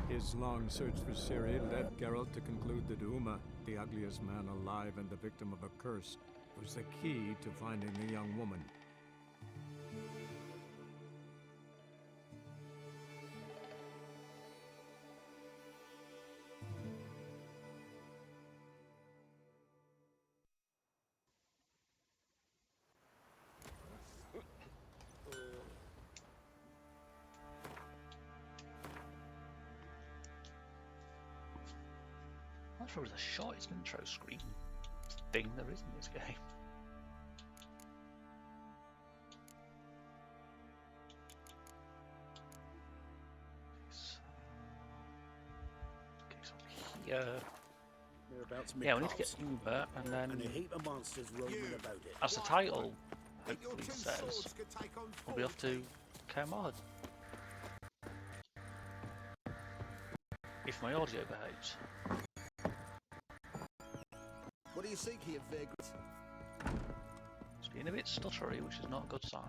His long search for Ciri led Geralt to conclude that Uma, the ugliest man alive and the victim of a curse, was the key to finding the young woman. That's probably the shortest intro screen thing there is in this game. Okay, so here. Yeah, we need to get Uber, and then, a heap of monsters roaming about it. as the title hopefully says, we'll be off to Kaer. If my audio behaves. What do you seek here, vagrant? It's being a bit stuttery, which is not a good sign.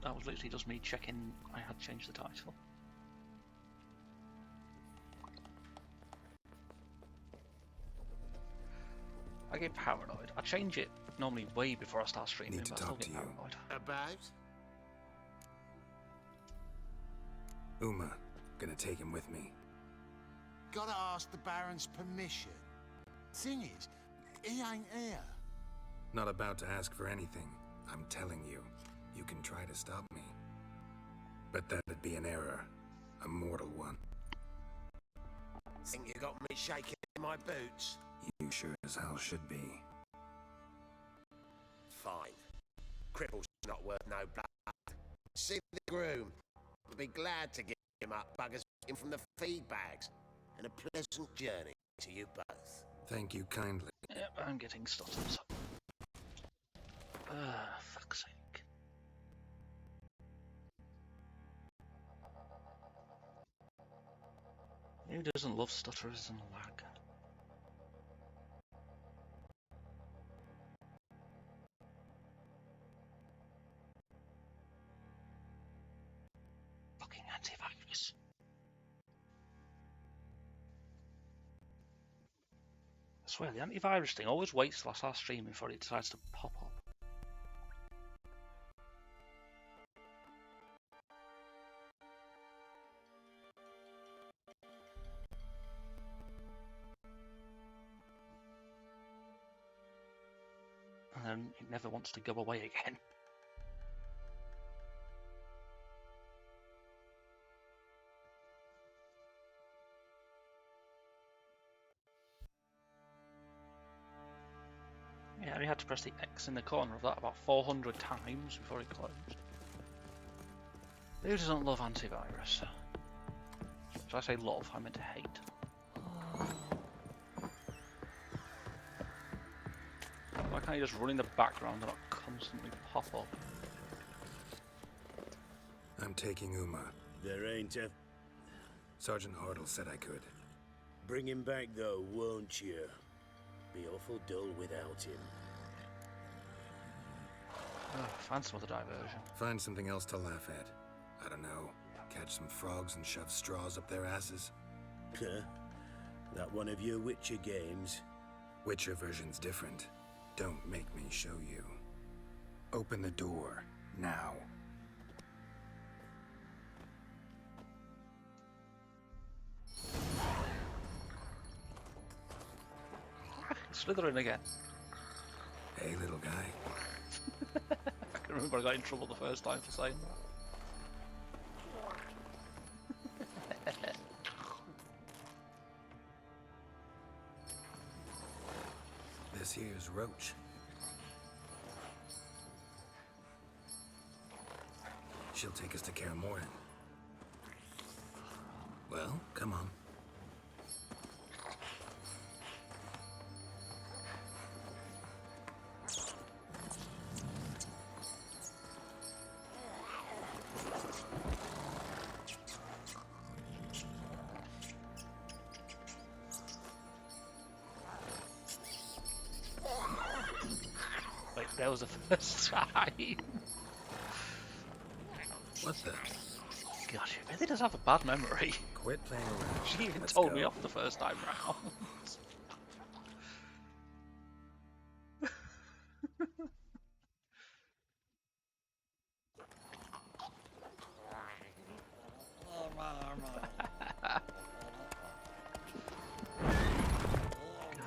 That was literally just me checking I had changed the title. I get paranoid. I change it normally way before I start streaming, but I still get paranoid. About? Uma, gonna take him with me. Gotta ask the Baron's permission. Thing is, he ain't here. Not about to ask for anything. I'm telling you, you can try to stop me. But that'd be an error. A mortal one. Think you got me shaking in my boots? You sure as hell should be. Fine. Cripple's not worth no blood. See the groom. We'll be glad to get him up, buggers him from the feed bags. And a pleasant journey to you both. Thank you kindly. Yep, I'm getting stutters. Fuck's sake. Who doesn't love stutterers and lag? Fucking antivirus. I swear, the antivirus thing always waits till I start streaming before it decides to pop up. And then it never wants to go away again. Yeah, we had to press the X in the corner of that about 400 times before it closed. Who doesn't love antivirus? So I say love, I meant to hate. Why can't you just run in the background and not constantly pop up? I'm taking Uma. There ain't a... Sergeant Hartle said I could. Bring him back though, won't you? Be awful dull without him. Find some other diversion. Find something else to laugh at. I don't know. Catch some frogs and shove straws up their asses. Huh? That one of your Witcher games? Witcher version's different. Don't make me show you. Open the door, now. Slytherin again. Hey, little guy. I can remember I got in trouble the first time for saying that. This here's Roach. She'll take us to Kaer. Well, come on. That was the first time. What the? Gosh, she really does have a bad memory. Quit playing around. She even Let's told go. me off the first time round.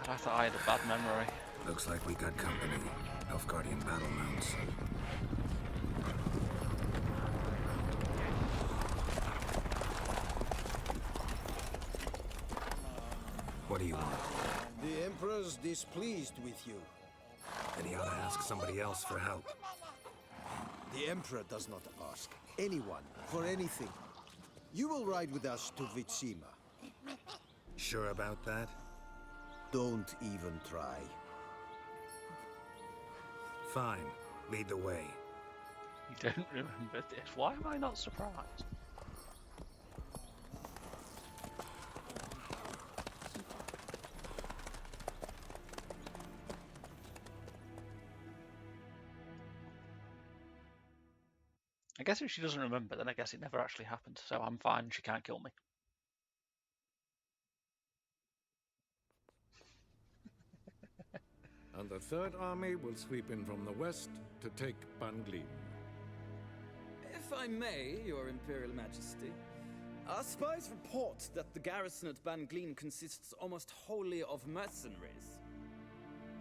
God, I thought I had a bad memory. Looks like we got company. Elf Guardian battle mounts. What do you want? The Emperor's displeased with you. Then he ought to ask somebody else for help. The Emperor does not ask anyone for anything. You will ride with us to Vitsima. Sure about that? Don't even try. Fine. Lead the way. You don't remember this. Why am I not surprised? I guess if she doesn't remember, then I guess it never actually happened, so I'm fine, she can't kill me. And the Third Army will sweep in from the west to take Banglin. If I may, Your Imperial Majesty, our spies report that the garrison at Banglin consists almost wholly of mercenaries.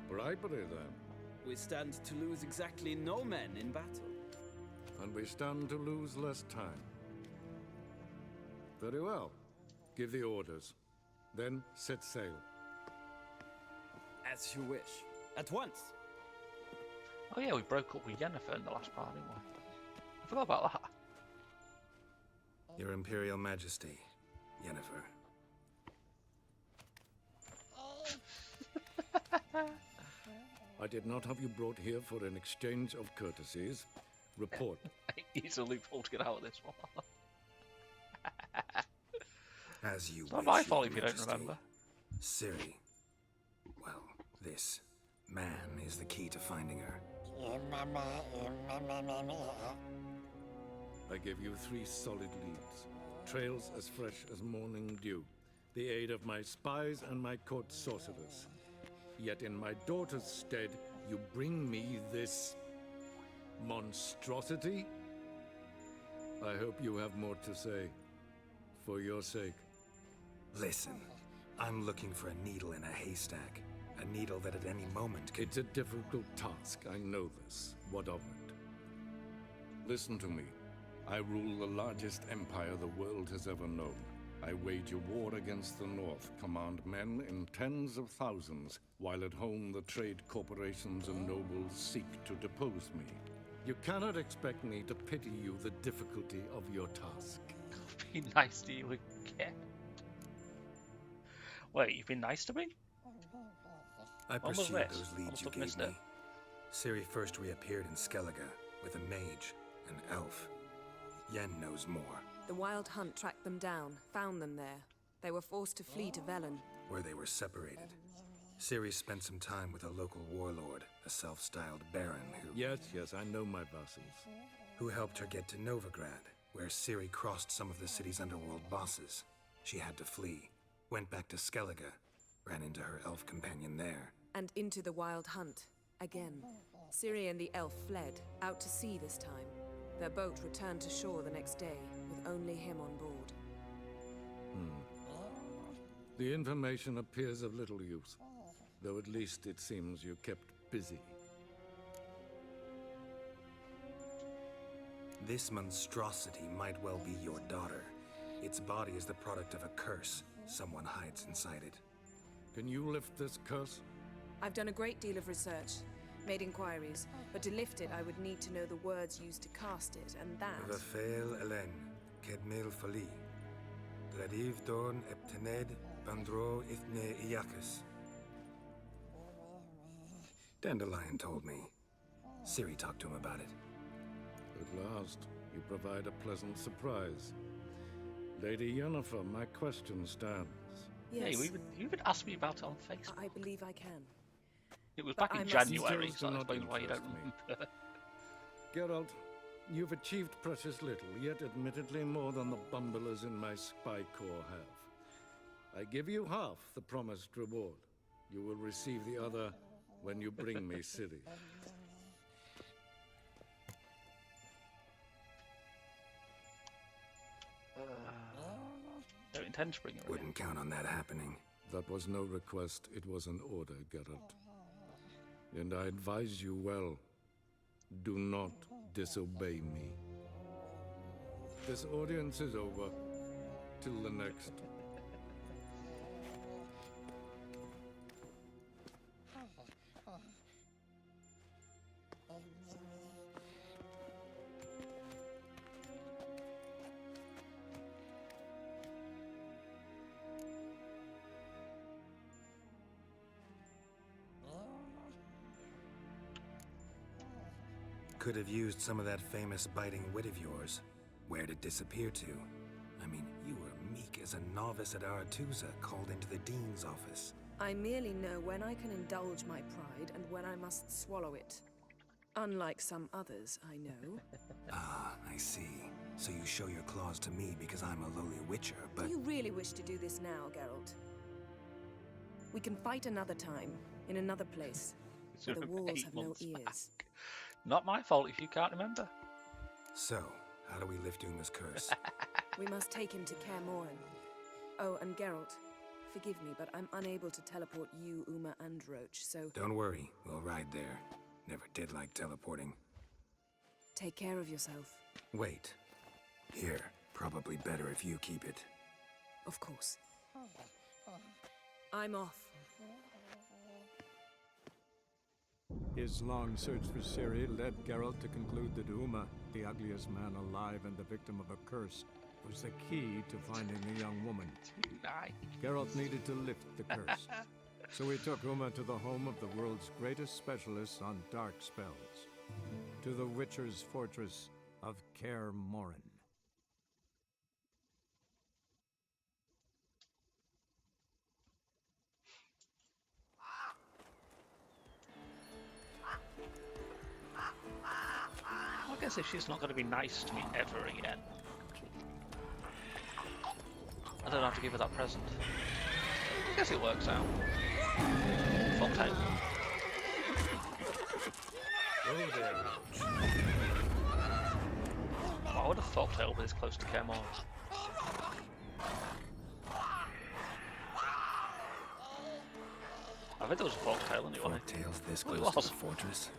Bribery, then. We stand to lose exactly no men in battle. And we stand to lose less time. Very well. Give the orders. Then set sail. As you wish. At once. Oh yeah, we broke up with Yennefer in the last part, didn't we? I forgot about that. Your Imperial Majesty, Yennefer. I did not have you brought here for an exchange of courtesies. Report. It's a loophole to get out of this one. As you It's wish, not my Your fault if you don't Majesty. remember. Ciri. Well, this man is the key to finding her. I give you 3 solid leads. Trails as fresh as morning dew. The aid of my spies and my court sorcerers. Yet in my daughter's stead, you bring me this monstrosity? I hope you have more to say. For your sake. Listen, I'm looking for a needle in a haystack. A needle that at any moment could... It's a difficult task, I know this. What of it? Listen to me. I rule the largest empire the world has ever known. I wage a war against the North, command men in tens of thousands, while at home the trade corporations and nobles seek to depose me. You cannot expect me to pity you the difficulty of your task. Be nice to you again. Wait, you've been nice to me? I When was pursued this? those I leads must you have gave missed me. it. Ciri first reappeared in Skellige with a mage, an elf. Yen knows more, The Wild Hunt tracked them down, found them there. They were forced to flee to Velen. where they were separated. Ciri spent some time with a local warlord, a self-styled baron Yes, I know my vassals. who helped her get to Novigrad, where Ciri crossed some of the city's underworld bosses. She had to flee, went back to Skellige, ran into her elf companion there. And into the Wild Hunt. Again. Ciri and the elf fled, out to sea this time. Their boat returned to shore the next day, with only him on board. The information appears of little use, though at least it seems you kept busy. This monstrosity might well be your daughter. Its body is the product of a curse. Someone hides inside it. Can you lift this curse? I've done a great deal of research, made inquiries, but to lift it I would need to know the words used to cast it, and that... Rafael Elen, Kedmil Fali. Gladiv Dorn Eptened Bandro Ithne Iacus. Dandelion told me. Ciri talked to him about it. At last, you provide a pleasant surprise. Lady Yennefer, my question stands. Yes, Hey, you even asked me about it on Facebook. I believe I can. It was But back I in must- January, Details so do I not explains why you don't interest me. remember. Geralt, you've achieved precious little, yet admittedly more than the bumblers in my spy corps have. I give you half the promised reward. You will receive the other when you bring me Ciri. Don't intend to bring her in. Wouldn't count on that happening. That was no request, it was an order, Geralt. And I advise you well. Do not disobey me. This audience is over. Till the next. Could have used some of that famous biting wit of yours. Where'd it disappear to? I mean, you were meek as a novice at Aretusa, called into the Dean's office. I merely know when I can indulge my pride and when I must swallow it. Unlike some others, I know. Ah, I see. So you show your claws to me because I'm a lowly witcher, but... Do you really wish to do this now, Geralt? We can fight another time, in another place, where the walls 8 have no months ears. back. Not my fault if you can't remember. So, how do we lift Uma's curse? We must take him to Kaer Morhen. Oh, and Geralt, forgive me, but I'm unable to teleport you, Uma, and Roach, so Don't worry, we'll ride there. Never did like teleporting. take care of yourself. Wait. Here, probably better if you keep it. Of course. I'm off. His long search for Ciri led Geralt to conclude that Uma, the ugliest man alive and the victim of a curse, was the key to finding the young woman. Geralt needed to lift the curse. So he took Uma to the home of the world's greatest specialists on dark spells. To the Witcher's fortress of Kaer Morhen. I guess if she's not going to be nice to me ever again, I don't have to give her that present. I guess it works out. Folktale. Why would a folktale be this close to Kaer Morhen? I think there was a folktale anyway. Folktales this Well, it close to was. the fortress?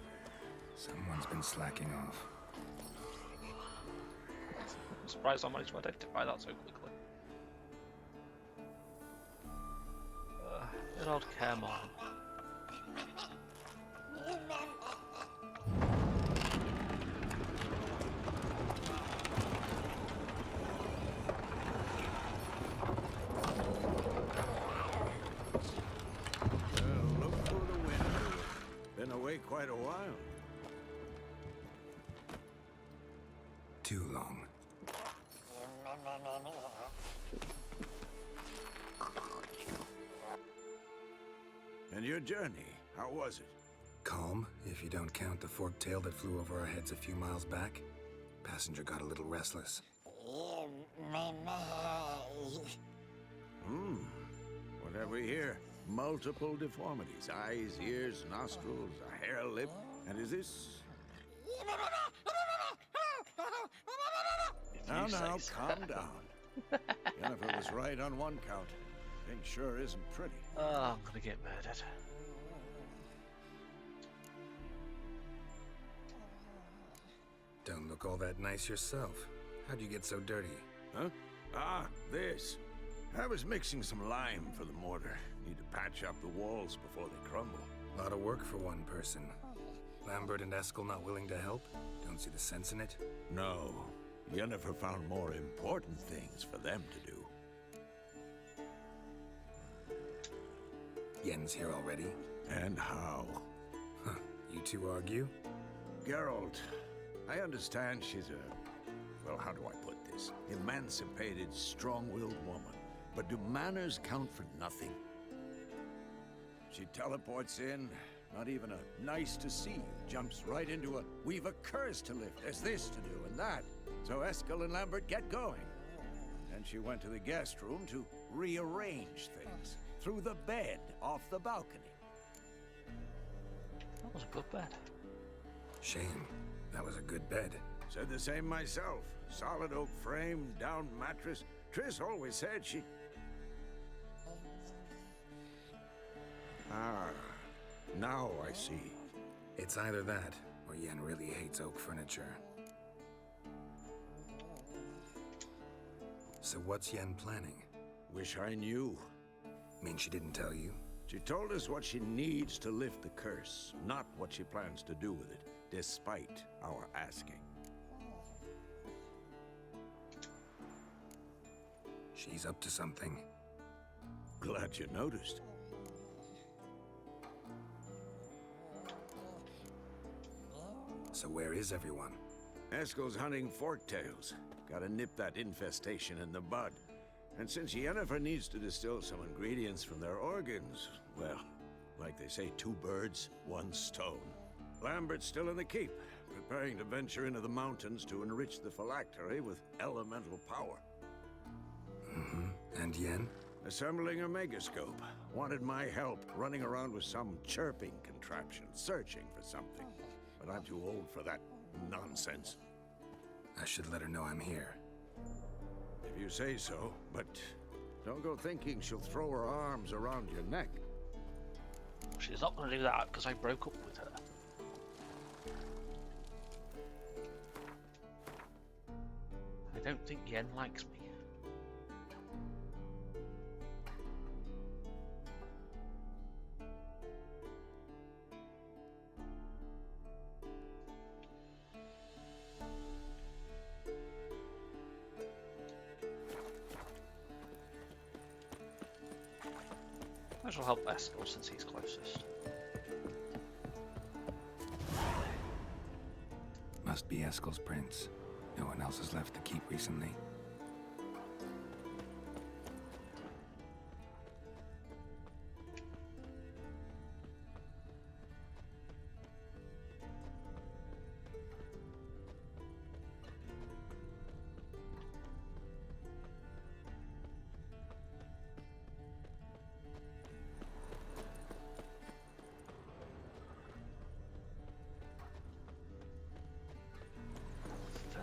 Someone's been slacking off. I'm surprised I managed to identify that so quickly. Good old Kaer Morhen. Look through the window. Been away quite a while. Too long. And your journey, how was it? Calm, if you don't count the forked tail that flew over our heads a few miles back. Passenger got a little restless. What have we here? Multiple deformities. Eyes, ears, nostrils, a hair lip. And is this... Now, calm down. Jennifer was right on one count. Thing sure isn't pretty. Oh, I'm gonna get murdered. Don't look all that nice yourself. How'd you get so dirty? Huh? Ah, this. I was mixing some lime for the mortar. Need to patch up the walls before they crumble. A lot of work for one person. Lambert and Eskel not willing to help? Don't see the sense in it? No. Jennifer found more important things for them to do. Yen's here already? And how? Huh. You two argue? Geralt, I understand she's a... well, how do I put this? Emancipated, strong-willed woman. But do manners count for nothing? She teleports in, Not even a nice to see you. Jumps right into a, we've a curse to lift, there's this to do and that. So Eskel and Lambert get going. Then she went to the guest room to rearrange things. Threw the bed off the balcony. That was a good bed. Shame. That was a good bed. Said the same myself. Solid oak frame, down mattress. Triss always said she... Ah, now I see. It's either that, or Yen really hates oak furniture. So what's Yen planning? Wish I knew. Mean she didn't tell you? She told us what she needs to lift the curse, not what she plans to do with it, despite our asking. She's up to something. Glad you noticed. So where is everyone? Eskel's hunting forktails. Gotta nip that infestation in the bud. And since Yennefer needs to distill some ingredients from their organs, well, like they say, 2 birds, 1 stone. Lambert's still in the keep, preparing to venture into the mountains to enrich the phylactery with elemental power. Mm-hmm. And Yen? Assembling a megascope. Wanted my help running around with some chirping contraption, searching for something. But I'm too old for that nonsense. I should let her know I'm here. If you say so, but don't go thinking she'll throw her arms around your neck. She's not going to do that because I broke up with her. I don't think Yen likes me. Might as well help Eskel since he's closest. Must be Eskel's prince. No one else has left the keep recently.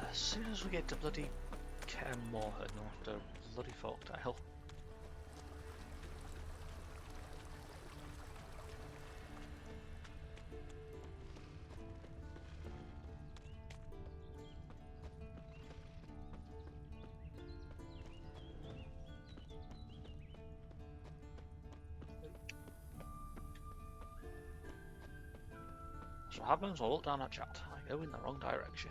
As soon as we get to bloody Kaer Morhen, we'll have to bloody folktale. So what happens? I'll look down at chat. I go in the wrong direction.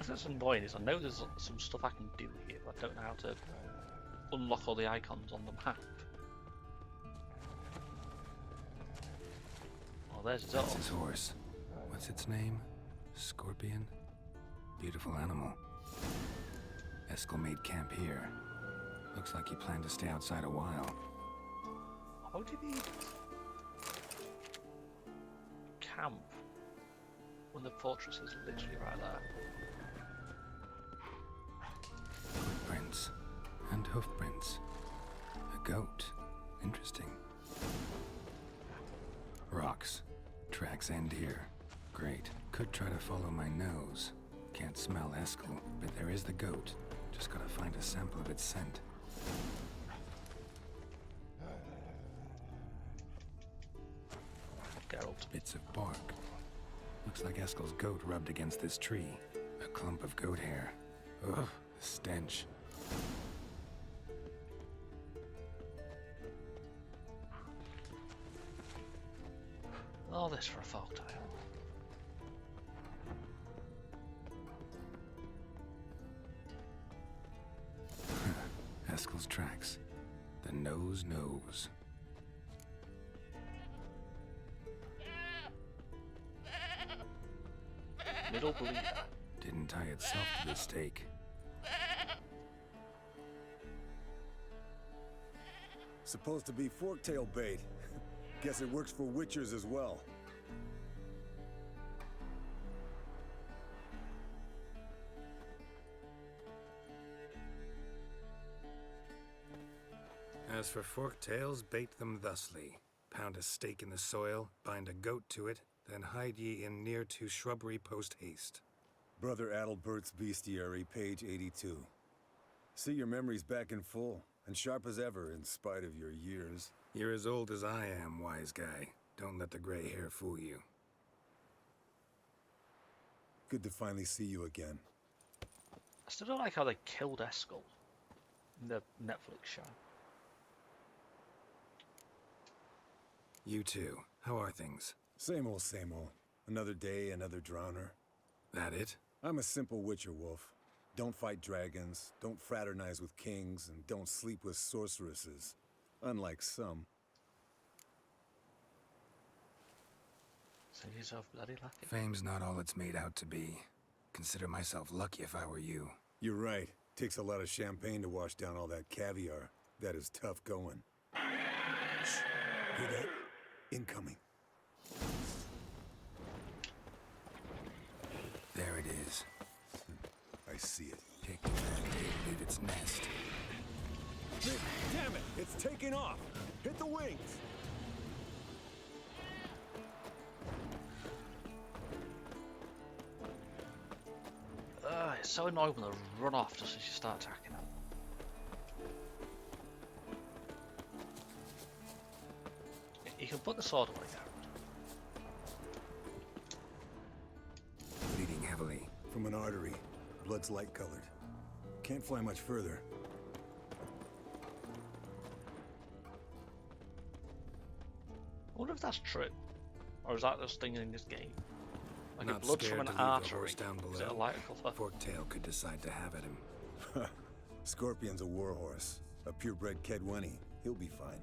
That's annoying is I know there's some stuff I can do here, but I don't know how to unlock all the icons on the map. Oh, there's his That's his horse. What's its name? Scorpion? Beautiful animal. Eskel made camp here. Looks like he planned to stay outside a while. How did he camp when the fortress is literally right there? Footprints and hoofprints. A goat. Interesting. Rocks. Tracks end here. Great. Could try to follow my nose. Can't smell Eskel, but there is the goat. Just gotta find a sample of its scent. Geralt. Bits of bark. Looks like Eskel's goat rubbed against this tree. A clump of goat hair. Ugh, the stench. All this for a folktale. Eskel's tracks. The nose knows. Middle bleeder. Didn't tie itself to the stake. Supposed to be forktail bait. Guess it works for witchers as well. As for forktails, bait them thusly. Pound a stake in the soil, bind a goat to it, then hide ye in near to shrubbery post haste. Brother Adalbert's Bestiary, page 82. See your memories back in full, and sharp as ever in spite of your years. You're as old as I am, wise guy. Don't let the gray hair fool you. Good to finally see you again. I still don't like how they killed Eskel in the Netflix show. You too. How are things? Same old, same old. Another day, another drowner. That it? I'm a simple witcher wolf. Don't fight dragons, don't fraternize with kings, and don't sleep with sorceresses. Unlike some. Save yourself bloody lucky. Fame's not all it's made out to be. Consider myself lucky if I were you. You're right. Takes a lot of champagne to wash down all that caviar. That is tough going. Shh. Hear that? Incoming. There it is. I see it. Take the mandate, leave its nest. Damn it! It's taking off! Hit the wings! It's so annoying when they run off just as you start attacking them. You can put the sword away now. Bleeding heavily. From an artery. Blood's light-colored. Can't fly much further. I wonder if that's true. Or is that just thing in this game? Like Not if blood's from scared an to leave the artery, horse down is it a below. lighter colour? Forktail could decide to have at him. Scorpion's a warhorse. A purebred Kedwenny. He'll be fine.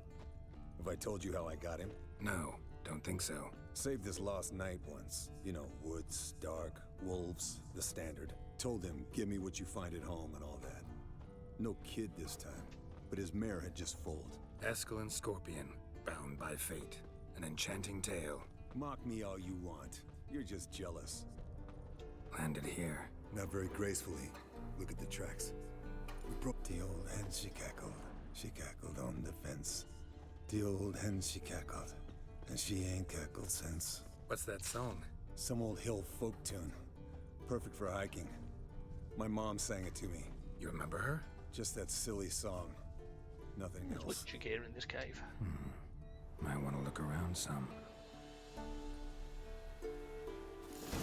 Have I told you how I got him? No, don't think so. Saved this lost knight once. You know, woods, dark, wolves, the standard. Told him, give me what you find at home and all that. No kid this time, but his mare had just foaled. Eskel and Scorpion, bound by fate. An enchanting tale. Mock me all you want. You're just jealous. Landed here. Not very gracefully. Look at the tracks. We broke the old hen, she cackled. She cackled on the fence. The old hen, she cackled. And she ain't cackled since. What's that song? Some old hill folk tune. Perfect for hiking. My mom sang it to me. You remember her? Just that silly song. Nothing There's else. witcher gear in this cave. Might want to look around some.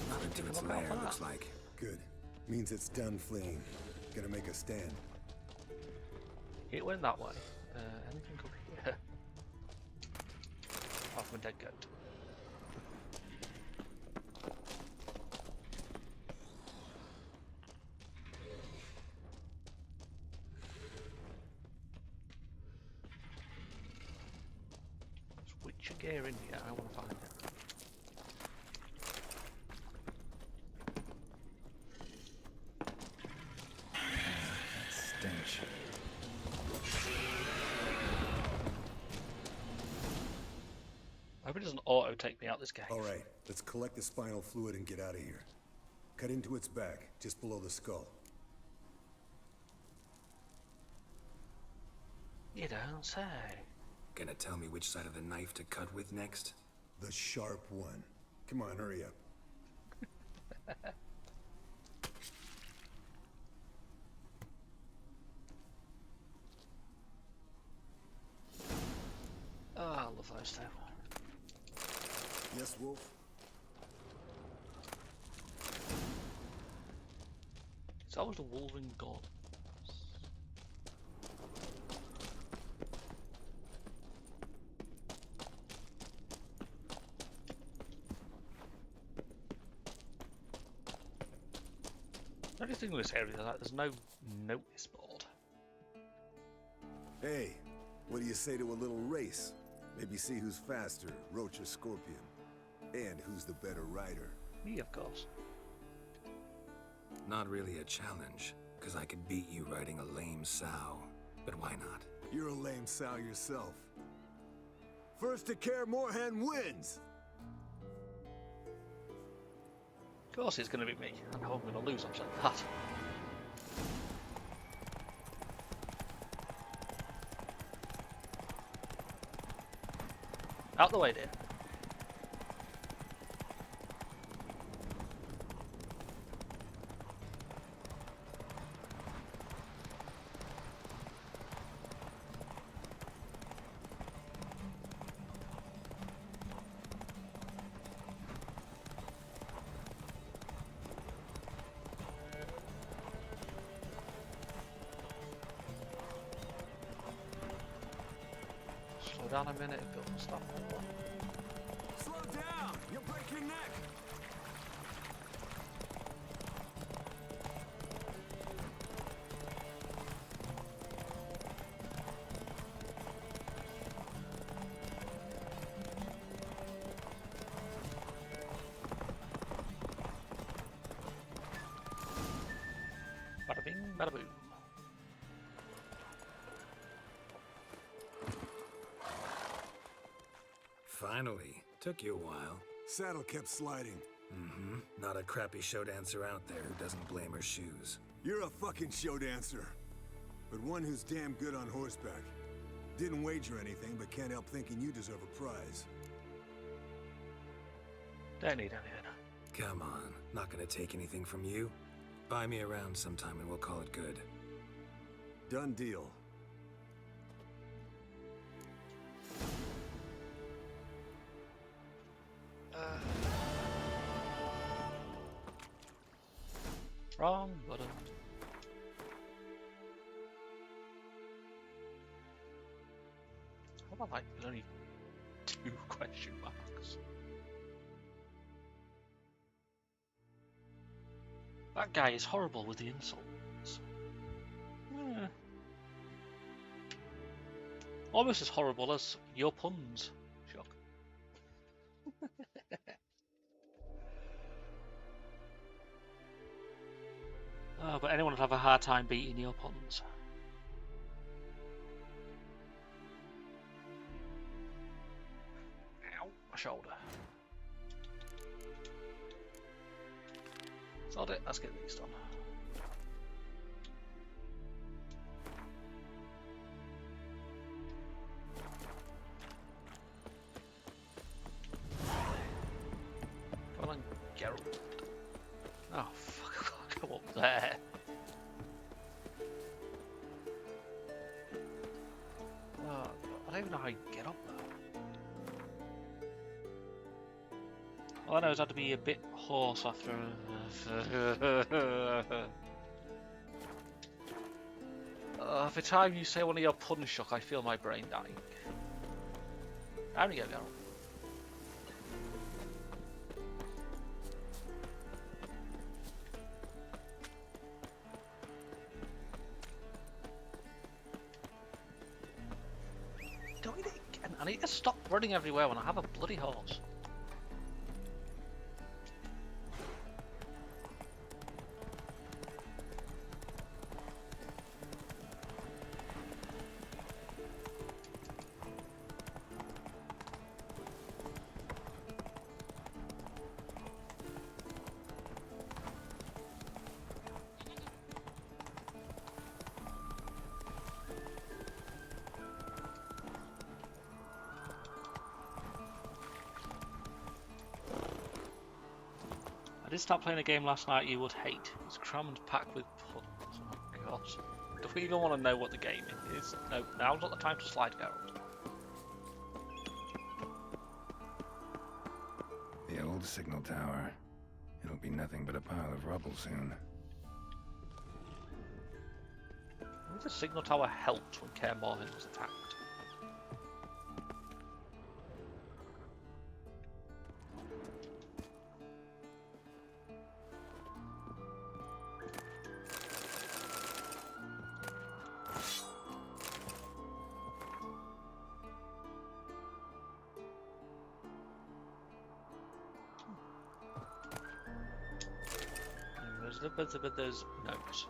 Nothing to its lair, looks like. Good. Means it's done fleeing. Gonna make a stand. It went that way. Anything over here? Apart from a dead goat. There's witcher gear in here. I want to find it. Stench. I hope it doesn't auto take me out this cave. All right, let's collect the spinal fluid and get out of here. Cut into its back, just below the skull. You don't say. Gonna tell me which side of the knife to cut with next? The sharp one. Come on, hurry up. Oh, I love those two. Yes, Wolf? It's always the Wolverine God. The only thing with this area is that there's no notice board. Hey, What do you say to a little race? Maybe see who's faster, Roach or Scorpion. And who's the better rider. Me, of course. Not really a challenge, because I could beat you riding a lame sow. But why not? You're a lame sow yourself. First to Kaer Morhen wins! Of course it's going to be me. I know I'm going to lose, I'm saying that. Out the way, dear. Slow down a minute, it will stop. Slow down! You'll break your neck! Bada bing, bada boom. Finally. Took you a while. Saddle kept sliding. Mm-hmm. Not a crappy show dancer out there who doesn't blame her shoes. You're a fucking show dancer. But one who's damn good on horseback. Didn't wager anything, but can't help thinking you deserve a prize. Don't need anything. Come on. Not gonna take anything from you. Buy me around sometime and we'll call it good. Done deal. Wrong button. How about like there's only 2 question marks? That guy is horrible with the insults. Almost as horrible as your puns, Shock. Oh, but anyone would have a hard time beating your puns. Ow, my shoulder. Sod it, let's get these done. Come on, Geralt. Oh, fuck, I've got to go up there. Oh, I don't even know how you get up there. All I know is I had to be a bit hoarse after. Every time you say one of your puns, Shock, I feel my brain dying. There we go, Geralt. Doing it again. I need to stop running everywhere when I have a bloody horse. I did start playing a game last night you would hate. It's crammed packed with puns. Oh gosh. Do we even want to know what the game is? No, now's not the time to slide, Geralt. The old signal tower. It'll be nothing but a pile of rubble soon. The signal tower helped when Kaer Morhen was attacked. There's notes.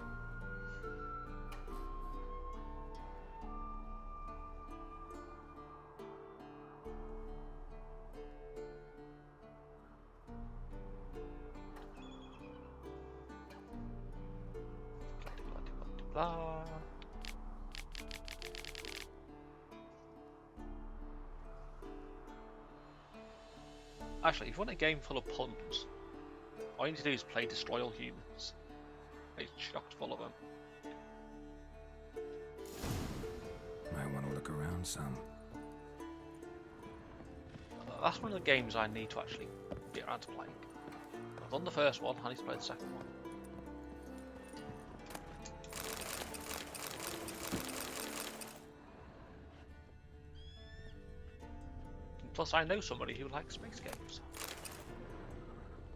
Blah. Actually, if you want a game full of puns, all you need to do is play Destroy All Humans. It's chocked full of them. Might want to look around some. That's one of the games I need to actually get around to playing. I've done the first one, I need to play the second one. Plus, I know somebody who likes space games.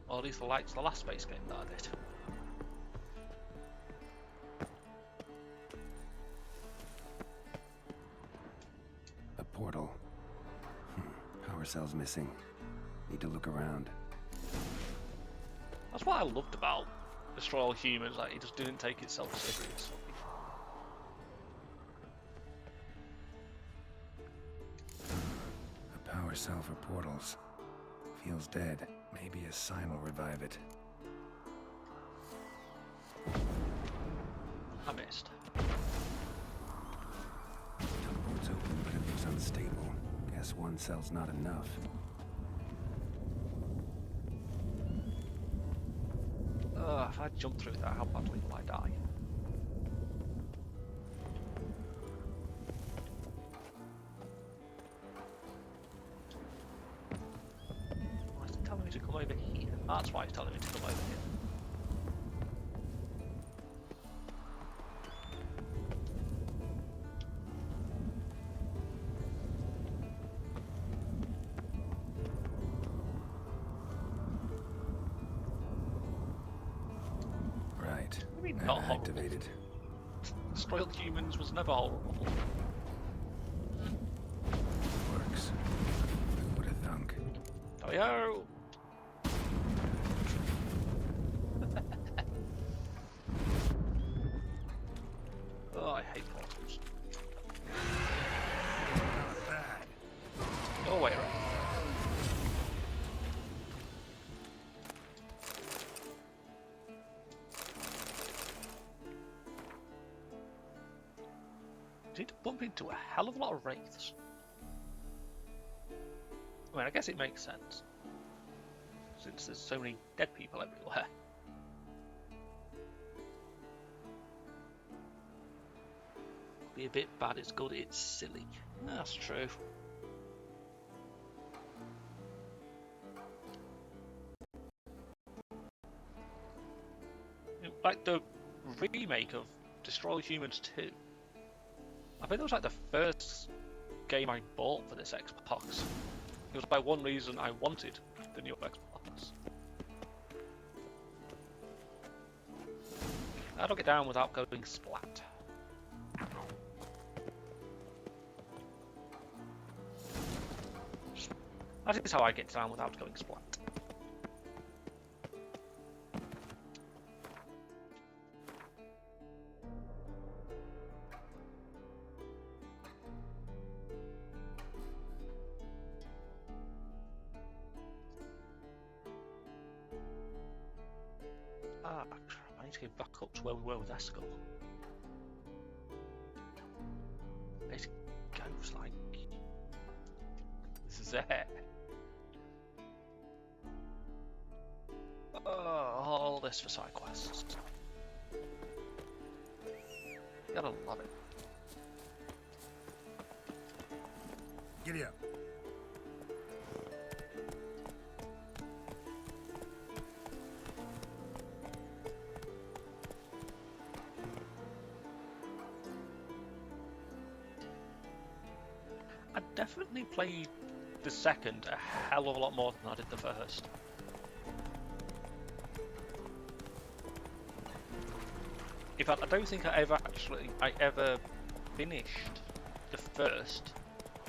Or at least likes the last space game that I did. A portal. Power cell's missing. Need to look around. That's what I loved about Destroy All Humans, like it just didn't take itself seriously. A power cell for portals. Feels dead. Maybe a sign will revive it. I missed. Teleport's open, but it looks unstable. Guess one cell's not enough. If I jump through that, how badly will I die? Why is it telling me to come over here? That's why it's telling me to come over here. Not activated. Destroy All Humans was never horrible. Works. Who would have thunk? Oh yo! Oh, I hate portals. Not bad. Go away, right? Need to bump into a hell of a lot of wraiths. I mean, I guess it makes sense, since there's so many dead people everywhere. Be a bit bad, it's good, it's silly. That's true. Like the remake of Destroy All Humans 2. I think it was like the first game I bought for this Xbox. It was by one reason I wanted the new Xbox. I don't get down without going splat. That is how I get down without going splat. Ah, crap, I need to get back up to where we were with Eskel. It goes like... This is it. Oh, all this for side quests. Gotta love it. Giddy up. I definitely played the second a hell of a lot more than I did the first. In fact, I don't think I ever finished the first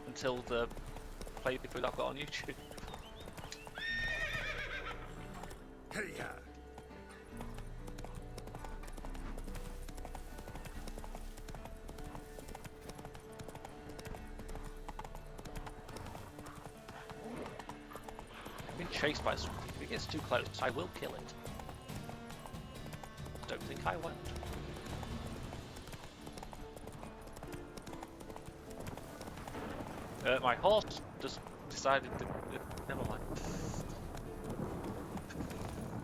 until the playthrough that I've got on YouTube. Hey, chased by something. If it gets too close, I will kill it. Don't think I won't. My horse just decided to... never mind.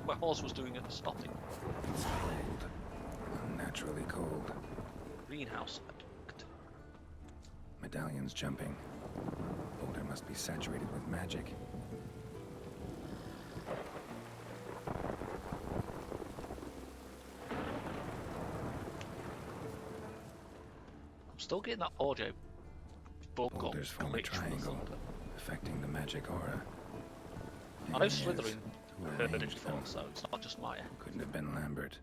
My horse was doing a stopping. It's cold. Unnaturally cold. Greenhouse effect. Medallion's jumping. Boulder must be saturated with magic. I'm still getting that audio bug or Boulders form a glitch from the triangle, thunder. affecting the magic aura. I know Yes, Slytherin who heard it arranged before, them? so it's not just my... Couldn't have been Lambert.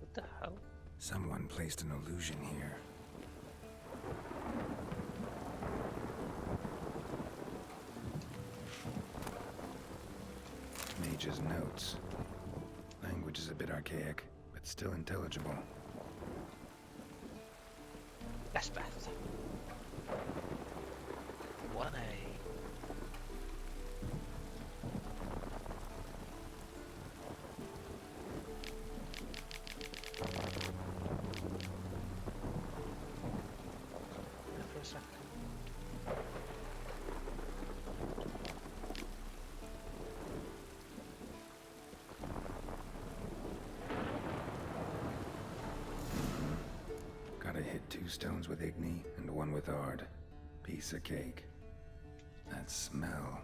What the hell? Someone placed an illusion here. Mage's notes. Language is a bit archaic, but still intelligible. Esbeth. 1A. For a second. Gotta hit 2 stones with Igni and 1 with Ard. Piece of cake. That smell.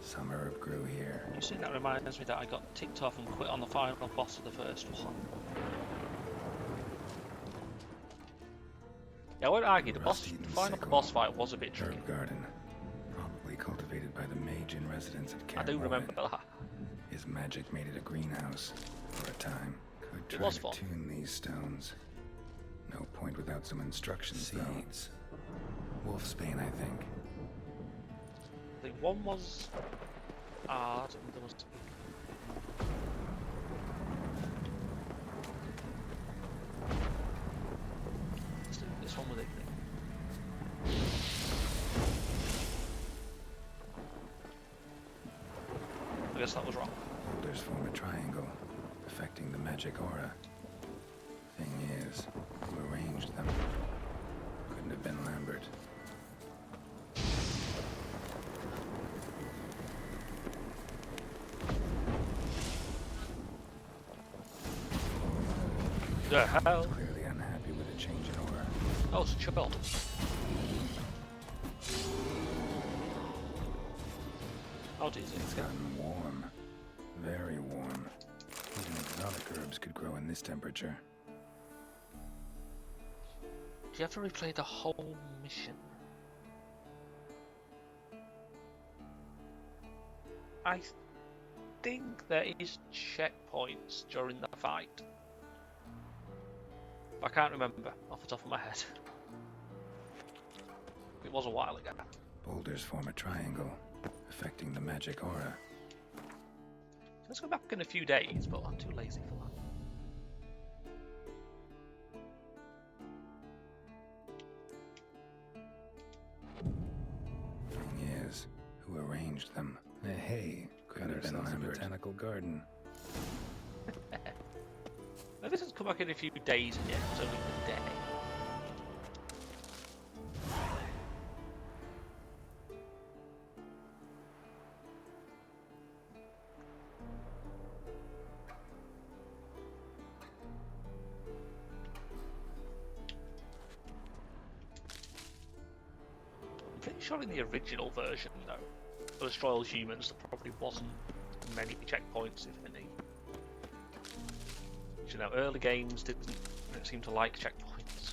Some herb grew here. You see, that reminds me that I got ticked off and quit on the final boss of the first one. Yeah, I won't argue, the final sickle. boss fight was a bit tricky. Herb garden. Probably cultivated by the mage in residence at Kaer. I do remember that. His magic made it a greenhouse for a time. Could It try was to fun. tune these stones. No point without some instructions, Seeds. Wolfsbane, I think. I think one was Ard and there was... Let's do this one with Igni. I guess that was wrong. Boulders form a triangle, affecting the magic aura. Thing is, who arranged them? Couldn't have been Lambert. The hell? Clearly unhappy with a change in aura. Oh, it's a child. How does It's it? gotten warm. Very warm. Even exotic herbs could grow in this temperature. Do you have to replay the whole mission? I think there is checkpoints during the fight. I can't remember off the top of my head. It was a while ago. Boulders form a triangle, affecting the magic aura. Let's go back in a few days, but I'm too lazy for that. Thing is, who arranged them? Hey, could have been a botanical garden. Now this has come back in a few days yet, it's only a day. I'm pretty sure in the original version, though, for Destroy All Humans, there probably wasn't many checkpoints, if any. You know, early games didn't seem to like checkpoints.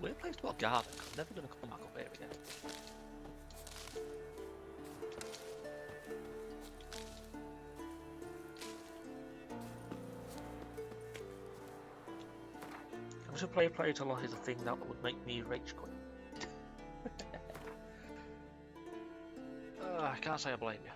Weird place to put a garden. I'm never going to come back up here again. I wish a play to lot is a thing that would make me rage quit. I can't say I blame you.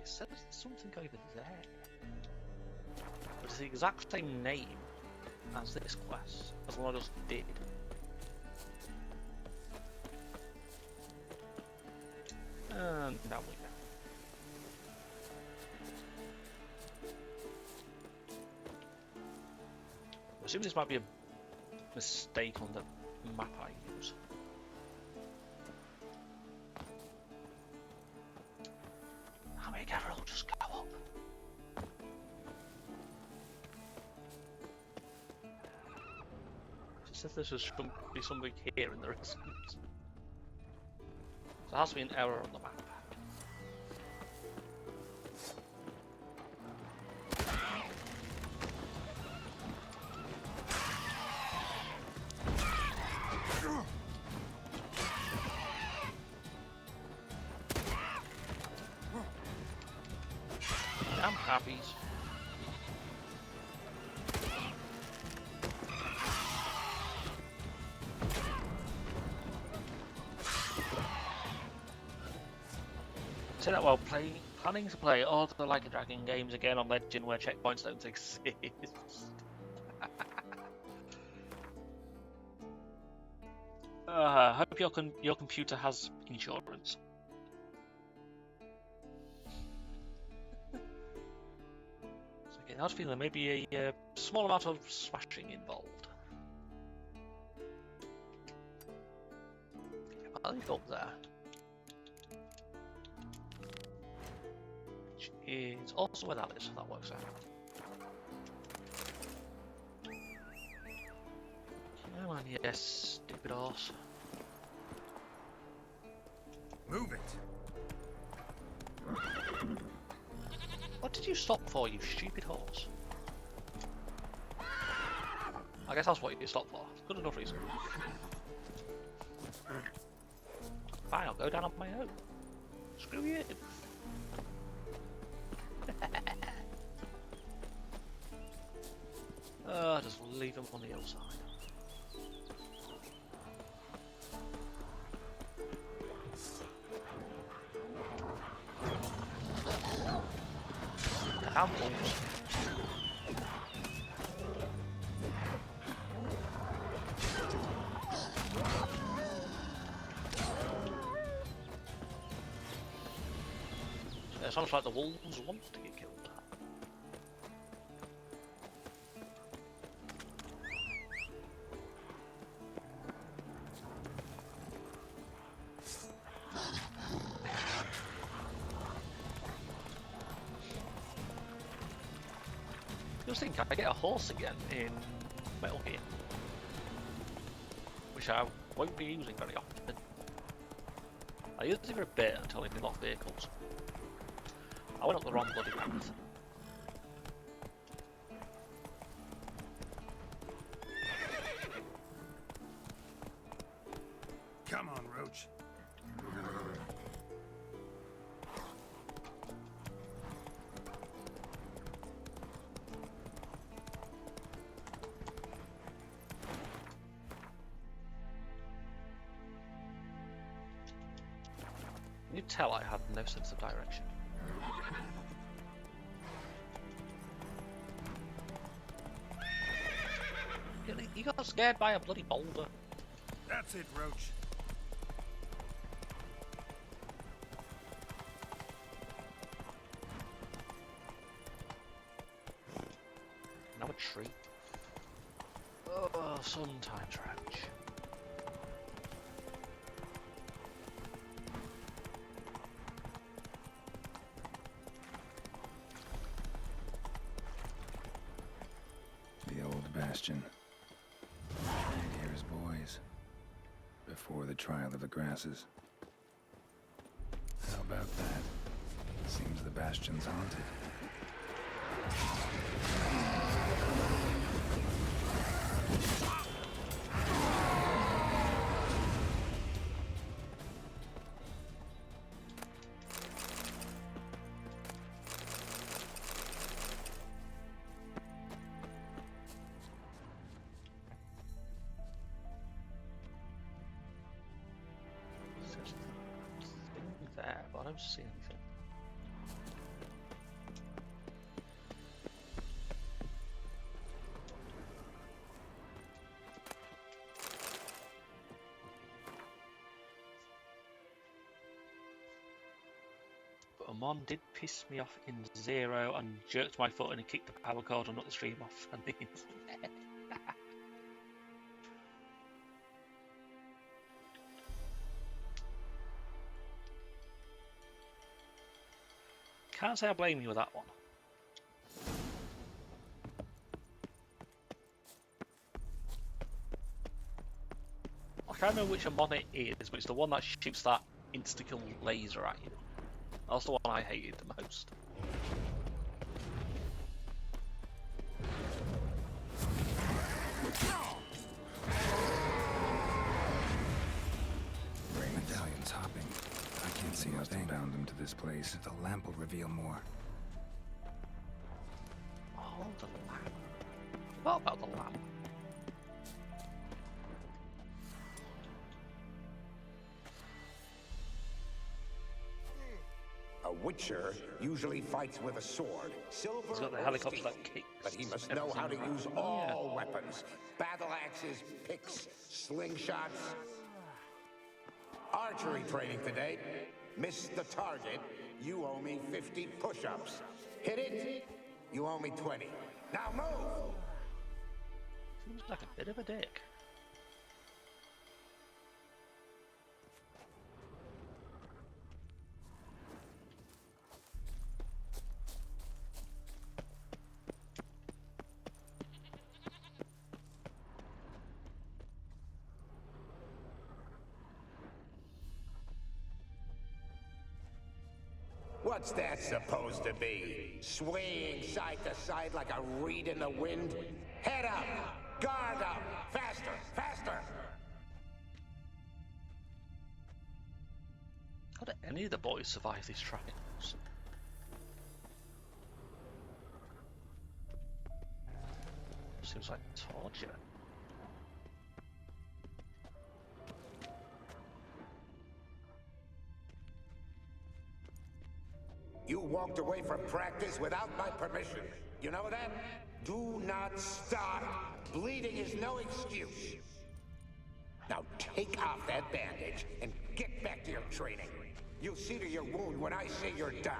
it says there's something over there. But it's the exact same name as this quest, as one I just did. And now we go. I assume this might be a mistake on the map I use. How many Kaer will just go up? It says there should be something here and there isn't. So there has to be an error on the map. Damn harpies. Say that while planning to play all the Like a Dragon games again on Legend where checkpoints don't exist. Hope your computer has insurance. Okay, I was feeling maybe a small amount of smashing involved. I'll leave it up there. Which is also where that is, so that works out. Come on, yes, stupid horse. Move it! What did you stop for, you stupid horse? I guess that's what you stopped for. Good enough reason. Fine, I'll go down on my own. Screw you. Just leave him on the other side. Apples. It sounds like the wolves want to get killed. I just think I get a horse again in Metal Gear, which I won't be using very often. I used it for a bit until it unlocked vehicles. I went up the wrong bloody path. Come on, Roach. You tell I had no sense of direction. You got scared by a bloody boulder. That's it, Roach. Now a tree. Oh, sometimes, Roach. The old bastion. And here his boys. Before the trial of the grasses. How about that? Seems the bastion's haunted. There, but I don't see anything. Amon did piss me off in 0 and jerked my foot and kicked the power cord and knocked the stream off on the internet. Can't say I blame you with that one. I can't remember which Amon it is, but it's the one that shoots that insta-kill laser at you. That's the one I hated the most. Medallion's hopping. I can't see how they bound them to this place. The lamp will reveal more. Oh, the lamp. What about the lamp? A witcher usually fights with a sword, silver He's got the or helicopter steel. that kicks. But he must know how to use all weapons. Battle axes, picks, slingshots. Archery training today. Missed the target, you owe me 50 push-ups. Hit it, you owe me 20. Now move! Seems like a bit of a dick. What's that supposed to be? Swaying side to side like a reed in the wind? Head up! Guard up! Faster! Faster! How did any of the boys survive these trials? Seems like torture. You walked away from practice without my permission. You know that? Do not start. Bleeding is no excuse. Now take off that bandage and get back to your training. You'll see to your wound when I say you're done.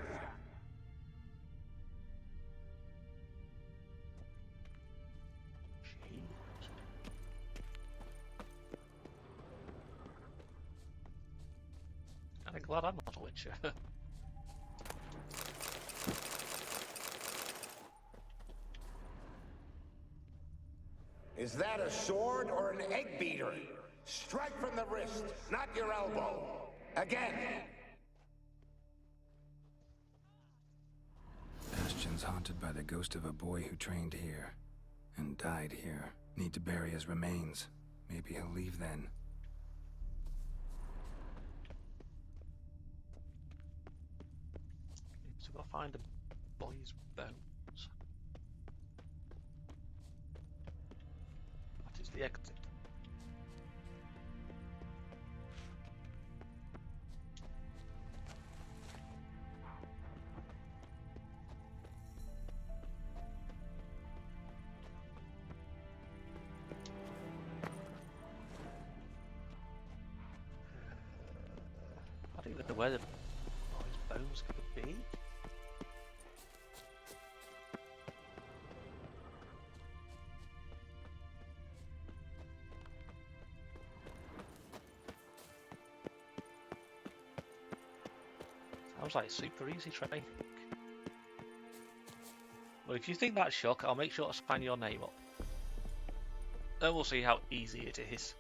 I'm glad I'm not a witcher. Is that a sword or an egg beater? Strike from the wrist, not your elbow. Again. Bastion's haunted by the ghost of a boy who trained here and died here. Need to bury his remains. Maybe he'll leave then. Need to go find the boy's bones. That is the exit. I don't even know where the boy's bones could be. Sounds like super easy training. Well, if you think that's shock, I'll make sure to sign your name up. Then we'll see how easy it is.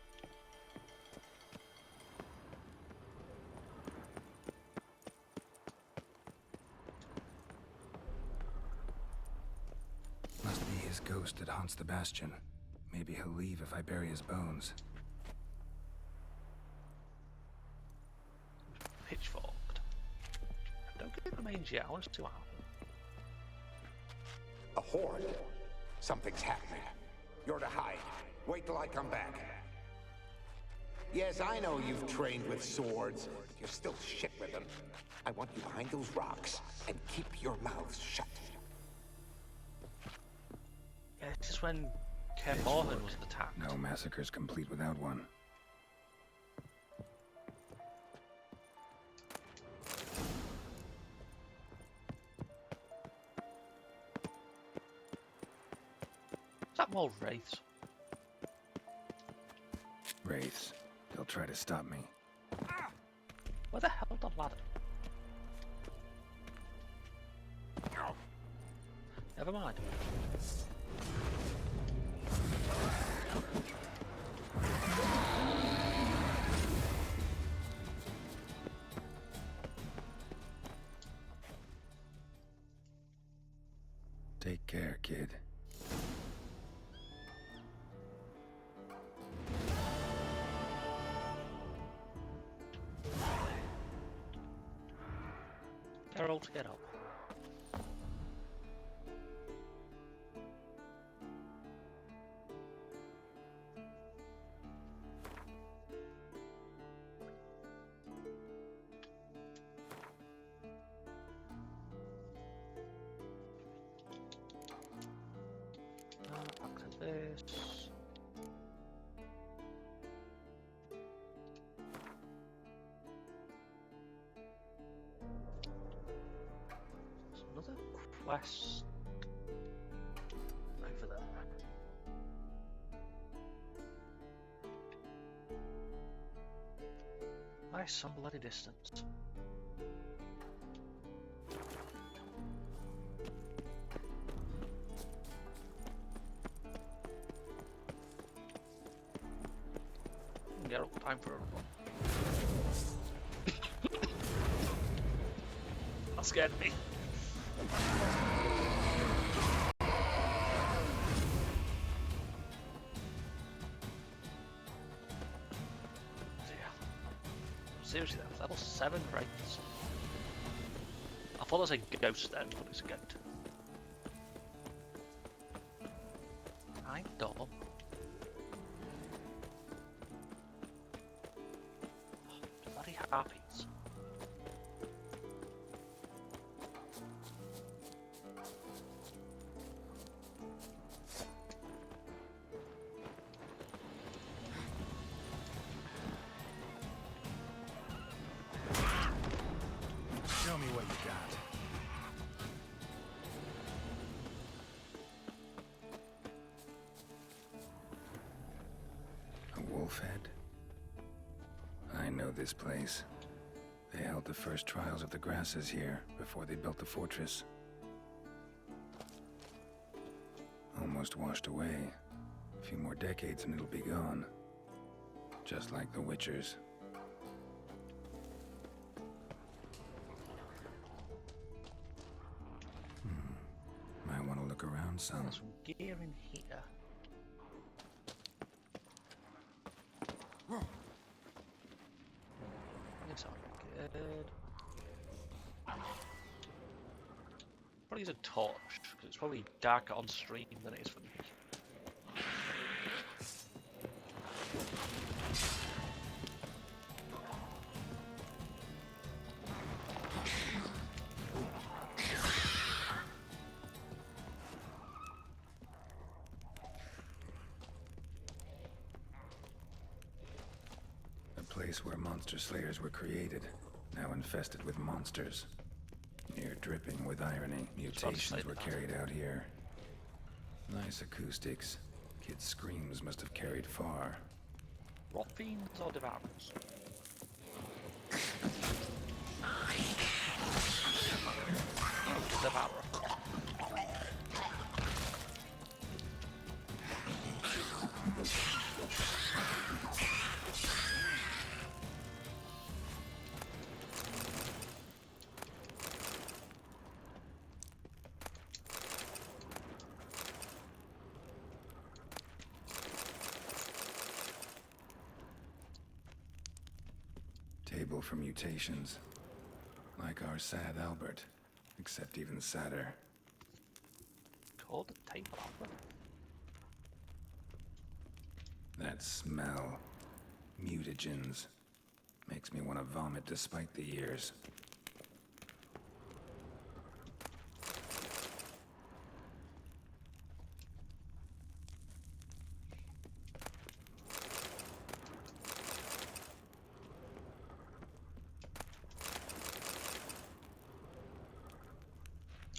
Must be his ghost that haunts the Bastion. Maybe he'll leave if I bury his bones. Pitchforked. Don't get the mange yet, I want to see what happens. A horde. Something's happening. You're to hide. Wait till I come back. Yes, I know you've trained with swords, but you're still shit with them. I want you behind those rocks, and keep your mouths shut. Yeah, this is when Kaer Morhen was attacked. No massacre's complete without one. that more wraiths? Wraiths. They'll try to stop me. Where the hell the ladder? Never mind. Take care, kid. Geralt, get up. Back to this. There's another quest over there. Nice, some bloody distance. Get up, time for a run. That scared me. Seriously, that's level 7 wraiths. I thought it was a ghost then, but it's a goat. I'm dumb. Bloody harpies. Show me what you got. A wolf head? I know this place. They held the first trials of the grasses here before they built the fortress. Almost washed away. A few more decades and it'll be gone. Just like the Witchers. Might want to look around some. There's some gear in here. It's all good. Probably use a torch, because it's probably darker on stream than it is for me. A place where monster slayers were created, now infested with monsters. Near dripping with irony, mutations were carried out here. Nice acoustics. Kids' screams must have carried far. Rot fiends or devourers? Devourer. Table for mutations. Like our sad Albert, except even sadder. Called the table Albert. That smell. Mutagens. Makes me want to vomit despite the years.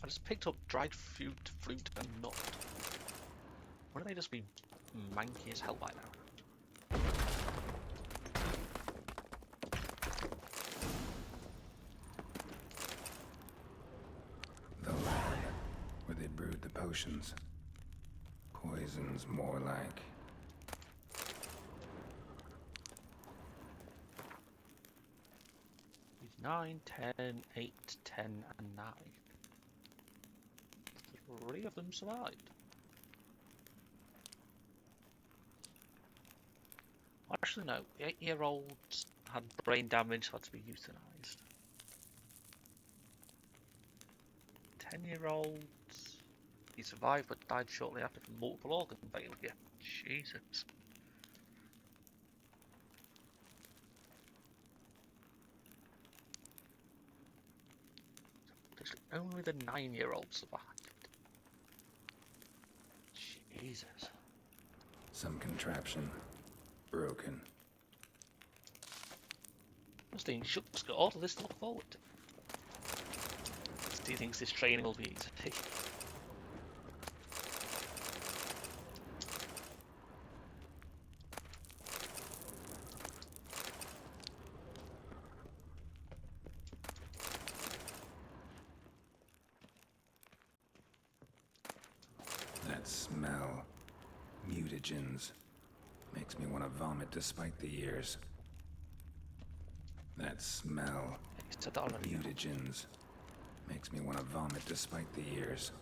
I just picked up dried fruit and nut. Wouldn't they just be manky as hell by now? The lab, where they brewed the potions. Poisons, more like. 9, 10, 8, 10, and 9. 3 of them survived. Actually, no. 8-year-olds had brain damage, had to be euthanized. 10-year-olds, he survived but died shortly after from multiple organ failure. Jesus. Only the 9-year-olds survived. Jesus. Some contraption. Broken. Justine, you should just got all of this to look forward to. He thinks this training will be easy. That smell. Mutagens. Makes me want to vomit despite the years. That smell. Mutagens. Makes me want to vomit despite the years.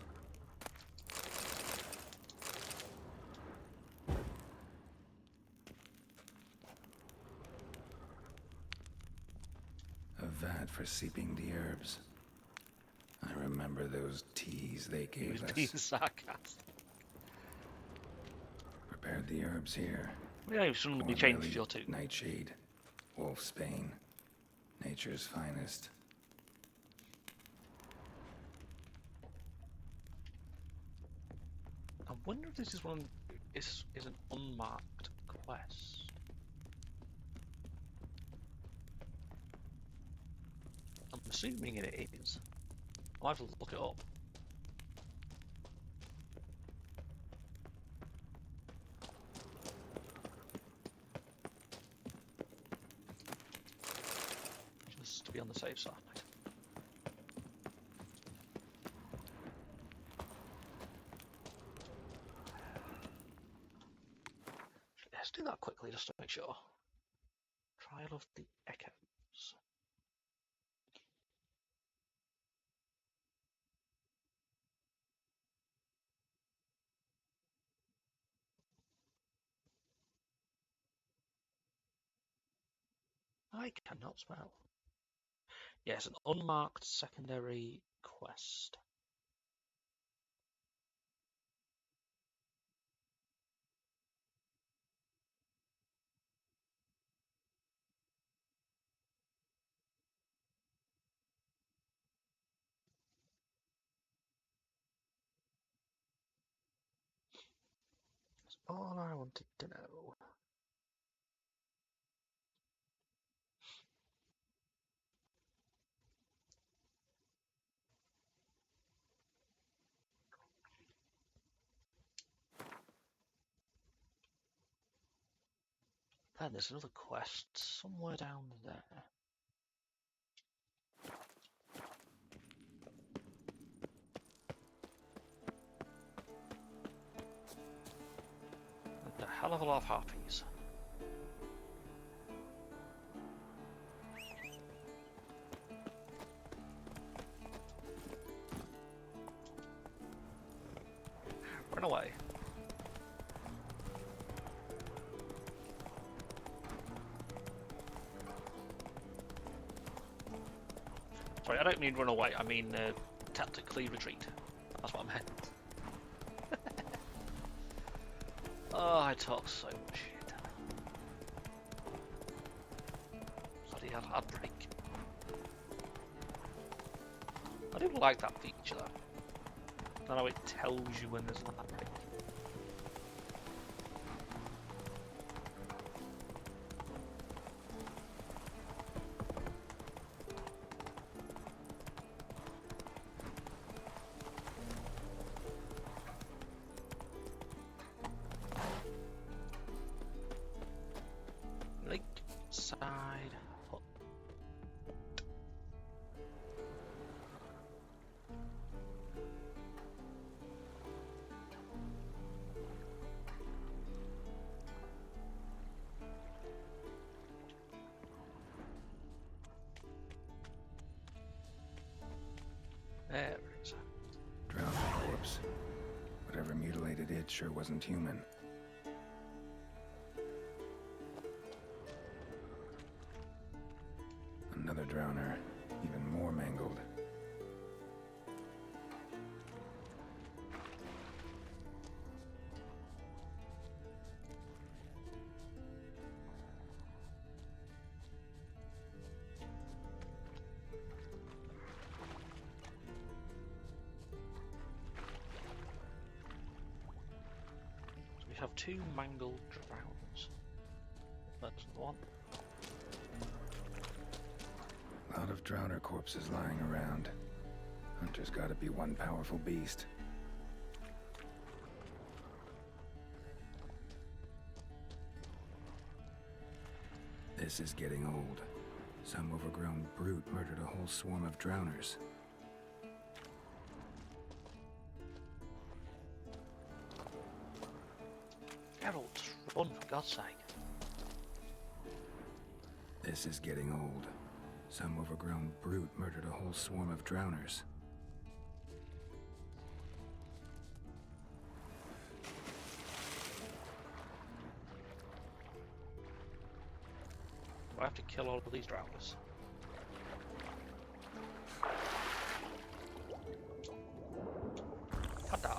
A vat for seeping the herbs. I remember those teas they gave us. Being sarcastic. Prepared the herbs here. Yeah, you shouldn't be changed your tune. Nightshade. Wolfsbane. Nature's finest. I wonder if this is one is an unmarked quest. I'm assuming it is. I'll have to look it up. Just to be on the safe side. Let's do that quickly just to make sure. Trial of the Echoes. I cannot spell. Yes, an unmarked secondary quest. That's all I wanted to know. And there's another quest somewhere down there. And a hell of a lot of harpies. Run away. Sorry, I don't mean run away, I mean tactically retreat. That's what I meant. Oh, I talk so much shit. Bloody hell, hard break. I do like that feature though. I know it tells you when there's an hard break. mutilated it sure wasn't human. Another drowner, even more mangled. We have 2 mangled drowners. That's one. A lot of drowner corpses lying around. Hunter's gotta be one powerful beast. This is getting old. Some overgrown brute murdered a whole swarm of drowners. Geralt, run for God's sake. This is getting old. Some overgrown brute murdered a whole swarm of drowners. Do I have to kill all of these drowners? What the?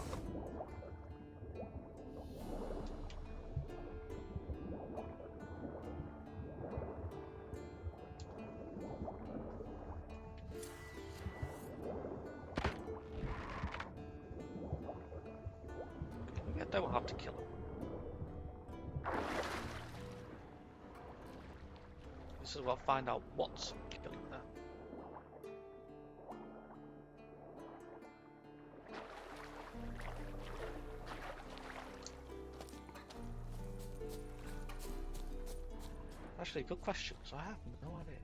I don't have to kill him. This is where I'll find out what's killing them. Actually, good question, because I have no idea.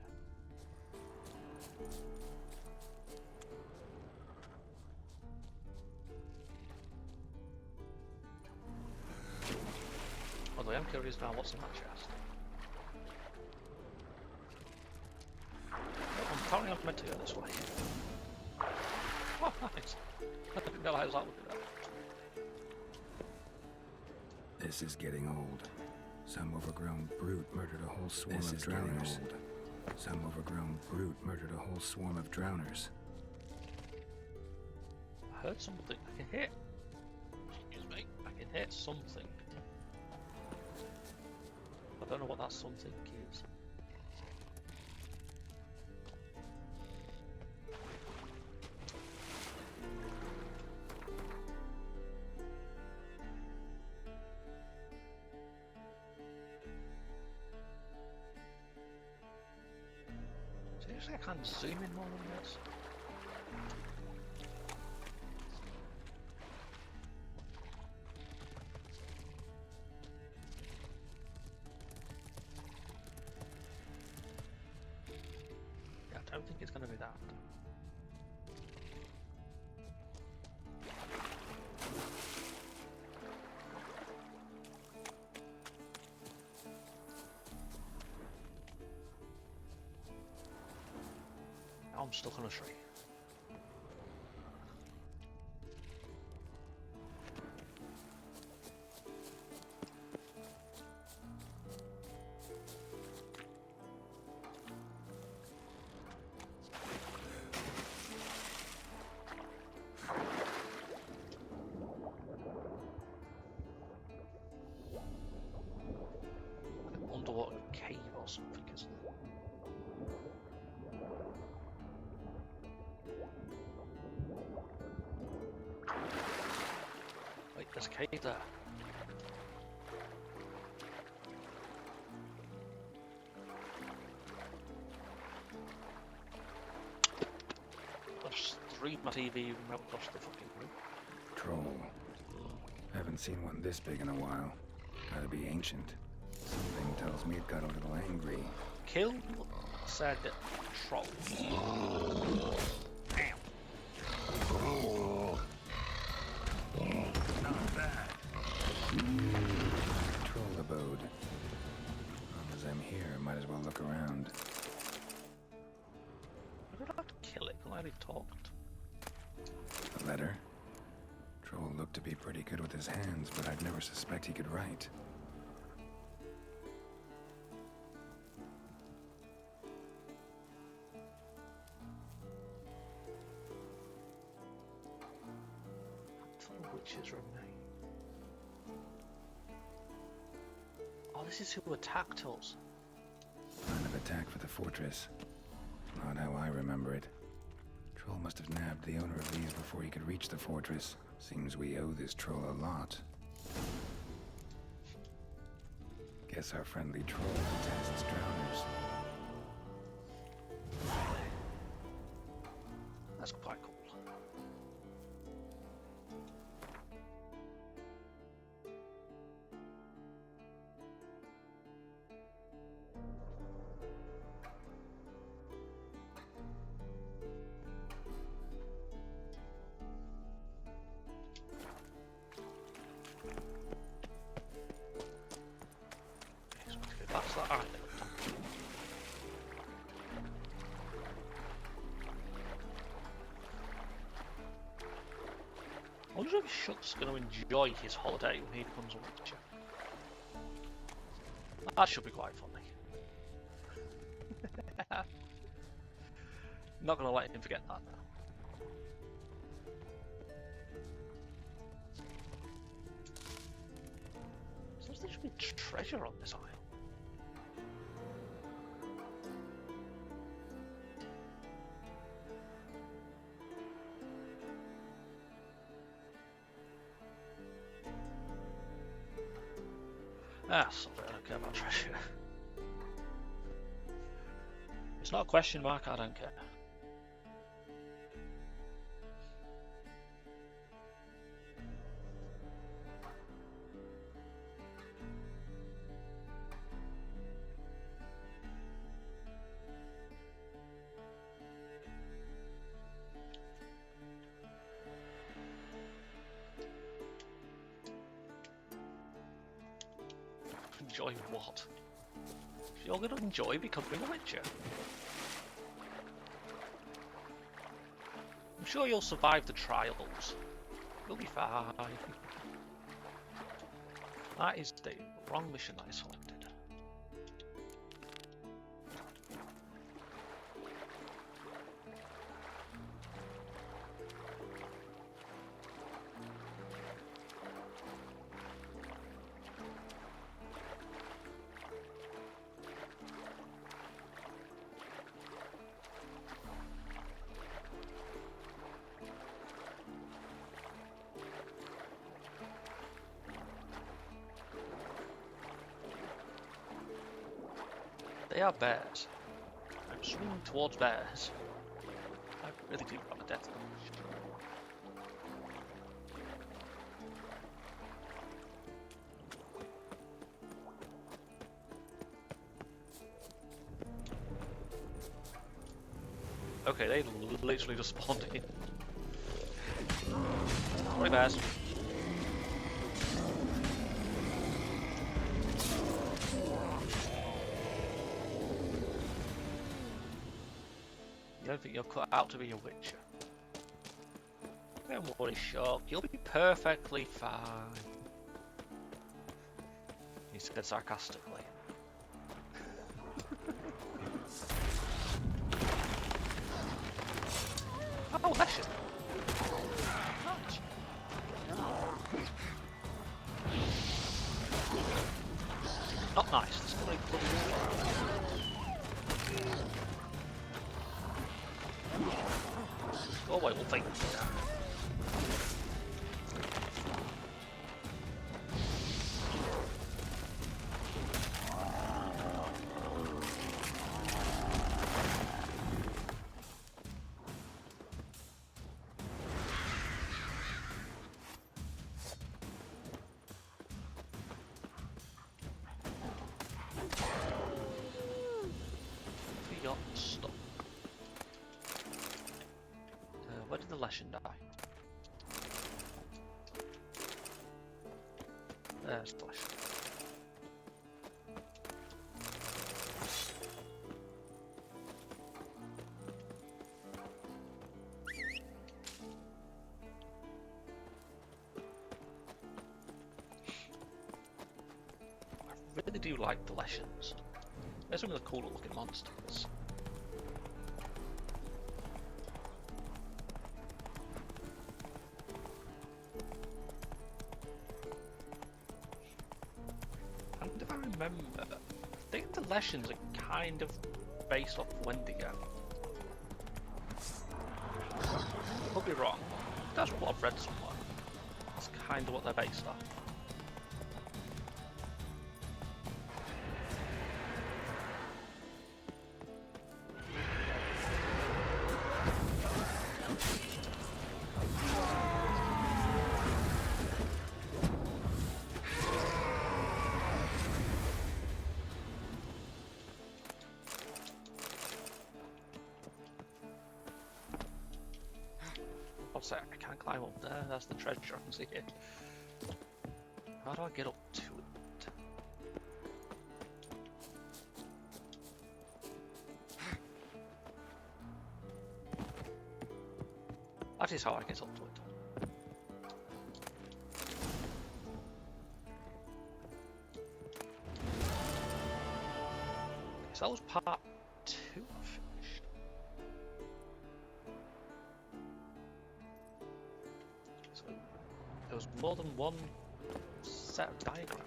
Although I am curious now what's in that chest. Apparently I'm meant to go this way. Oh, nice. I didn't realise that would be there. This is getting old. Some overgrown brute murdered a whole swarm of drowners. Some overgrown brute murdered a whole swarm of drowners. I heard something. I can hear. Excuse me. I can hear something. I don't know what that something is. Seriously, I can't zoom in more than this. Yeah, I don't think it's going to be that. I'm stuck on a tree. An underwater cave or something, isn't it? Wait, there's a cave there. I just threw my TV remote across the fucking room. Troll. Haven't seen one this big in a while. Gotta be ancient. Something tells me it got a little angry. Kill said troll. Damn. Not bad. Troll abode. As long as I'm here, might as well look around. I don't have to kill it, I already talked. A letter? Troll looked to be pretty good with his hands, but I'd never suspect he could write. Witches remain. Oh, this is who attacked us. Plan of attack for the fortress. Not how I remember it. Troll must have nabbed the owner of these before he could reach the fortress. Seems we owe this troll a lot. Guess our friendly troll detests drowners. That's quite cool. That's that island. I wonder if Shuck's going to enjoy his holiday when he becomes a Witcher. That should be quite funny. Not going to let him forget that now. Seems there should be treasure on this island. Ah, something I don't care about treasure. It's not a question mark, I don't care. Enjoy what? You're going to enjoy becoming a Witcher. I'm sure you'll survive the trials. You'll be fine. That is the wrong mission that I selected. They are bears. I'm swinging towards bears. I really do have a death wish. Okay, they literally just spawned in. Sorry, bears. I don't think you're cut out to be a Witcher. Don't worry, Shock. You'll be perfectly fine. He said sarcastically. Oh, that's it. Nice. Not nice. It's gonna be Go away, Wolfie. We got stuck. Where did the Leshen die? There's the Leshen. really do like the Leshens. They're some of the cooler looking monsters. And if I remember, I think the Leshens are kind of based off Wendigo. Could be wrong. That's what I've read somewhere. That's kind of what they're based off. I can't climb up there, that's the treasure I can see it. How do I get up to it? That is how I get up to it. So that was part 2 finished. So there was more than one set of diagrams.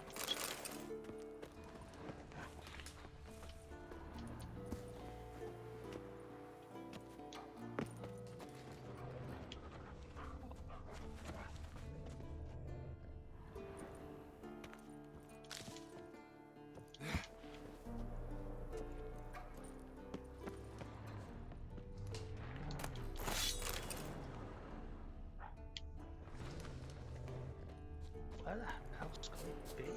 Where the hell's could it be?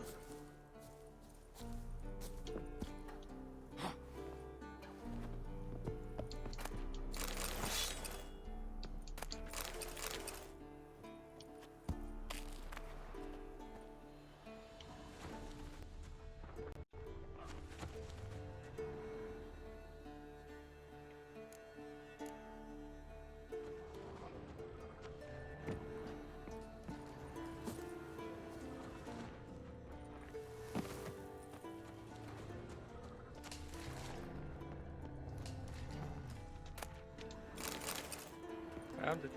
Found it.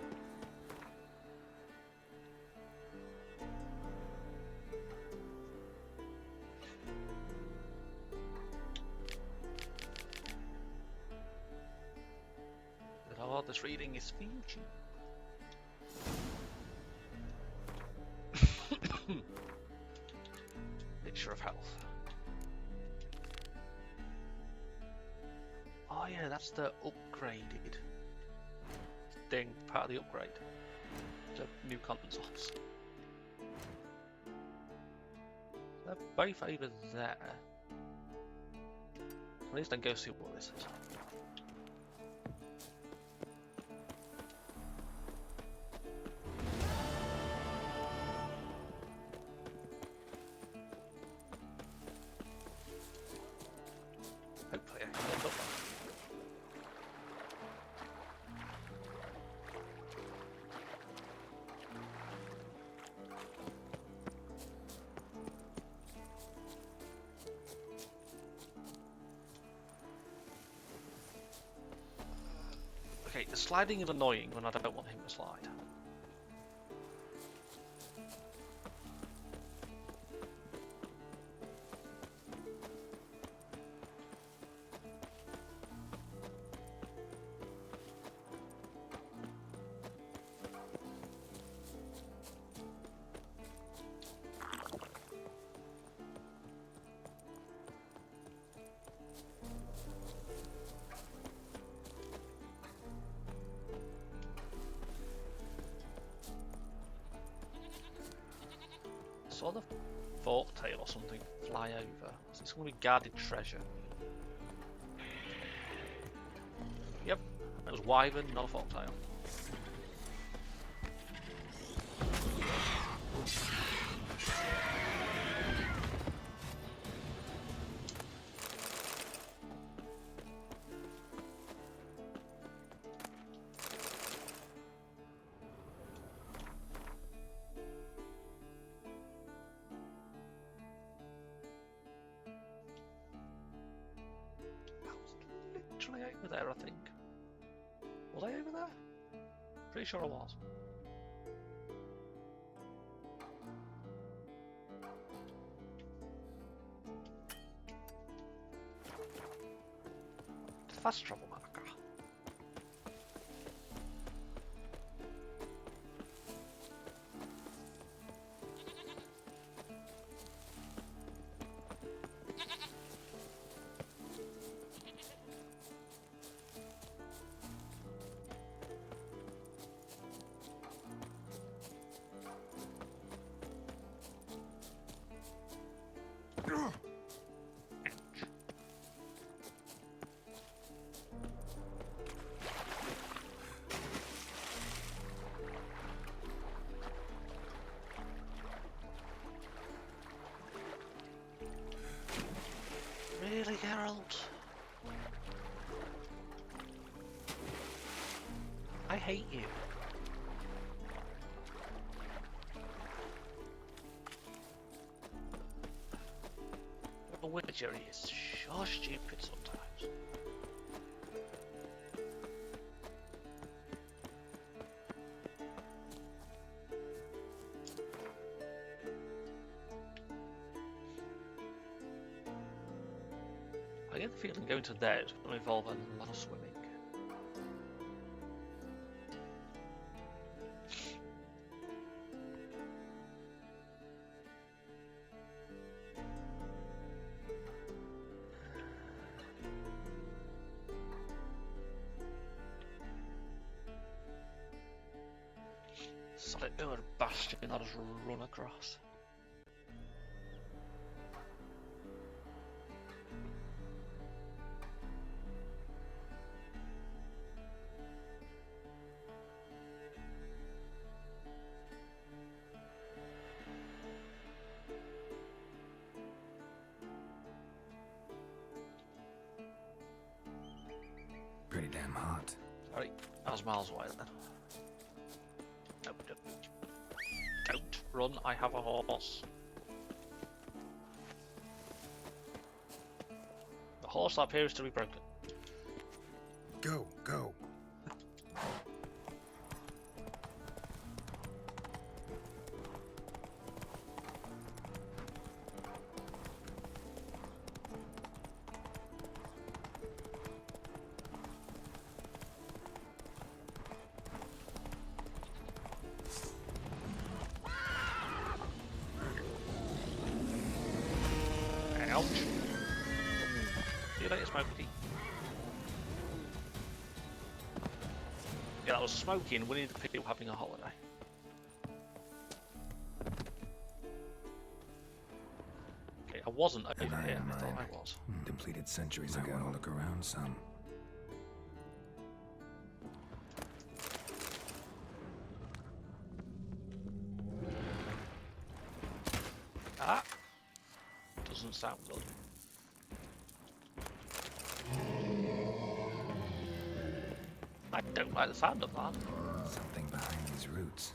But all this reading is Fiji. Picture of health. Oh yeah, that's the upgraded thing, part of the upgrade to new consoles. They're both over there. At least I can go see what this is. Hopefully I can get up. Okay, the sliding is annoying when I don't want him to slide. Saw the fork tail or something fly over. So it's going to be guarded treasure. Yep, it was wyvern, not a fork tail. Pretty sure I was. Fast travel marker. Really, Geralt? I hate you. The Witcher is so stupid sometimes. I get the feeling going to there is going to involve a lot of swimming. Solid over bastion I just run across. Pretty damn hot. Sorry, I was miles away then. No, don't run, I have a horse. The horse appears to be broken. Go, go. Ouch. See you later, Smokey. Yeah, that was Smokey and Winnie the Pooh having a holiday. Okay, I wasn't over here, I thought I was. Depleted centuries ago. I want to look around some. Ah! Doesn't sound good. I don't like the sound of that. Something behind these roots.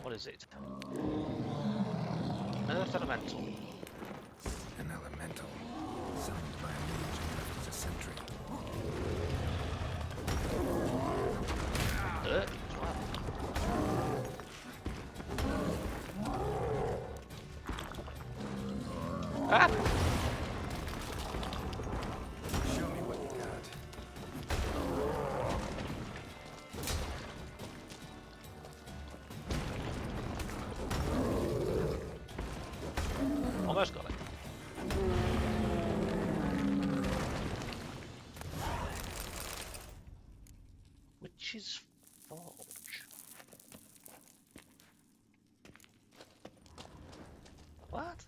What is it? Earth Elemental. An elemental. Summoned by a mage who left as a sentry. Dirt as well. Ah! Show me what you got. Almost got it. Witch's Forge. What?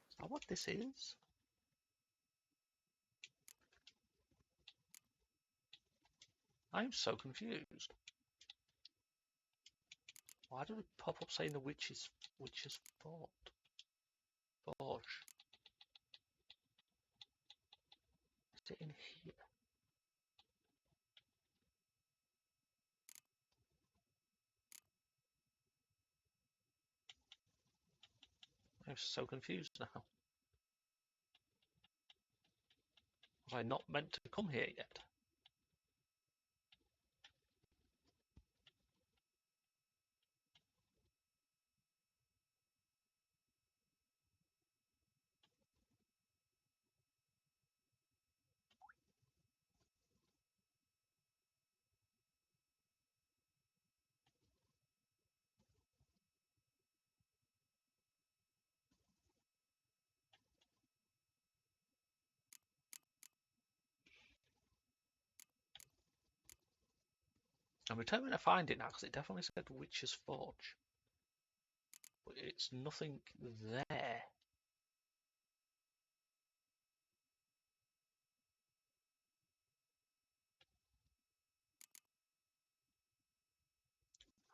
Is that what this is? I'm so confused. Why did it pop up saying the witch's forge? Is it in here? I'm so confused now. Was I not meant to come here yet? I'm determined to find it now because it definitely said Witch's Forge. But it's nothing there.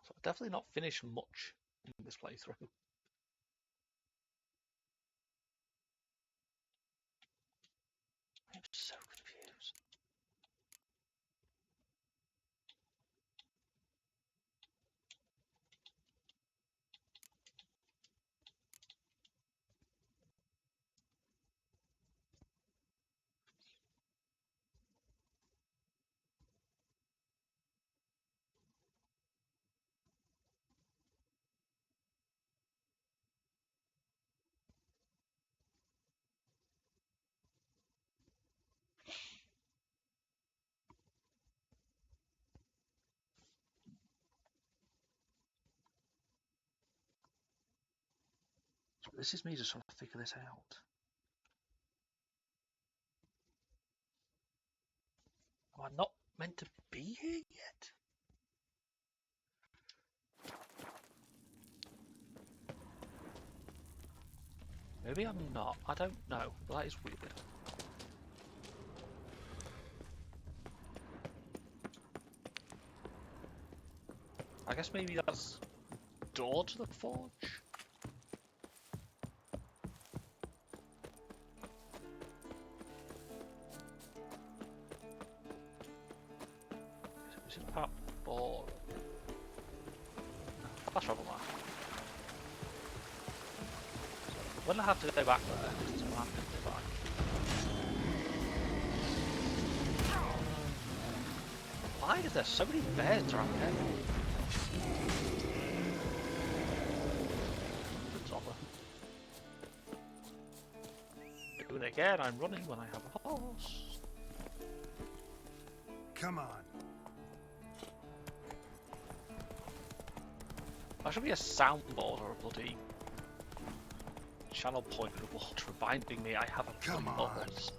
So I've definitely not finished much in this playthrough. I'm so confused. So this is me just trying to figure this out. Am I not meant to be here yet? Maybe I'm not. I don't know. But that is weird. I guess maybe that's door to the forge? Is it part 4? That's probably why. When I have to go back there, it's going to have to go back. Why is there so many bears around here? Doing it again, I'm running when I have a horse. Come on. That should be a soundboard or a bloody channel point reward reminding me I have a bloody horse.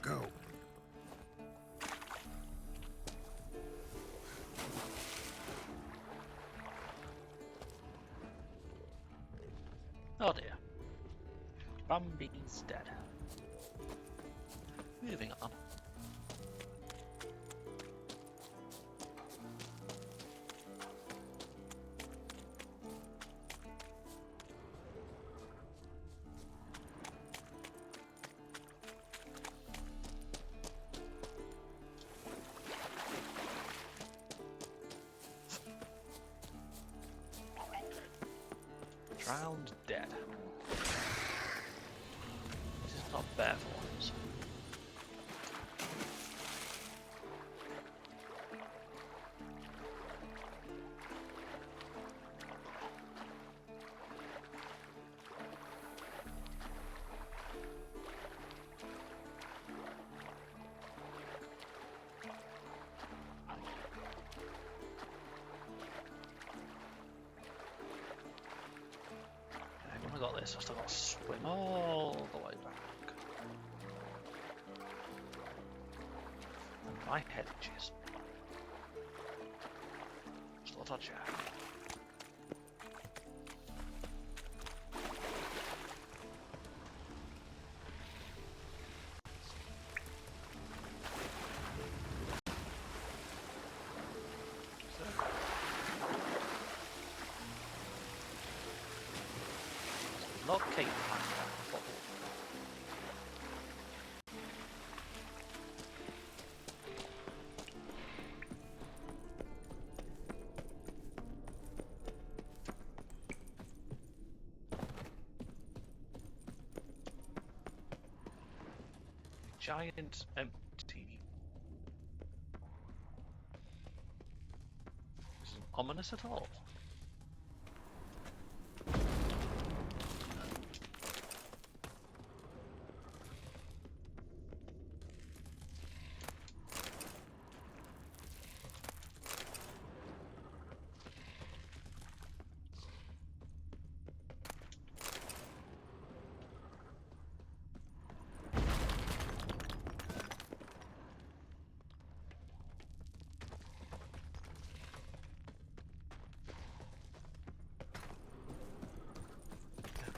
Go. Oh dear. Bambi's dead. Moving on. Drowned dead. This is not fair for once. Got this, I've still got to swim all the way back. And my head itches. Still a touch out. Not Kaer. giant empty. This isn't ominous at all.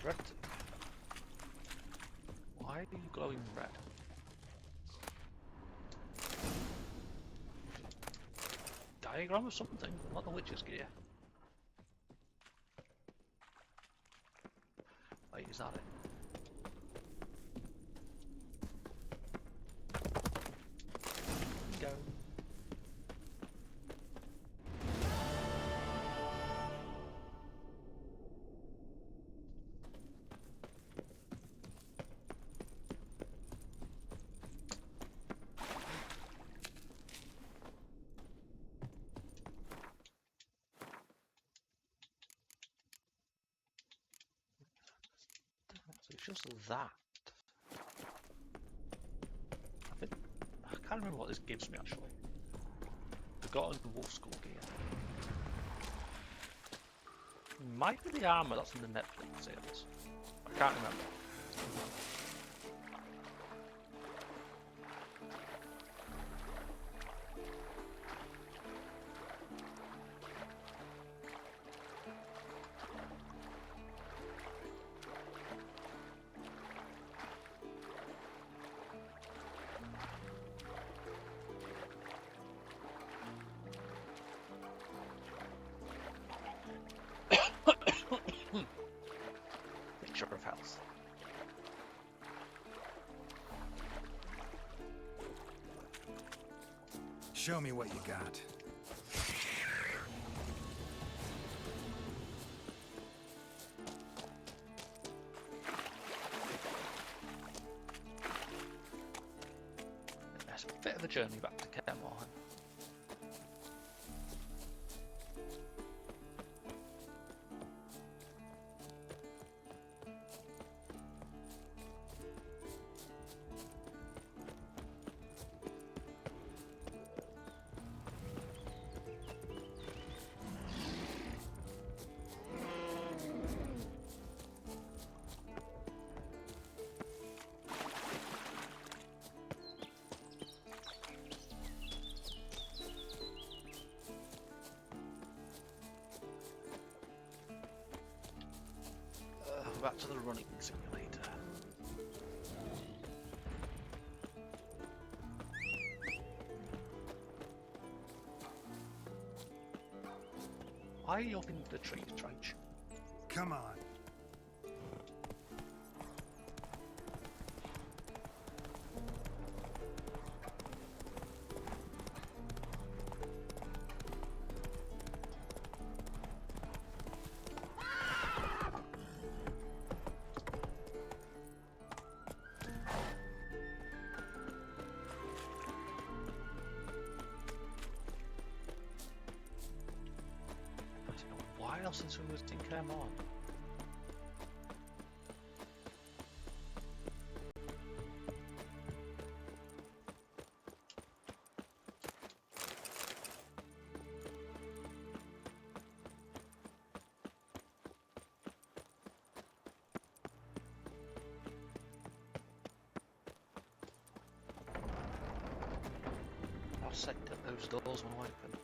Red. Why are you glowing red? Diagram of something, not the witch's gear. Wait, is that it? Go. So it's just that. I can't remember what this gives me actually. Forgotten wolf skull gear. Might be the armor that's in the Netflix series. I can't remember. Picture of health. Show me what you got. It's a bit of a journey back to Kaer Morhen. Back to the running simulator. Why are you up in the tree, Trench? Come on. Why else since we was in Kaer Morhen? I said that those doors were open.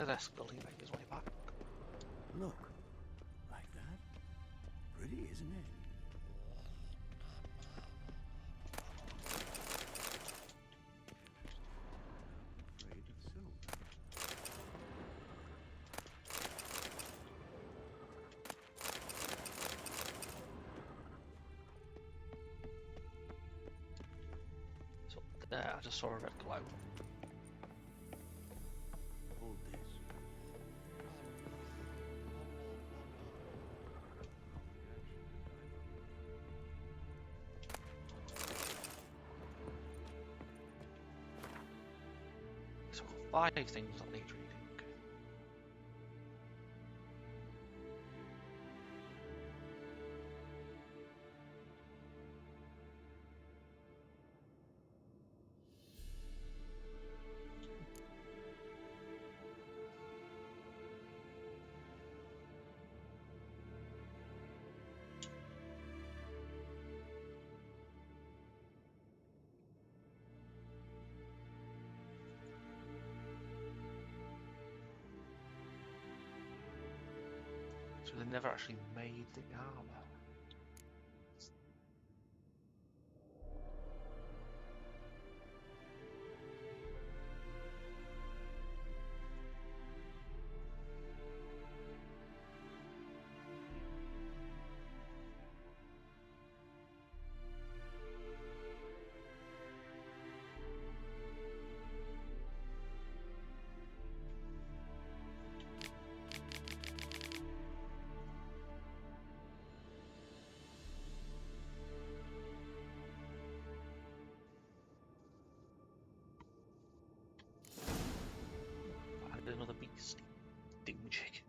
There's Scully make his way back. Look, like that. Pretty, isn't it? Afraid of silver. there, I just saw a red glow. Hold this. So I've got 5 things that need reading. So they never actually made the armor. Another beast. Doomjig.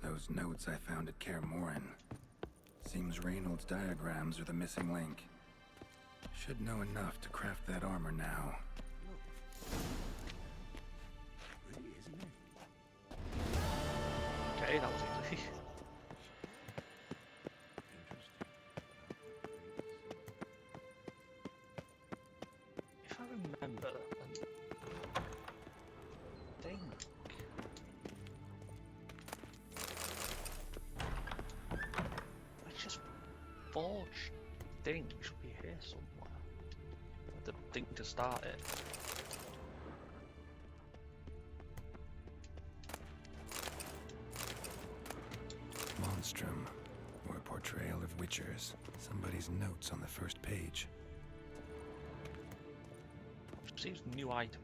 Those notes I found at Kaer Morhen. Seems Reynolds' diagrams are the missing link. Should know enough to craft that armor now. Really, isn't it? Okay, that was easy. If I remember, I think let's just forge thing should be here somewhere. The thing to start it. Monstrum, or a portrayal of witchers. Somebody's notes on the first page. Seems new items.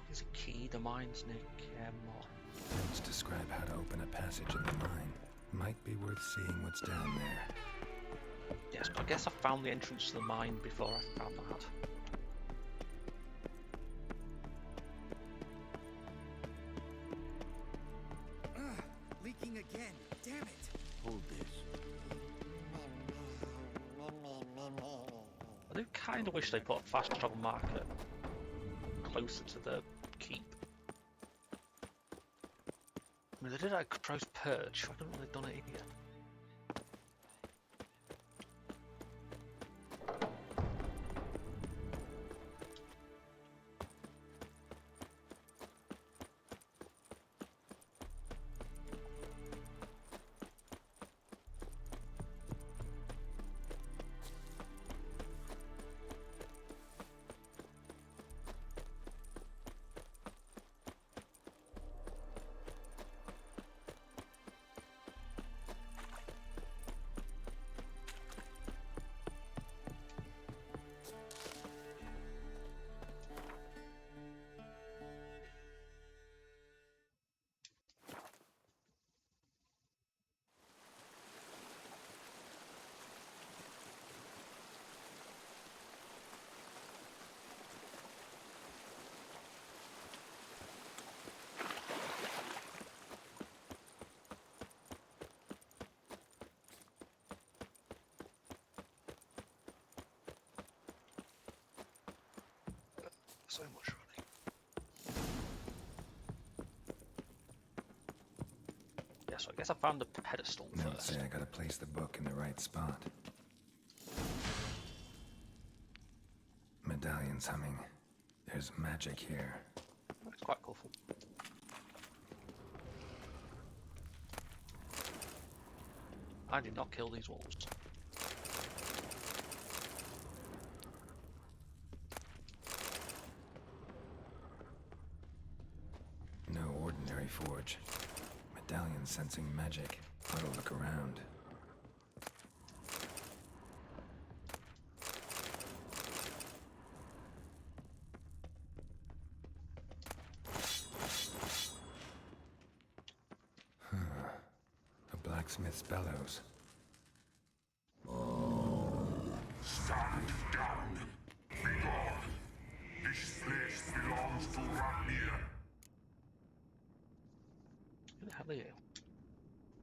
There's a key to mines near Kaer. Notes describe how to open a passage in the mine. Might be worth seeing what's down there. Yes, but I guess I found the entrance to the mine before I found that. Leaking again. Damn it. Hold this. I do kind of wish they put a fast travel marker closer to the keep. I mean, they did it at Crow's Perch. I don't know if they've done it here. So much running. Yeah, so I guess I found the pedestal Notes first. say I gotta place the book in the right spot. Medallion's humming. There's magic here. That's quite colourful. I did not kill these wolves. No ordinary forge. Medallion sensing magic. Ought to look around. A blacksmith's bellows. Stand down. Be gone. This place belongs to Ragnir. Who the hell are you?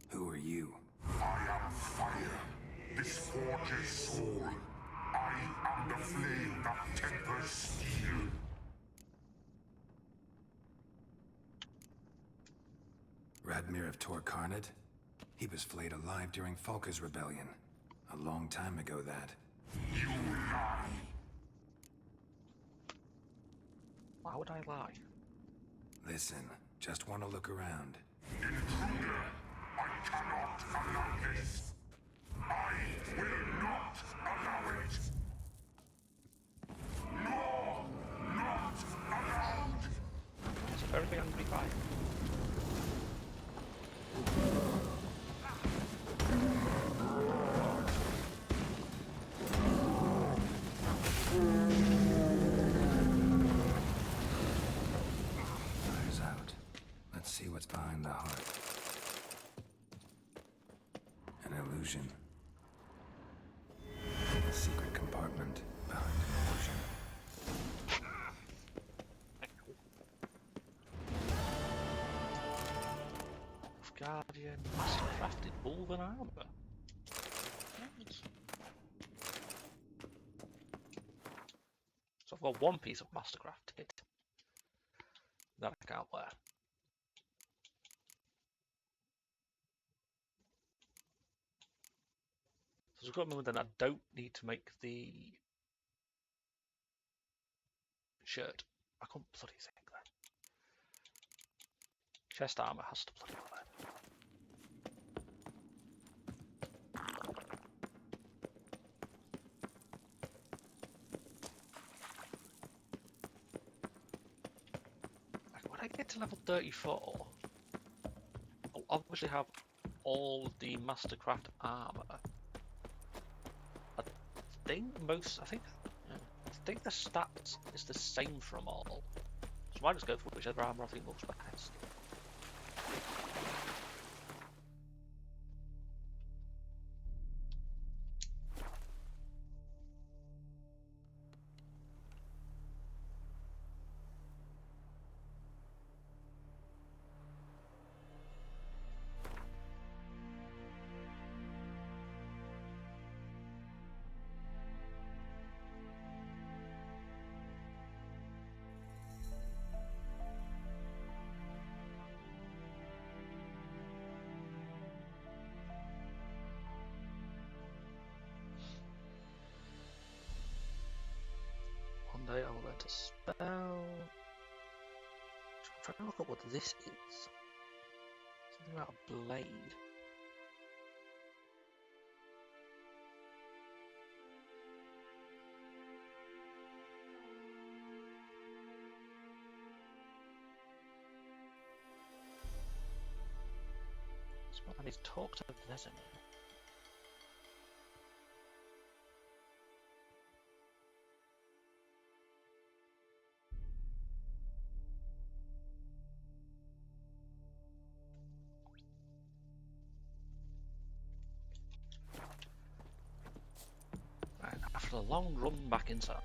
Who are you? I am fire. This forges soul. I am the flame that tempers steel. Radmir of Torcarnad? He was flayed alive during Falka's rebellion. A long time ago, that. You lie. Why would I lie? Listen, just want to look around. Intruder, I cannot allow this. I will not allow it. No, not allowed. It's a very angry fight. Eyes out. Let's see what's behind the heart. An illusion. A secret compartment behind an illusion. Guardian, master-crafted woven armor. So I've got one piece of mastercrafted that I can't wear. So I've got to remember then I don't need to make the shirt. I can't bloody think that. Chest armor has to bloody well then. When I get to level 34, I'll obviously have all the Mastercraft armor. I think the stats is the same from all. So I might just go for whichever armor I think looks best. One day I will learn to spell. I'm trying to look up what this is. Something about a blade. I need to talk to Vesemir. Right, after a long run back inside.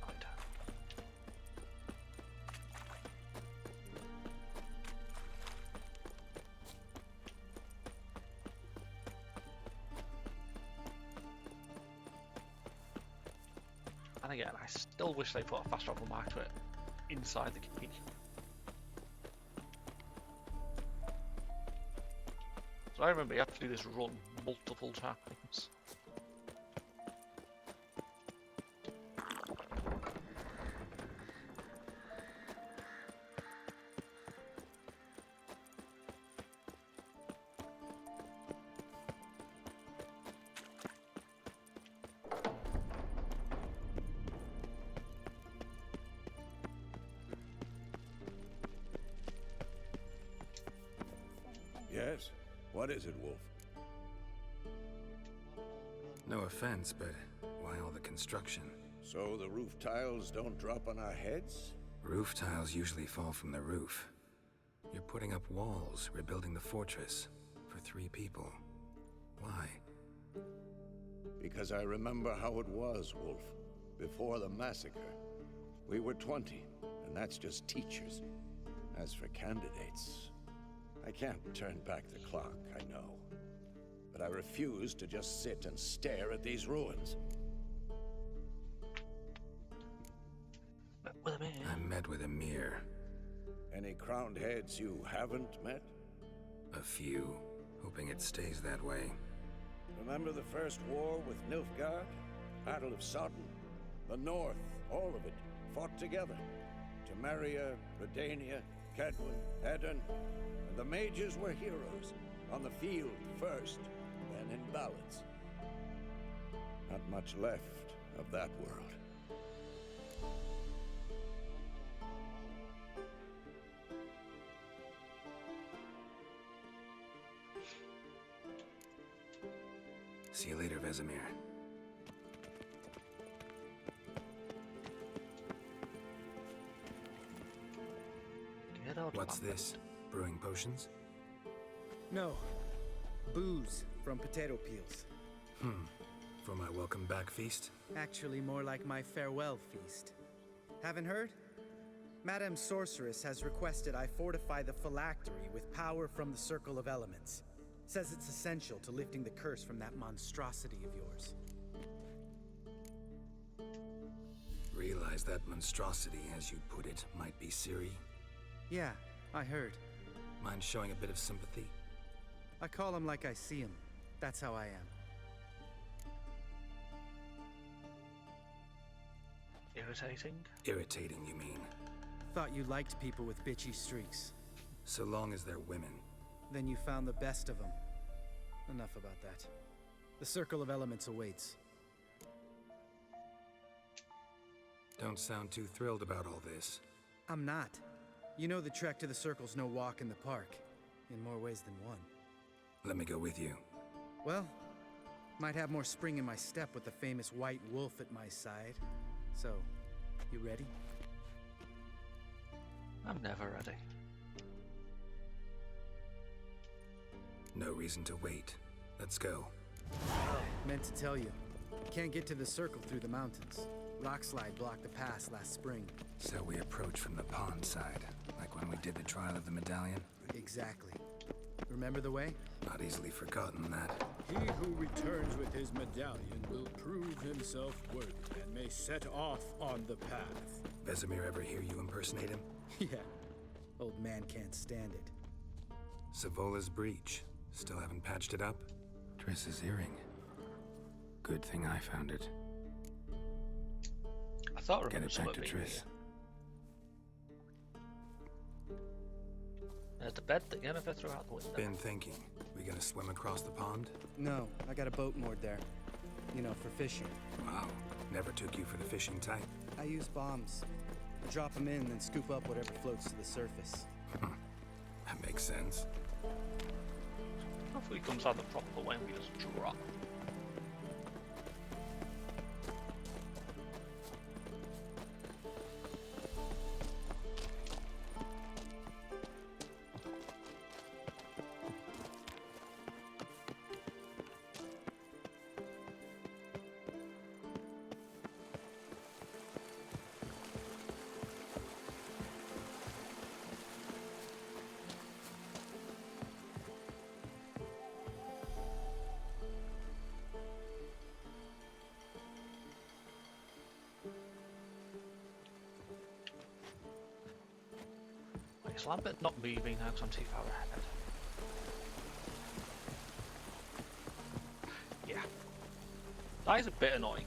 And again, I still wish they put a fast travel mark to it. inside the key. So I remember you have to do this run multiple times. Yes? What is it, Wolf? No offense, but why all the construction? So the roof tiles don't drop on our heads? Roof tiles usually fall from the roof. You're putting up walls, rebuilding the fortress. For 3 people. Why? Because I remember how it was, Wolf. Before the massacre. We were 20, and that's just teachers. As for candidates, I can't turn back the clock, I know. But I refuse to just sit and stare at these ruins. I met with Emir. Any crowned heads you haven't met? A few. Hoping it stays that way. Remember the first war with Nilfgaard? Battle of Sodden? The North, all of it, fought together. Temeria, Redania, Kedwin, Edirn, and the mages were heroes. On the field first, then in ballads. Not much left of that world. See you later, Vesemir. What's this? Brewing potions? No. Booze from potato peels. For my welcome back feast? Actually, more like my farewell feast. Haven't heard? Madame Sorceress has requested I fortify the phylactery with power from the Circle of Elements. Says it's essential to lifting the curse from that monstrosity of yours. Realize that monstrosity, as you put it, might be Ciri? Yeah, I heard. Mind showing a bit of sympathy? I call him like I see him. That's how I am. Irritating? Irritating, you mean? Thought you liked people with bitchy streaks. So long as they're women. Then you found the best of them. Enough about that. The Circle of Elements awaits. Don't sound too thrilled about all this. I'm not. You know the trek to the Circle's no walk in the park. In more ways than one. Let me go with you. Well, might have more spring in my step with the famous White Wolf at my side. So, you ready? I'm never ready. No reason to wait. Let's go. Meant to tell you. Can't get to the Circle through the mountains. Rockslide blocked the pass last spring. So we approach from the pond side, like when we did the trial of the medallion? Exactly. Remember the way? Not easily forgotten that. He who returns with his medallion will prove himself worthy and may set off on the path. Vesemir ever hear you impersonate him? Yeah. Old man can't stand it. Savola's breach. Still haven't patched it up? Triss's earring. Good thing I found it. I thought I Get remembered it back to something being Triss. here. There's the bed that Yennefer threw out the window. Been thinking. We gonna swim across the pond? No, I got a boat moored there. You know, for fishing. Wow. Never took you for the fishing type. I use bombs. I drop them in, then scoop up whatever floats to the surface. That makes sense. Hopefully he comes out the proper way and we just drop. Is Lambert not moving now because I'm too far ahead? Yeah. That is a bit annoying.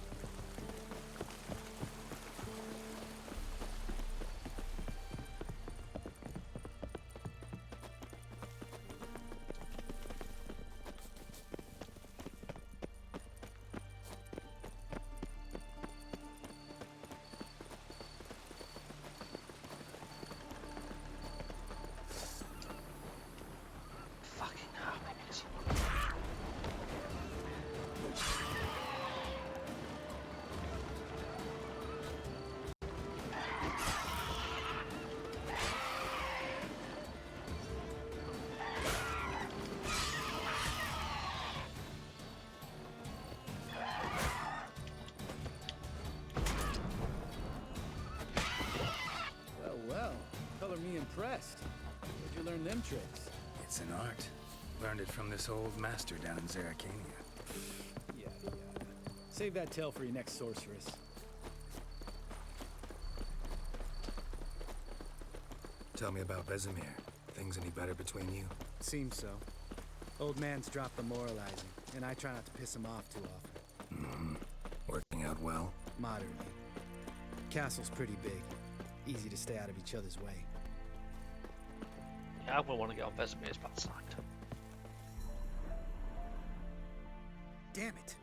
Impressed. Where'd you learn them tricks? It's an art. Learned it from this old master down in Zerrikania. Yeah. Save that tale for your next sorceress. Tell me about Vesemir. Things any better between you? Seems so. Old man's dropped the moralizing, and I try not to piss him off too often. Mm-hmm. Working out well? Moderately. Castle's pretty big. Easy to stay out of each other's way. Yeah, I wouldn't want to get on Vesemir's bad side. Damn it!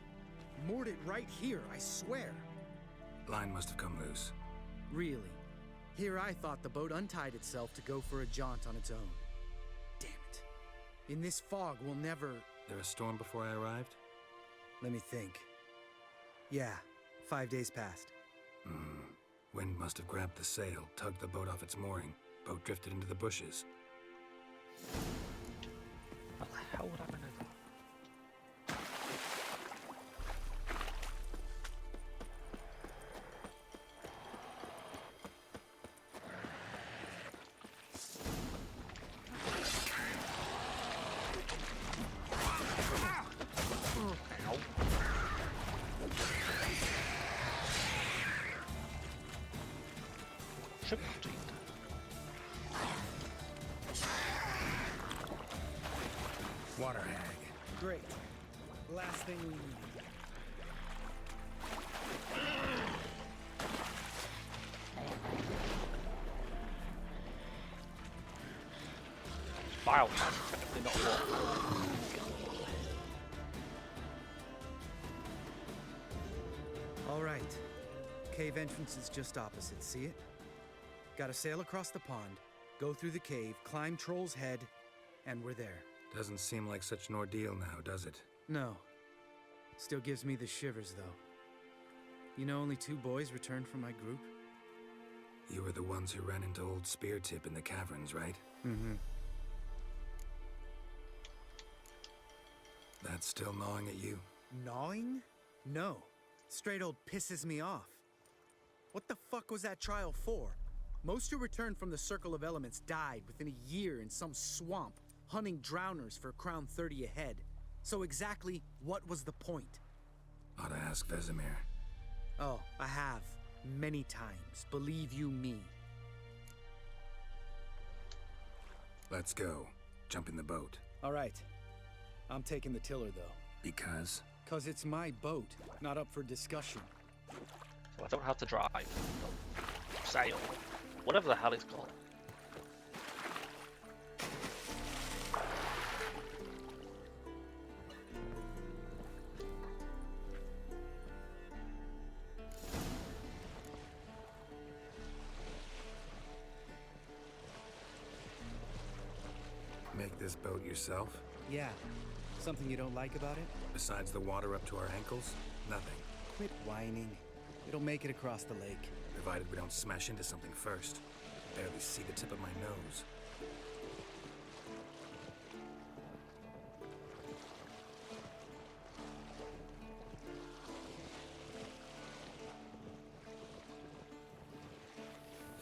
Moored it right here, I swear! Line must have come loose. Really? Here I thought the boat untied itself to go for a jaunt on its own. Damn it. In this fog, we'll never... There a storm before I arrived? Let me think. Yeah, 5 days passed. Wind must have grabbed the sail, tugged the boat off its mooring. Boat drifted into the bushes. How the hell would I know that? Water hag. Great. Last thing we need. Wow, definitely not water. All right. Cave entrance is just opposite, see it? Gotta sail across the pond, go through the cave, climb Troll's Head, and we're there. Doesn't seem like such an ordeal now, does it? No. Still gives me the shivers, though. You know only 2 boys returned from my group? You were the ones who ran into old Speartip in the caverns, right? Mm-hmm. That's still gnawing at you? Gnawing? No. Straight old pisses me off. What the fuck was that trial for? Most who returned from the Circle of Elements died within a year in some swamp, hunting drowners for Crown 30 a head. So exactly what was the point? Ought to ask Vesemir. Oh, I have. Many times. Believe you me. Let's go. Jump in the boat. All right. I'm taking the tiller, though. Because? 'Cause it's my boat, not up for discussion. So I don't have to drive. Sail. Whatever the hell it's called. Make this boat yourself? Yeah. Something you don't like about it? Besides the water up to our ankles? Nothing. Quit whining. It'll make it across the lake. Provided we don't smash into something first. Barely see the tip of my nose.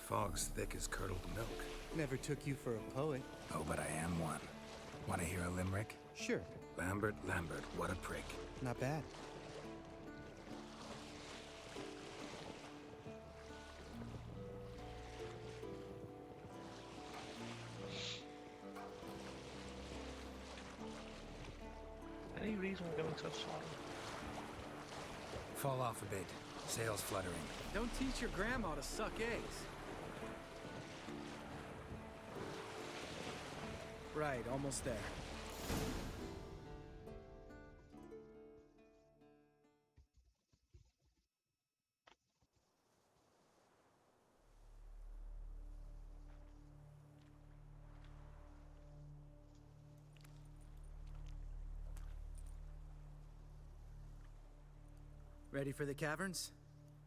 Fog's thick as curdled milk. Never took you for a poet. Oh, but I am one. Want to hear a limerick? Sure. Lambert, what a prick. Not bad. reason we're going so slow? Fall off a bit. Sails fluttering. Don't teach your grandma to suck eggs. Right, almost there. Ready for the caverns?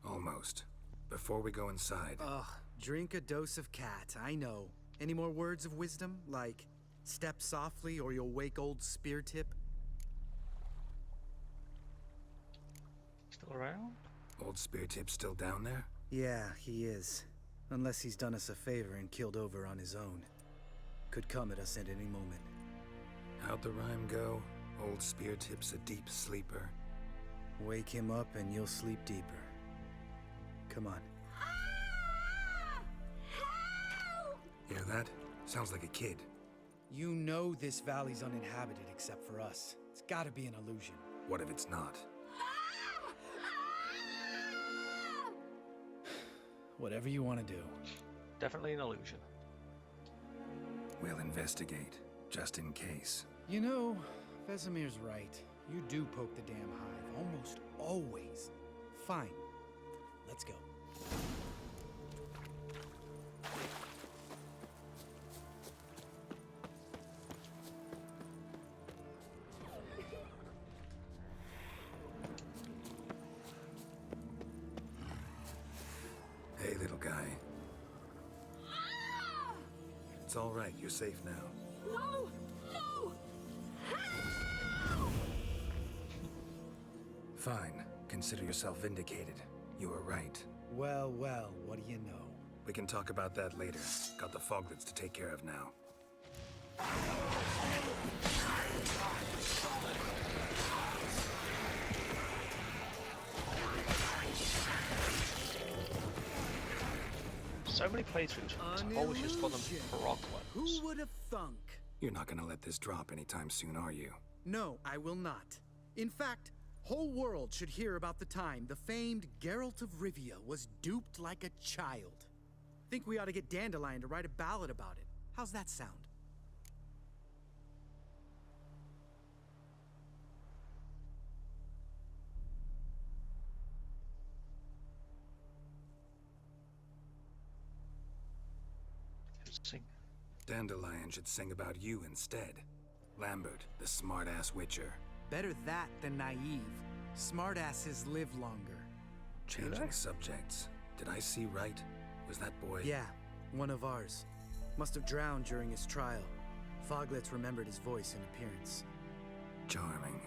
Almost. Before we go inside. Ugh, drink a dose of cat, I know. Any more words of wisdom? Like, step softly or you'll wake old Spear Tip? Still around? Old Spear Tip's still down there? Yeah, he is. Unless he's done us a favor and killed over on his own. Could come at us at any moment. How'd the rhyme go? Old Spear Tip's a deep sleeper. Wake him up and you'll sleep deeper. Come on. Hear that? Sounds like a kid. You know this valley's uninhabited except for us. It's gotta be an illusion. What if it's not? Whatever you want to do. Definitely an illusion. We'll investigate, just in case. You know, Vesemir's right. You do poke the damn hive, almost always. Fine. Let's go. Hey, little guy. It's all right. You're safe now. No! No! Fine. Consider yourself vindicated. You were right. Well, well, what do you know? We can talk about that later. Got the foglets to take care of now. So many playthroughs, I've always just called them frog worms. Who would have thunk? You're not gonna let this drop anytime soon, are you? No, I will not. In fact, whole world should hear about the time the famed Geralt of Rivia was duped like a child. Think we ought to get Dandelion to write a ballad about it. How's that sound? Sing. Dandelion should sing about you instead. Lambert, the smart-ass witcher. Better that than naive. Smartasses live longer. Changing subjects. Did I see right? Was that boy? Yeah, one of ours. Must have drowned during his trial. Foglets remembered his voice and appearance. Charming.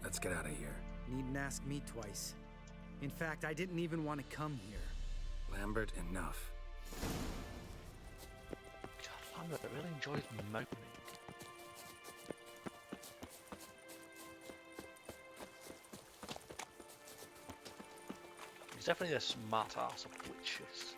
Let's get out of here. Needn't ask me twice. In fact, I didn't even want to come here. Lambert, enough. God, Lambert really enjoys moaning. He's definitely a smart ass of witches.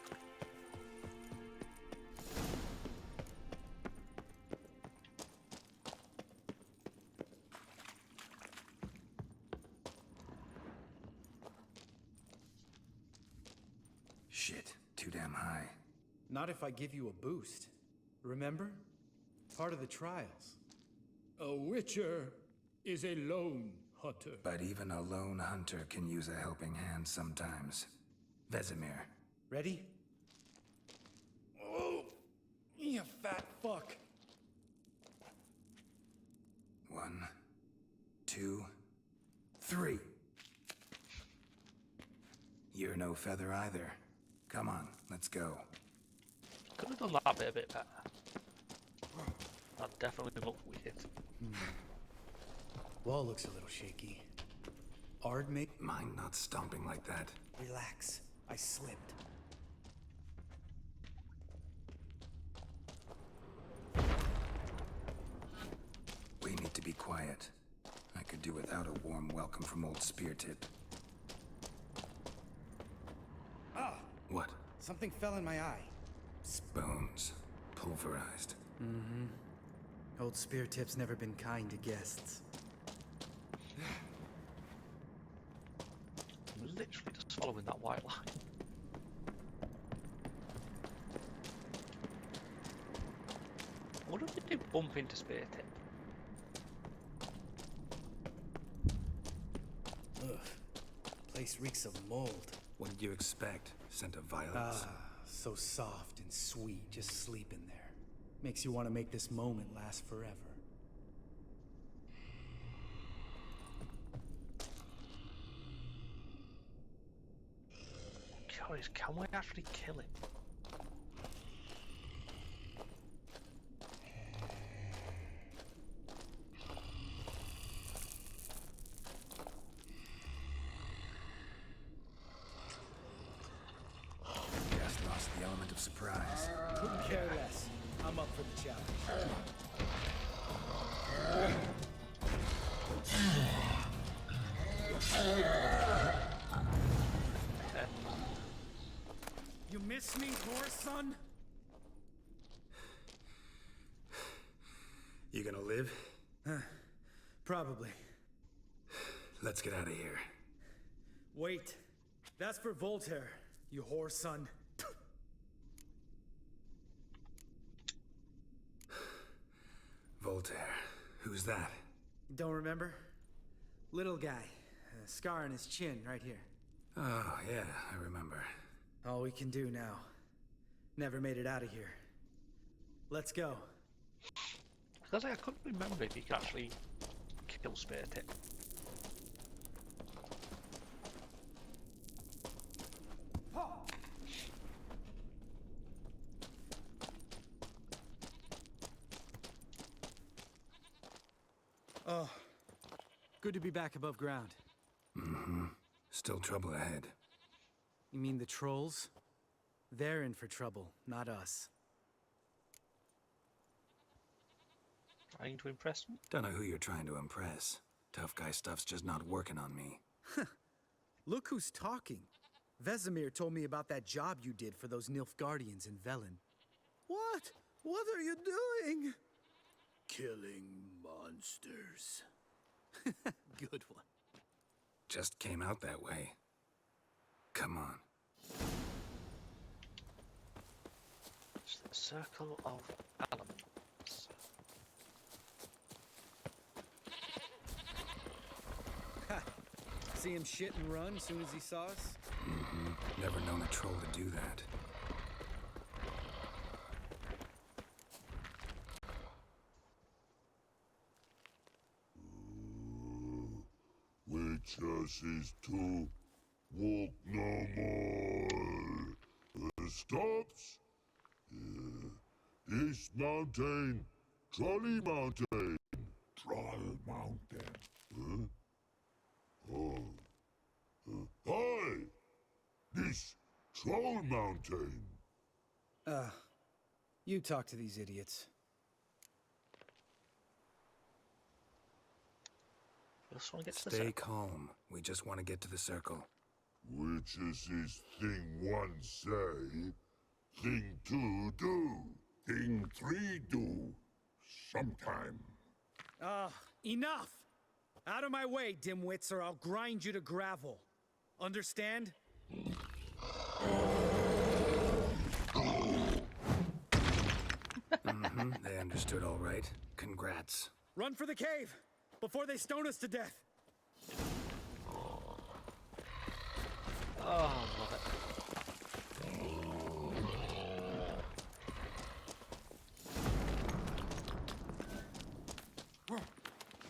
Shit, too damn high. Not if I give you a boost. Remember? Part of the trials. A witcher is a lone hunter. But even a lone hunter can use a helping hand sometimes. Vesemir. Ready? Oh, you fat fuck. 1, 2, 3. You're no feather either. Come on, let's go. Could have done that bit a bit better. That definitely looked weird. Wall looks a little shaky. Ard make... Mine not stomping like that. Relax. I slipped. We need to be quiet. I could do without a warm welcome from old Speartip. Ah! What? Something fell in my eye. Bones. Pulverized. Mm-hmm. Old Speartip's never been kind to guests. literally just following that white line. I wonder if they do bump into Spear Tip. Ugh. Place reeks of mold. What did you expect? Scent of violets? Ah, so soft and sweet, just sleep in there. Makes you want to make this moment last forever. I'm curious, can we actually kill him? Just lost the element of surprise. Couldn't care less. I'm up for the challenge. You miss me, horse son? You gonna live? Probably. Let's get out of here. Wait. That's for Voltaire, you whore son. Voltaire. Who's that? Don't remember? Little guy. A scar on his chin, right here. Oh, yeah, I remember. All we can do now. Never made it out of here. Let's go. Because I couldn't remember if you could actually kill Spear Tip. Oh, good to be back above ground. Mm-hmm. Still trouble ahead. You mean the trolls? They're in for trouble, not us. Trying to impress me? Don't know who you're trying to impress. Tough guy stuff's just not working on me. Look who's talking. Vesemir told me about that job you did for those Nilfgaardians in Velen. What? What are you doing? Killing monsters. Good one. Just came out that way. Come on. It's the circle of elements. Ha! See him shit and run as soon as he saw us? Mm-hmm. Never known a troll to do that. Witches is to walk no more. Stops? This mountain, Trolley Mountain. Troll Mountain. Huh? Oh. Hi! This Troll Mountain. You talk to these idiots. Just want to get to the Stay circle. calm. We just want to get to the circle. Witches is thing one say, thing two do, thing three do, sometime. Enough! Out of my way, dimwits, or I'll grind you to gravel. Understand? Mm-hmm. They understood all right. Congrats. Run for the cave! Before they stone us to death! Oh, love it.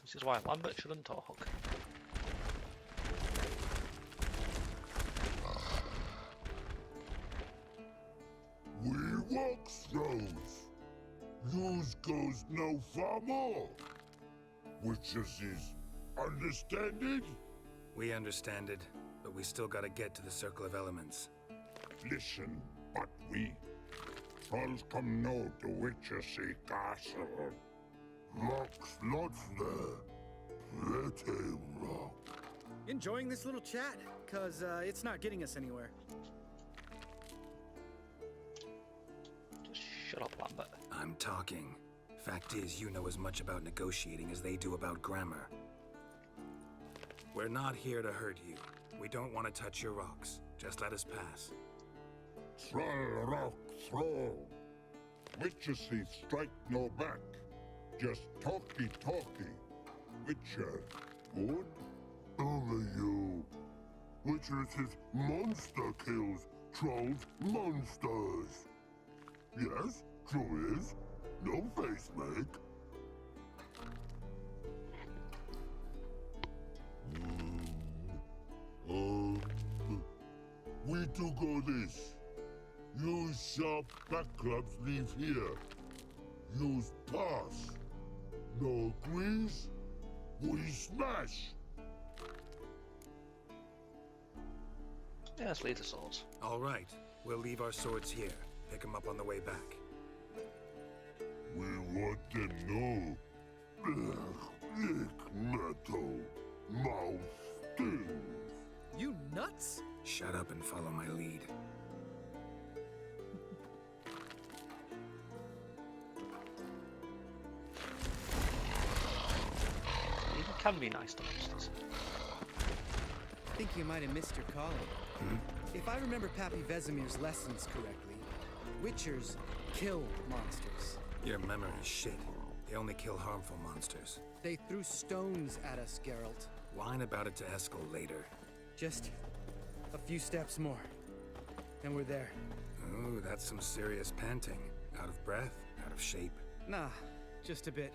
This is why Lambert shouldn't talk. We walk throws. Yous goes no far more. Witches is understand it? We understand it, but we still gotta get to the Circle of Elements. Listen, but we trolls come no to Witches castle. Rocks lots there. Pretty rock. Enjoying this little chat? Cause, it's not getting us anywhere. Just shut up, Lambert. I'm talking. Fact is, you know as much about negotiating as they do about grammar. We're not here to hurt you. We don't want to touch your rocks. Just let us pass. Thrall rock throw. Witches see strike no back. Just talky. Witcher, good? Over you. Witcher says monster kills. Trolls monsters. Yes, true is. No face make. We do go this. Use sharp backrubs leave here. Use pass. No agrees? We smash. Yeah, let's leave the swords. All right. We'll leave our swords here. Pick them up on the way back. We want them know. Ick metal. Mouth stings. You nuts? Shut up and follow my lead. You can be nice to monsters. I think you might have missed your calling. If I remember Pappy Vesemir's lessons correctly, Witchers kill monsters. Your memory's shit. They only kill harmful monsters. They threw stones at us, Geralt. Whine about it to Eskel later. Just a few steps more, and we're there. Ooh, that's some serious panting. Out of breath? Out of shape? Nah, just a bit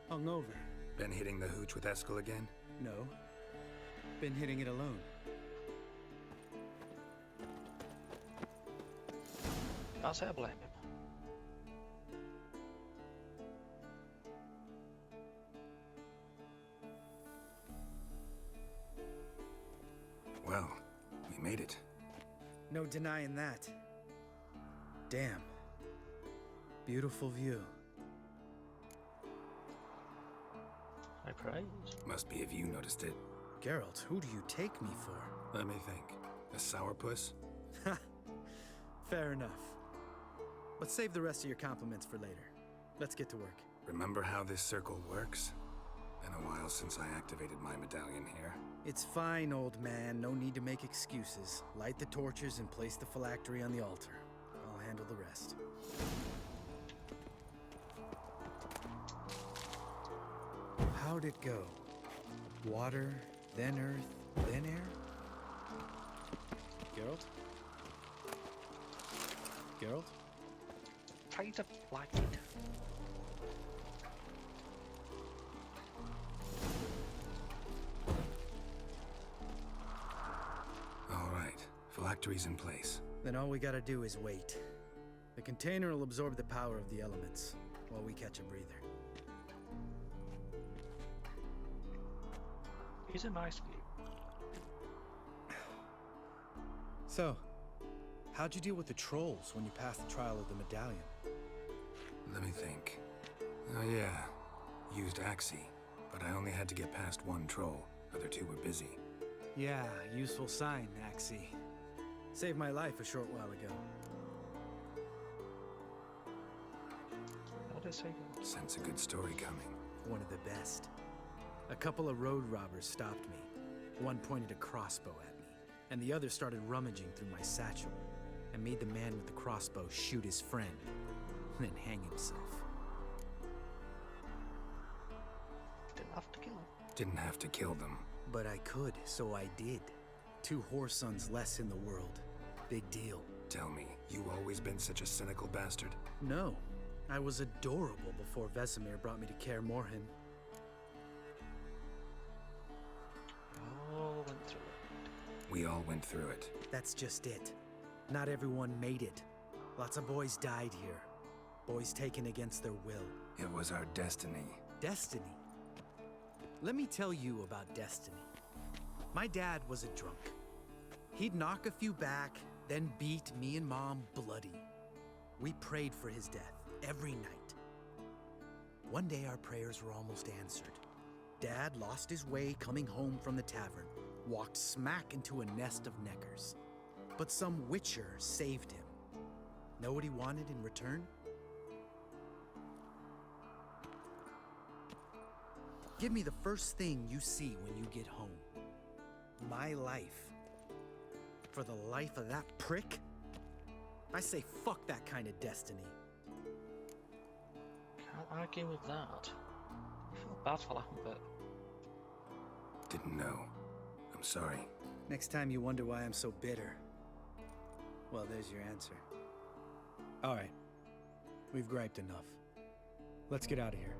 hungover. Been hitting the hooch with Eskel again? No, been hitting it alone. Can't say I blame him. Well, we made it. No denying that. Damn. Beautiful view. I praise. Must be if you noticed it. Geralt, who do you take me for? Let me think. A sourpuss? Fair enough. But save the rest of your compliments for later. Let's get to work. Remember how this circle works? Been a while since I activated my medallion here. It's fine, old man. No need to make excuses. Light the torches and place the phylactery on the altar. I'll handle the rest. How'd it go? Water, then earth, then air? Geralt? Geralt? Try to like it. All right. Phylactery's in place. Then all we gotta do is wait. The container will absorb the power of the elements, while we catch a breather. He's a nice view. So, how'd you deal with the trolls when you passed the trial of the medallion? Let me think. Oh yeah. Used Axii, but I only had to get past one troll. Other two were busy. Yeah, useful sign, Axii. Saved my life a short while ago. How did I say that? Sense a good story coming. One of the best. A couple of road robbers stopped me. One pointed a crossbow at me, and the other started rummaging through my satchel, and made the man with the crossbow shoot his friend, then hang himself. Didn't have to kill him. Didn't have to kill them. But I could, so I did. 2 whoresons less in the world. Big deal. Tell me, you always been such a cynical bastard? No. I was adorable before Vesemir brought me to Kaer Morhen. All went through it. We all went through it. That's just it. Not everyone made it. Lots of boys died here. Boys taken against their will. It was our destiny. Destiny? Let me tell you about destiny. My dad was a drunk. He'd knock a few back, then beat me and Mom bloody. We prayed for his death every night. One day our prayers were almost answered. Dad lost his way coming home from the tavern, walked smack into a nest of neckers. But some witcher saved him. Know what he wanted in return? Give me the first thing you see when you get home. My life. For the life of that prick? I say fuck that kind of destiny. Can't argue with that. I feel bad for Lambert. Didn't know. I'm sorry. Next time you wonder why I'm so bitter, well, there's your answer. All right. We've griped enough. Let's get out of here.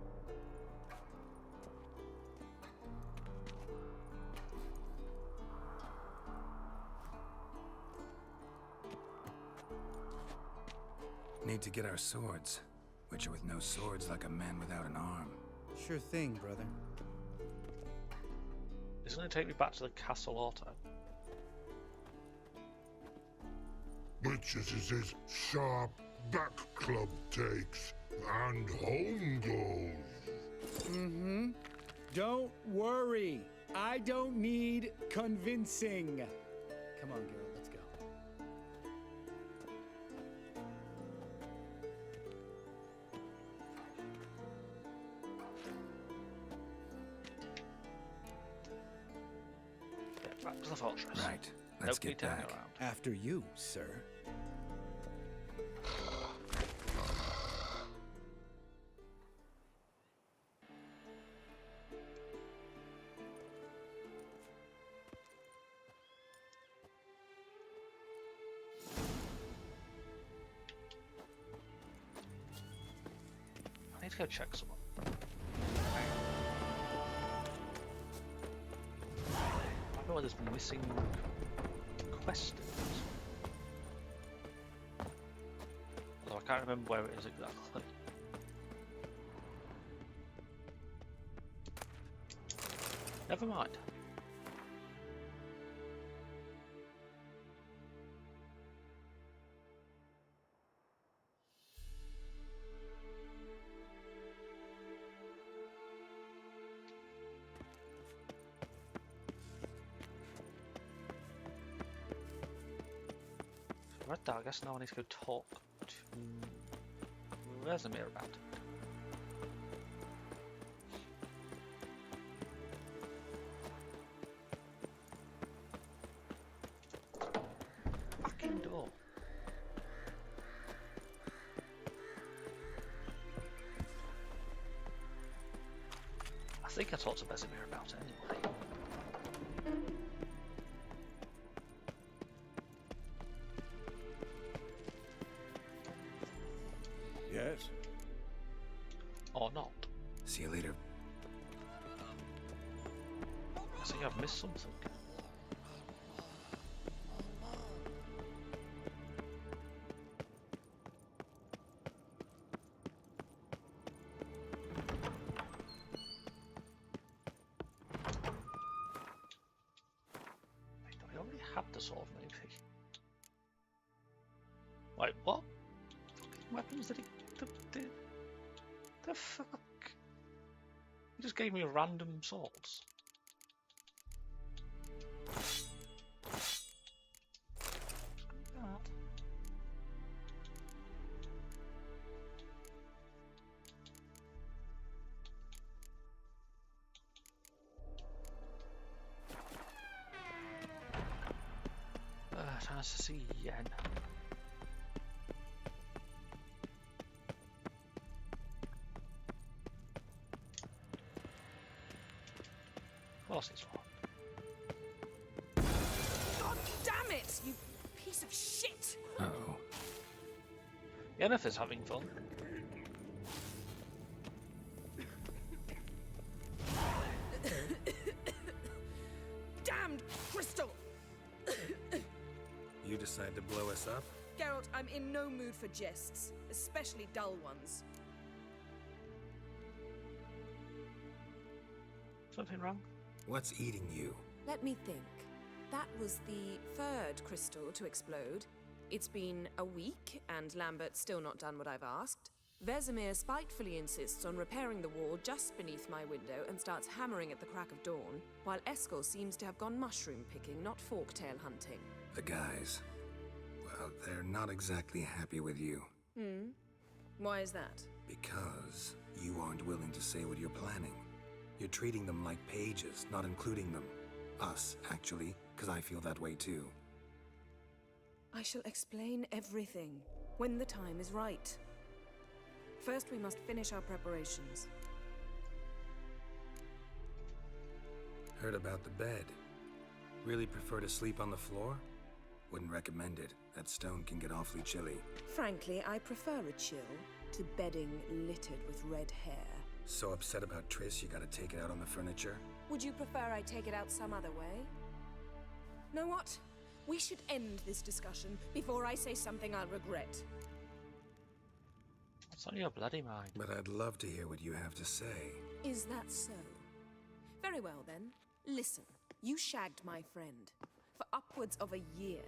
Need to get our swords. Witcher with no swords like a man without an arm. Sure thing, brother. It's going to take me back to the castle auto. Which is his sharp back club takes, and home goes. Mm-hmm. Don't worry. I don't need convincing. Come on, Geralt, let's go. Get back to the fortress. Right. Let's get back. After you, sir. I need to go check someone. I know where there's missing questions. Although I can't remember where it is exactly. Never mind. Read that, I guess now I need to go talk to Vesemir about it. Fucking door. I think I talked to Vesemir about it anyway. Yes? Or not. See you later. I think I've missed something. Wait, I already had the sword, maybe. Wait, what? Fucking weapons did he... The fuck? He just gave me random swords. Screw that. Nice to see Yen. Of course it's wrong. God damn it, you piece of shit! Uh-oh. Yennefer's having fun. Damned crystal! You decide to blow us up? Geralt, I'm in no mood for jests, especially dull ones. Something wrong? What's eating you? Let me think. That was the third crystal to explode. It's been a week, and Lambert's still not done what I've asked. Vesemir spitefully insists on repairing the wall just beneath my window and starts hammering at the crack of dawn, while Eskel seems to have gone mushroom picking, not forktail hunting. The guys. Well, they're not exactly happy with you. Hmm? Why is that? Because you aren't willing to say what you're planning. You're treating them like pages, not including them. Us, actually, because I feel that way too. I shall explain everything when the time is right. First, we must finish our preparations. Heard about the bed. Really prefer to sleep on the floor? Wouldn't recommend it. That stone can get awfully chilly. Frankly, I prefer a chill to bedding littered with red hair. So upset about Triss, you gotta take it out on the furniture? Would you prefer I take it out some other way? Know what? We should end this discussion before I say something I'll regret. What's on your bloody mind? But I'd love to hear what you have to say. Is that so? Very well then. Listen, you shagged my friend for upwards of a year.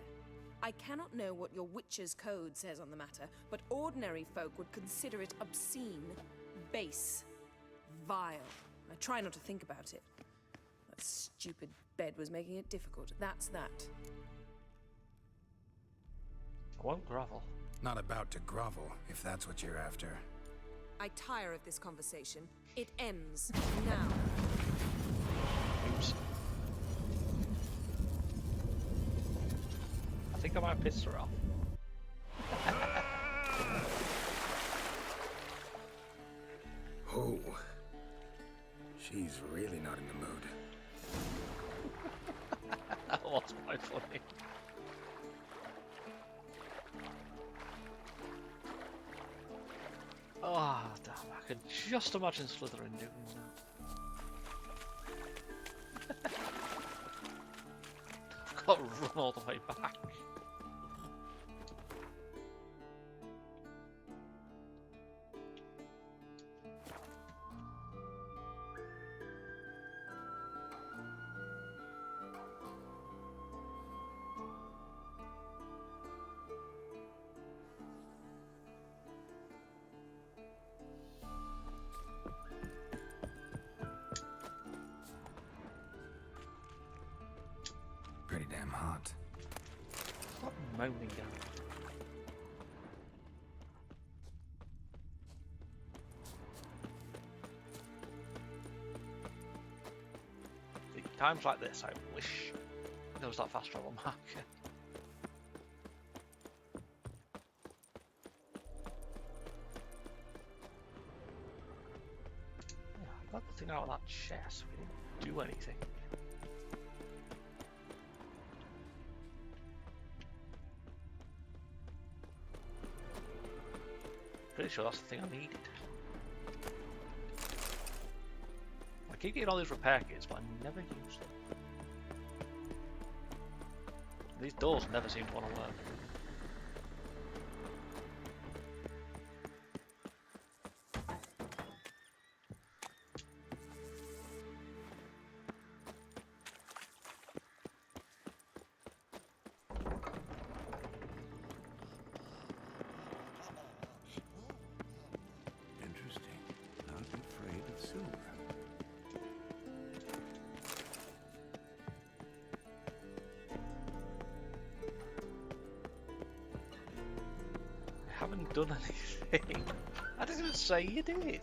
I cannot know what your witch's code says on the matter, but ordinary folk would consider it obscene, base, vile. I try not to think about it. That stupid bed was making it difficult. That's that. I won't grovel. Not about to grovel, if that's what you're after. I tire of this conversation. It ends now. Oops. I think I might have pissed her off. Oh. She's really not in the mood. That was quite funny. Oh, damn, I can just imagine Slytherin doing that. I've got to run all the way back. Pretty damn hot. Stop moaning down. Times like this, I wish there was that fast travel marker. Yeah, I got the thing out of that chest. We didn't do anything. Pretty sure that's the thing I needed. I keep getting all these repair kits, but I never use them. These doors never seem to want to work. Interesting. Not afraid of silver. I haven't done anything. I didn't say you did.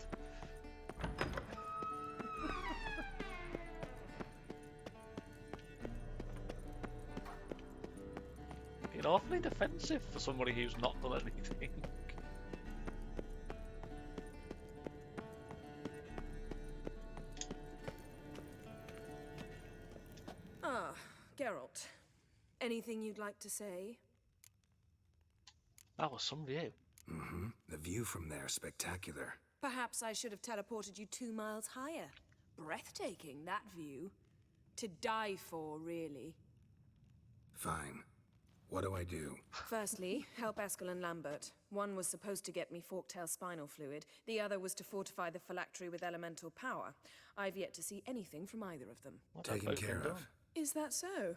You're awfully defensive for somebody who's not done anything. Ah, Geralt. Anything you'd like to say? That was some view. Mm-hmm. The view from there, spectacular. Perhaps I should have teleported you 2 miles higher. Breathtaking, that view. To die for, really. Fine. What do I do? Firstly, help Eskel and Lambert. One was supposed to get me forktail spinal fluid. The other was to fortify the phylactery with elemental power. I've yet to see anything from either of them. Taken care of. Is that so?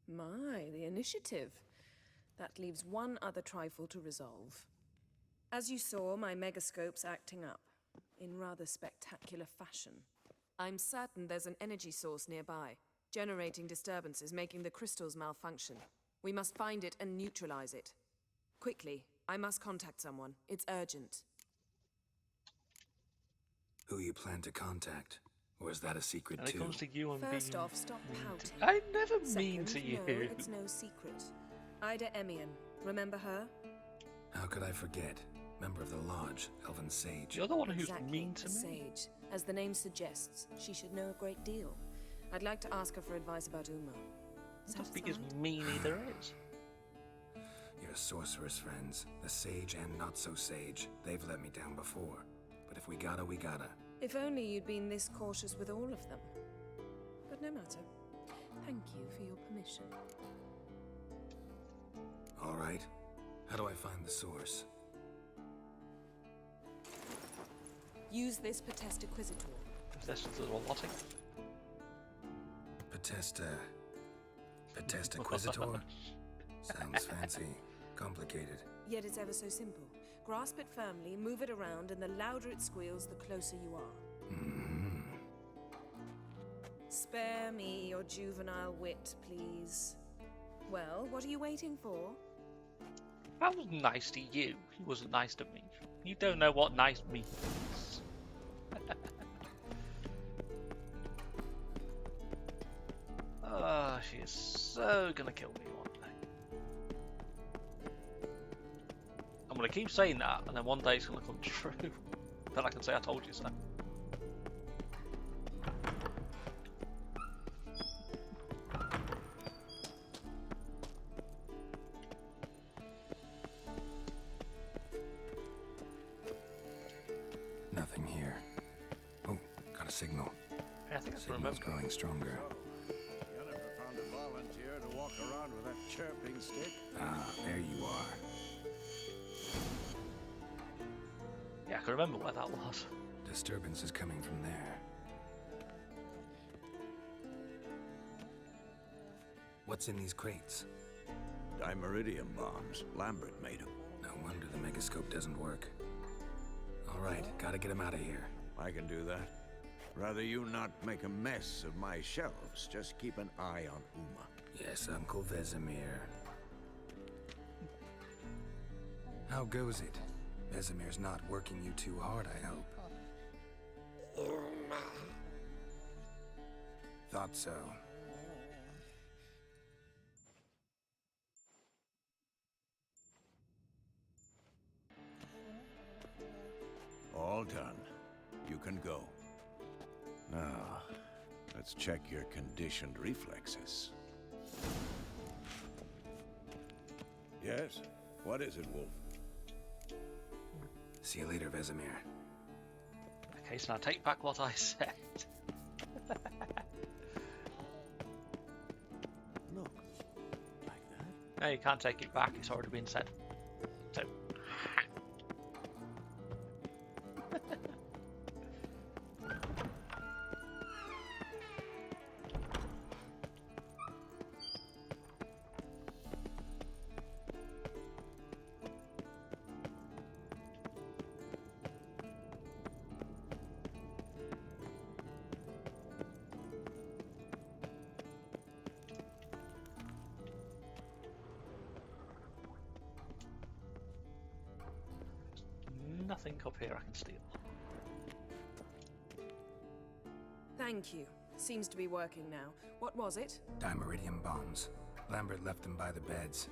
My, the initiative. That leaves one other trifle to resolve. As you saw, my megascope's acting up, in rather spectacular fashion. I'm certain there's an energy source nearby, generating disturbances, making the crystals malfunction. We must find it and neutralize it. Quickly, I must contact someone. It's urgent. Who you plan to contact? Or is that a secret And too? it comes to you and First being off, stop pouting. I never mean to Second, you. no, it's no secret. Ida Emian, remember her? How could I forget? Member of the Lodge, Elven Sage. You're the one who's Exactly, mean to a me. sage. As the name suggests, she should know a great deal. I'd like to ask her for advice about Uma. That's the biggest meanie there is. Your sorceress friends, the sage and not so sage, they've let me down before. But if we gotta, we gotta. If only you'd been this cautious with all of them. But no matter. Thank you for your permission. All right. How do I find the source? Use this Potesta Quisitor. Potesta Quisitor? Potesta Quisitor? Sounds fancy. Complicated. Yet it's ever so simple. Grasp it firmly, move it around, and the louder it squeals, the closer you are. Mm-hmm. Spare me your juvenile wit, please. Well, what are you waiting for? I was nice to you. He wasn't nice to me. You don't know what nice means. Oh, she is so gonna kill me one day. I'm gonna keep saying that, and then one day it's gonna come true. Then I can say I told you so. Nothing here. Oh, got a signal. Yeah, I think I can Signal's remember. growing stronger. Yennefer found a volunteer to walk around with that chirping stick. Ah, there you are. Yeah, I can remember where that was. Disturbance is coming from there. What's in these crates? Dimeridium bombs. Lambert made them. No wonder the megascope doesn't work. All right, gotta get him out of here. I can do that. Rather you not make a mess of my shelves. Just keep an eye on Uma. Yes, Uncle Vesemir. How goes it? Vesemir's not working you too hard, I hope. Thought so. All done. You can go. Now, let's check your conditioned reflexes. Yes? What is it, Wolf? See you later, Vesemir. Okay, so now take back what I said. No. Like that? No, you can't take it back. It's already been said. So. Nothing up here I can steal. Thank you. Seems to be working now. What was it? Dimeridium bombs. Lambert left them by the beds.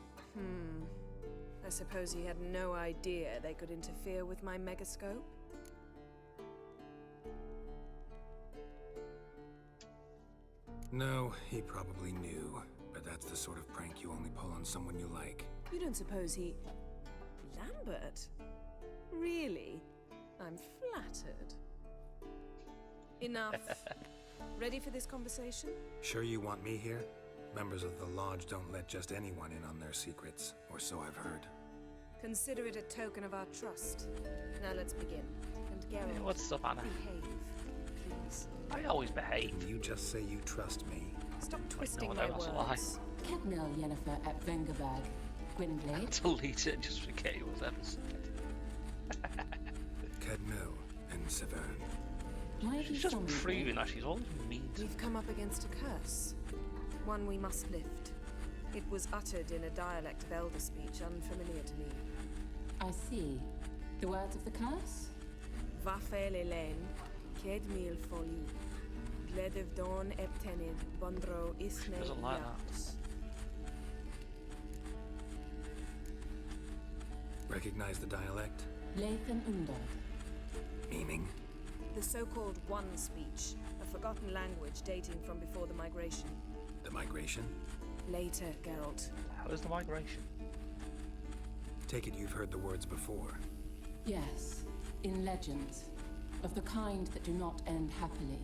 I suppose he had no idea they could interfere with my megascope? No, he probably knew. But that's the sort of prank you only pull on someone you like. You don't suppose he... Lambert? Really? I'm flattered. Enough. Ready for this conversation? Sure you want me here? Members of the Lodge don't let just anyone in on their secrets, or so I've heard. Consider it a token of our trust. Now let's begin. And Geralt, Yeah, what's up, Anna? behave, please. I always behave. Didn't you just say you trust me? Stop twisting no, my that's a lie. words. Kednel Yennefer at Vengerberg. Gwynblade. Delete it and just forget it was ever said. Kedmil and Severn. Why have you She's just summoned me? proving that she's always mean to me. We've come up against a curse. One we must lift. It was uttered in a dialect of Elder speech unfamiliar to me. I see. The words of the curse? Va faire l'Hélène, qu'aide mille folie. Ledev Dawn Eptenid, Bondro Isne Doesn't like that. Yaps. Recognize the dialect? Lathan Undod. Meaning? The so-called One speech, a forgotten language dating from before the migration. The migration? Later, Geralt. How is the migration? Take it you've heard the words before. Yes, in legends, of the kind that do not end happily.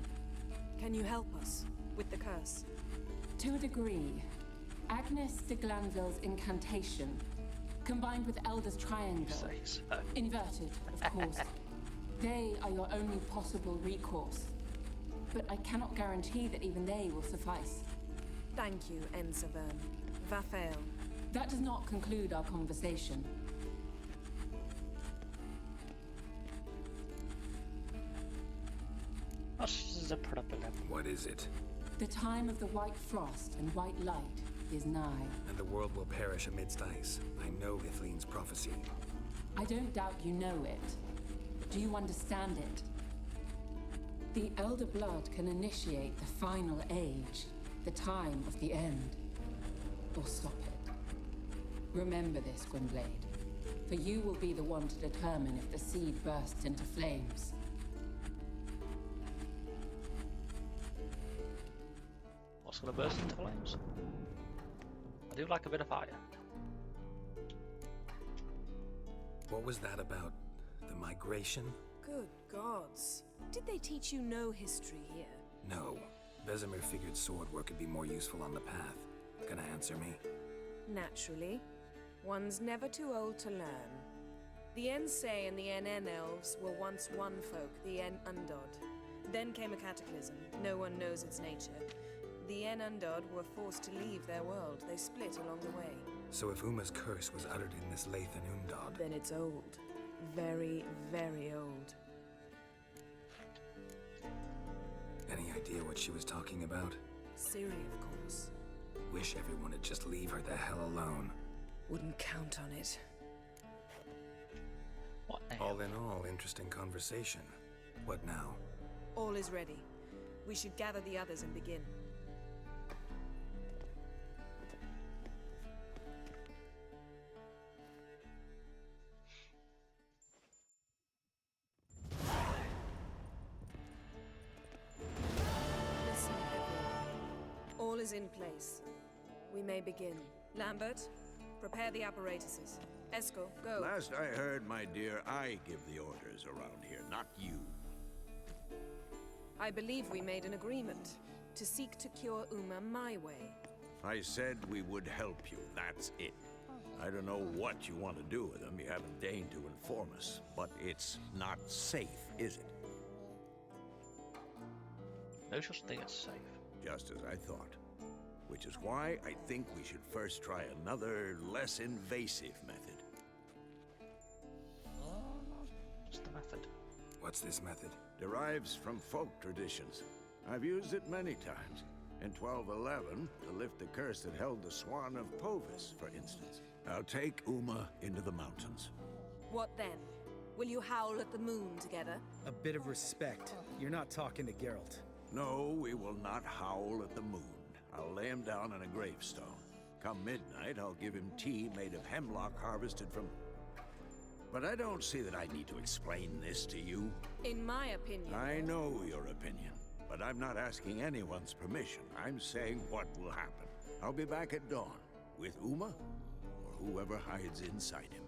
Can you help us with the curse? To a degree, Agnes de Glanville's incantation, combined with Elder's triangle, inverted, of course, they are your only possible recourse. But I cannot guarantee that even they will suffice. Thank you, Ensavern. Vafael. That does not conclude our conversation. What is it? The time of the white frost and white light is nigh. And the world will perish amidst ice. I know Ithleen's prophecy. I don't doubt you know it. Do you understand it? The Elder Blood can initiate the final age, the time of the end, or stop it. Remember this, Gwynblade, for you will be the one to determine if the seed bursts into flames. What's gonna burst into flames? I do like a bit of fire. What was that about? The migration? Good gods. Did they teach you no history here? No. Vesemir figured sword work could be more useful on the path. Gonna answer me? Naturally. One's never too old to learn. The Ensei and the NN elves were once one folk, the En Undod. Then came a cataclysm. No one knows its nature. The En Undod were forced to leave their world. They split along the way. So if Uma's curse was uttered in this Lathan Undod... Then it's old. Very, very old. Any idea what she was talking about? Ciri, of course. Wish everyone would just leave her the hell alone. Wouldn't count on it. What now? All in all, interesting conversation. What now? All is ready. We should gather the others and begin. Listen, everyone. All is in place. We may begin. Lambert, prepare the apparatuses. Eskel, go. Last I heard, my dear, I give the orders around here, not you. I believe we made an agreement to seek to cure Uma my way. I said we would help you, that's it. I don't know what you want to do with them, you haven't deigned to inform us, but it's not safe, is it? No such thing as safe. Just as I thought. Which is why I think we should first try another, less invasive method. What's the method? What's this method? Derives from folk traditions. I've used it many times. In 1211, to lift the curse that held the Swan of Povis, for instance. I'll take Uma into the mountains. What then? Will you howl at the moon together? A bit of respect. You're not talking to Geralt. No, we will not howl at the moon. I'll lay him down on a gravestone. Come midnight, I'll give him tea made of hemlock harvested from... But I don't see that I need to explain this to you. In my opinion... I know your opinion, but I'm not asking anyone's permission. I'm saying what will happen. I'll be back at dawn, with Uma, or whoever hides inside him.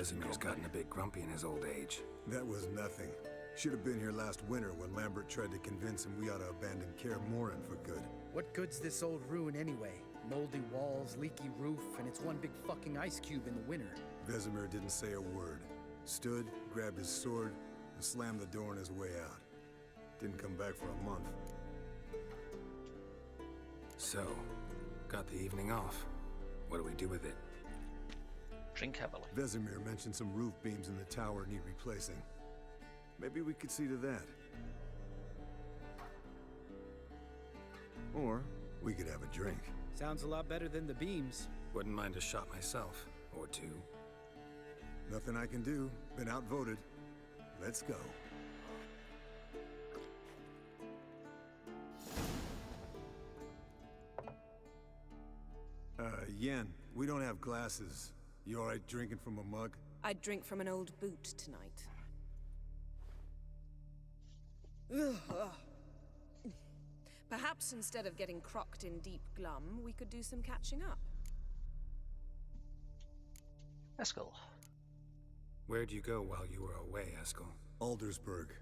Vesemir's gotten a bit grumpy in his old age. That was nothing. Should have been here last winter when Lambert tried to convince him we ought to abandon Kaer Morhen for good. What good's this old ruin anyway? Moldy walls, leaky roof, and it's one big fucking ice cube in the winter. Vesemir didn't say a word. Stood, grabbed his sword, and slammed the door on his way out. Didn't come back for a month. So, got the evening off. What do we do with it? Drink heavily. Vesemir mentioned some roof beams in the tower need replacing. Maybe we could see to that. Or we could have a drink. Sounds a lot better than the beams. Wouldn't mind a shot myself, or two. Nothing I can do. Been outvoted. Let's go. Yen, we don't have glasses. You alright drinking from a mug? I'd drink from an old boot tonight. Perhaps instead of getting crocked in deep glum, we could do some catching up. Eskel. Where'd you go while you were away, Eskel? Aldersburg.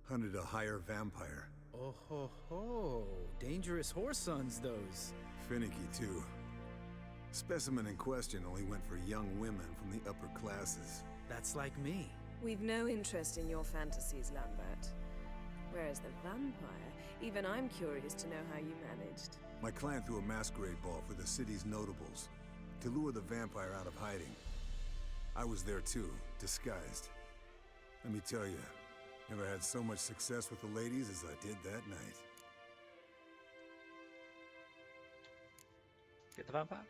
Hunted a higher vampire. Oh ho ho. Dangerous horse sons, those. Finicky, too. Specimen in question only went for young women from the upper classes. That's like me. We've no interest in your fantasies, Lambert. Whereas the vampire, even I'm curious to know how you managed. My clan threw a masquerade ball for the city's notables to lure the vampire out of hiding. I was there too, disguised. Let me tell you, never had so much success with the ladies as I did that night. Get the vampire?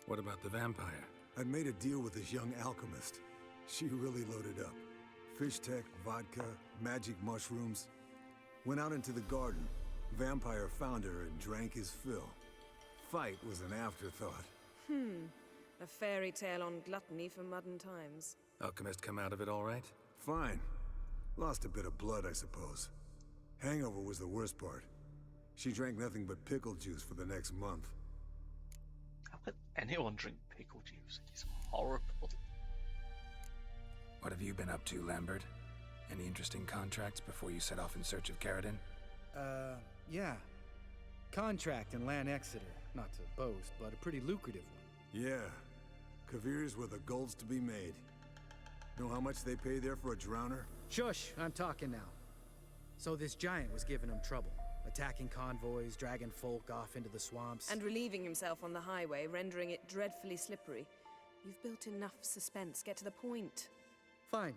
What about the vampire? I'd made a deal with this young alchemist. She really loaded up. Fish tech, vodka, magic mushrooms. Went out into the garden. Vampire found her and drank his fill. Fight was an afterthought. A fairy tale on gluttony for modern times. Alchemist come out of it all right? Fine. Lost a bit of blood, I suppose. Hangover was the worst part. She drank nothing but pickle juice for the next month. How could anyone drink pickle juice? It's horrible. What have you been up to, Lambert? Any interesting contracts before you set off in search of Karadin? Yeah. Contract in Lan Exeter. Not to boast, but a pretty lucrative one. Yeah. Kavir's where the gold's to be made. Know how much they pay there for a drowner? Shush, I'm talking now. So this giant was giving him trouble. Attacking convoys, dragging folk off into the swamps. And relieving himself on the highway, rendering it dreadfully slippery. You've built enough suspense. Get to the point. Fine.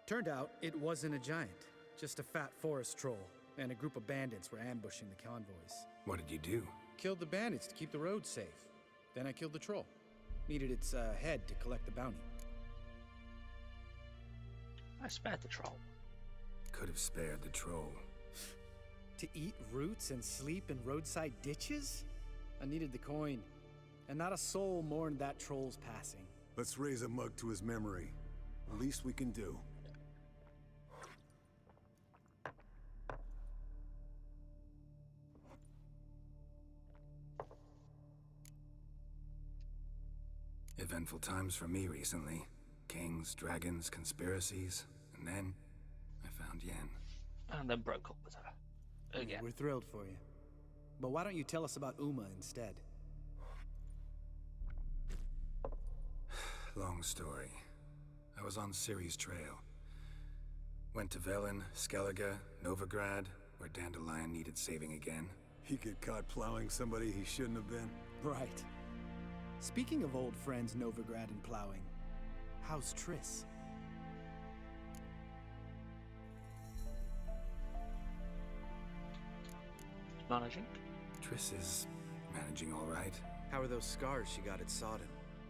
Turned out it wasn't a giant. Just a fat forest troll. And a group of bandits were ambushing the convoys. What did you do? Killed the bandits to keep the roads safe. Then I killed the troll. Needed its head to collect the bounty. I spared the troll. Could have spared the troll. To eat roots and sleep in roadside ditches? I needed the coin. And not a soul mourned that troll's passing. Let's raise a mug to his memory. The least we can do. Eventful times for me recently. Kings, dragons, conspiracies, and then I found Yen. And then broke up with her. Again. We're thrilled for you. But why don't you tell us about Uma instead? Long story. I was on Ciri's trail. Went to Velen, Skellige, Novigrad, where Dandelion needed saving again. He get caught plowing somebody he shouldn't have been. Right. Speaking of old friends Novigrad and plowing, how's Triss? Managing? Triss is managing all right. How are those scars she got at Sodden?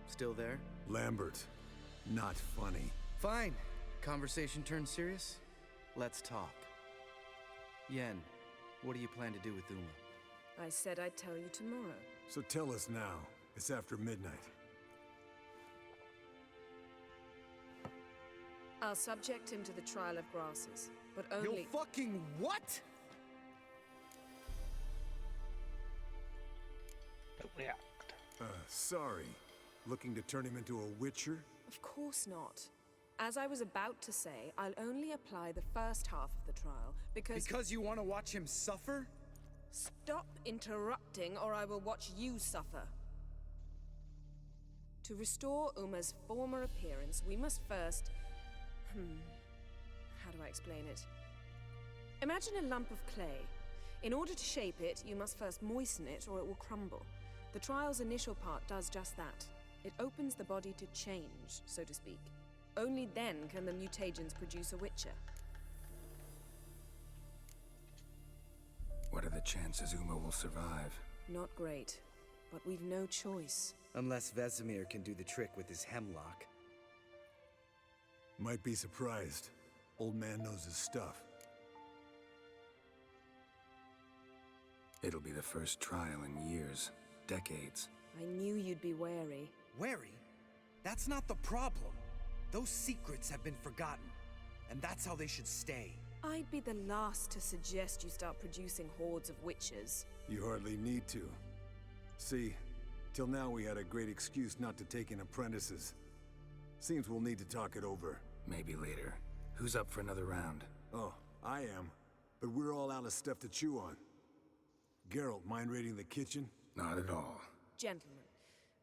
Still there? Lambert. Not funny. Fine. Conversation turned serious? Let's talk. Yen, what do you plan to do with Uma? I said I'd tell you tomorrow. So tell us now. It's after midnight. I'll subject him to the trial of grasses, but only— You'll fucking what? Don't react. Sorry. Looking to turn him into a witcher? Of course not. As I was about to say, I'll only apply the first half of the trial, because— Because you want to watch him suffer? Stop interrupting, or I will watch you suffer. To restore Uma's former appearance, we must first— how do I explain it? Imagine a lump of clay. In order to shape it, you must first moisten it, or it will crumble. The trial's initial part does just that. It opens the body to change, so to speak. Only then can the mutagens produce a witcher. What are the chance Azuma will survive. Not great, but we've no choice. Unless Vesemir can do the trick with his hemlock. Might be surprised. Old man knows his stuff. It'll be the first trial in years, decades. I knew you'd be wary. Wary? That's not the problem. Those secrets have been forgotten, and that's how they should stay. I'd be the last to suggest you start producing hordes of witches. You hardly need to. See, till now we had a great excuse not to take in apprentices. Seems we'll need to talk it over. Maybe later. Who's up for another round? Oh, I am. But we're all out of stuff to chew on. Geralt, mind raiding the kitchen? Not at all. Gentlemen,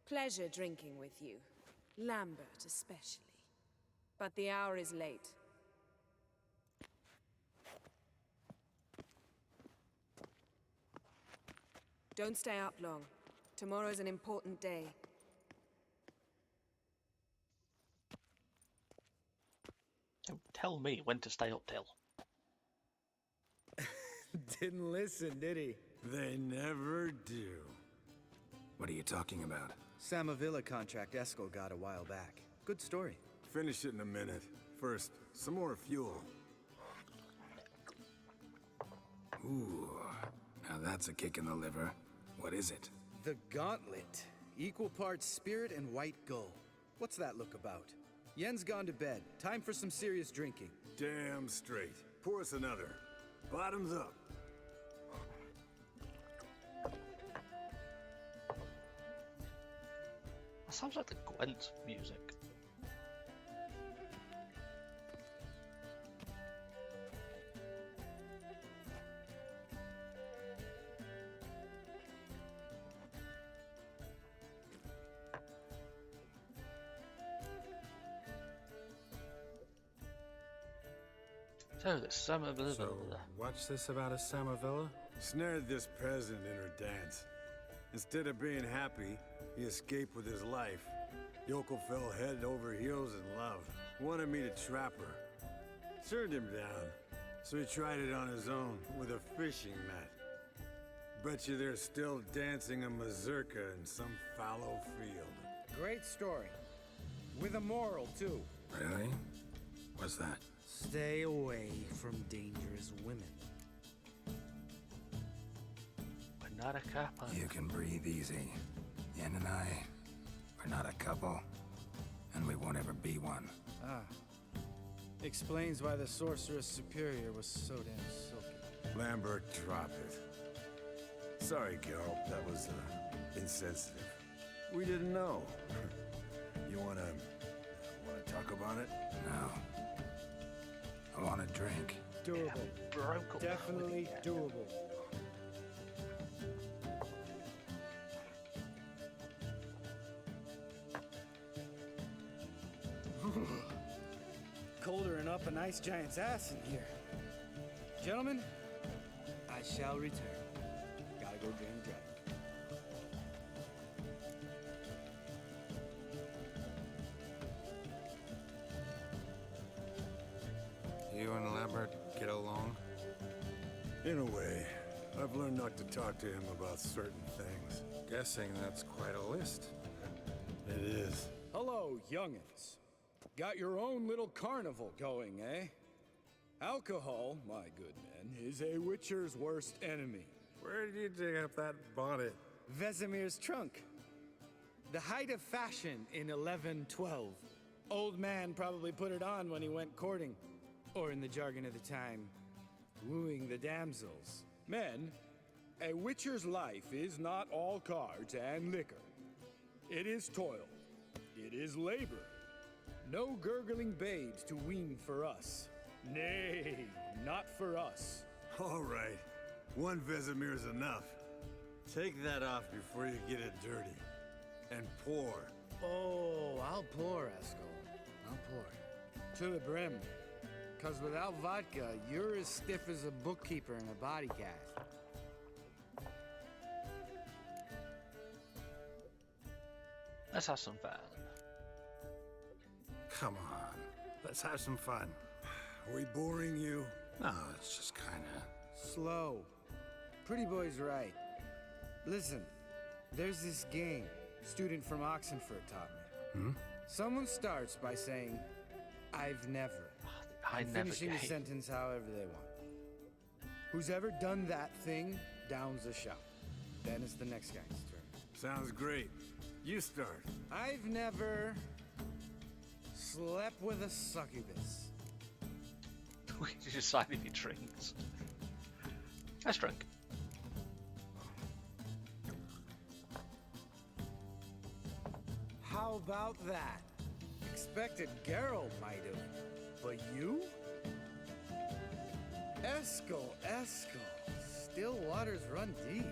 pleasure drinking with you. Lambert especially. But the hour is late. Don't stay up long. Tomorrow's an important day. Don't tell me when to stay up till. Didn't listen, did he? They never do. What are you talking about? Samavilla contract Eskel got a while back. Good story. Finish it in a minute. First, some more fuel. Ooh, now that's a kick in the liver. What is it? The Gauntlet. Equal parts spirit and white gull. What's that look about? Yen's gone to bed. Time for some serious drinking. Damn straight. Pour us another. Bottoms up. That sounds like the Gwent music. So, the Samavilla. So, what's this about a Samavilla? Snared this peasant in her dance. Instead of being happy, he escaped with his life. Yokel fell head over heels in love. Wanted me to trap her. Turned him down, so he tried it on his own with a fishing net. Bet you they're still dancing a mazurka in some fallow field. Great story. With a moral, too. Really? What's that? Stay away from dangerous women. We're not a couple. You can breathe easy. Yen and I, we're not a couple. And we won't ever be one. Ah. Explains why the Sorceress Superior was so damn silky. Lambert, drop it. Sorry, Geralt, that was, insensitive. We didn't know. You wanna talk about it? No. I want a drink. Doable. Definitely doable. Colder and up a nice giant's ass in here. Gentlemen, I shall return. Gotta go drain the dragon. You and Lambert get along? In a way. I've learned not to talk to him about certain things. Guessing that's quite a list. It is. Hello, youngins. Got your own little carnival going, eh? Alcohol, my good men, is a witcher's worst enemy. Where did you dig up that bonnet? Vesemir's trunk. The height of fashion in 1112. Old man probably put it on when he went courting. Or in the jargon of the time, wooing the damsels. Men, a witcher's life is not all cards and liquor. It is toil. It is labor. No gurgling babes to wean for us. Nay, not for us. All right. One Vesemir's enough. Take that off before you get it dirty. And pour. Oh, I'll pour, Eskel. I'll pour. To the brim. Because without vodka, you're as stiff as a bookkeeper in a body cast. Let's have some fun. Come on, let's have some fun. Are we boring you? No, it's just kinda... Slow. Pretty boy's right. Listen, there's this game student from Oxenford taught me. Hmm? Someone starts by saying, I've never. And finishing the sentence however they want. Who's ever done that thing downs a shot. Then it's the next guy's turn. Sounds great. You start. I've never slept with a succubus. We decide if he drinks. Let's drink. How about that? Expected Geralt might have, but you? Eskel. Still waters run deep.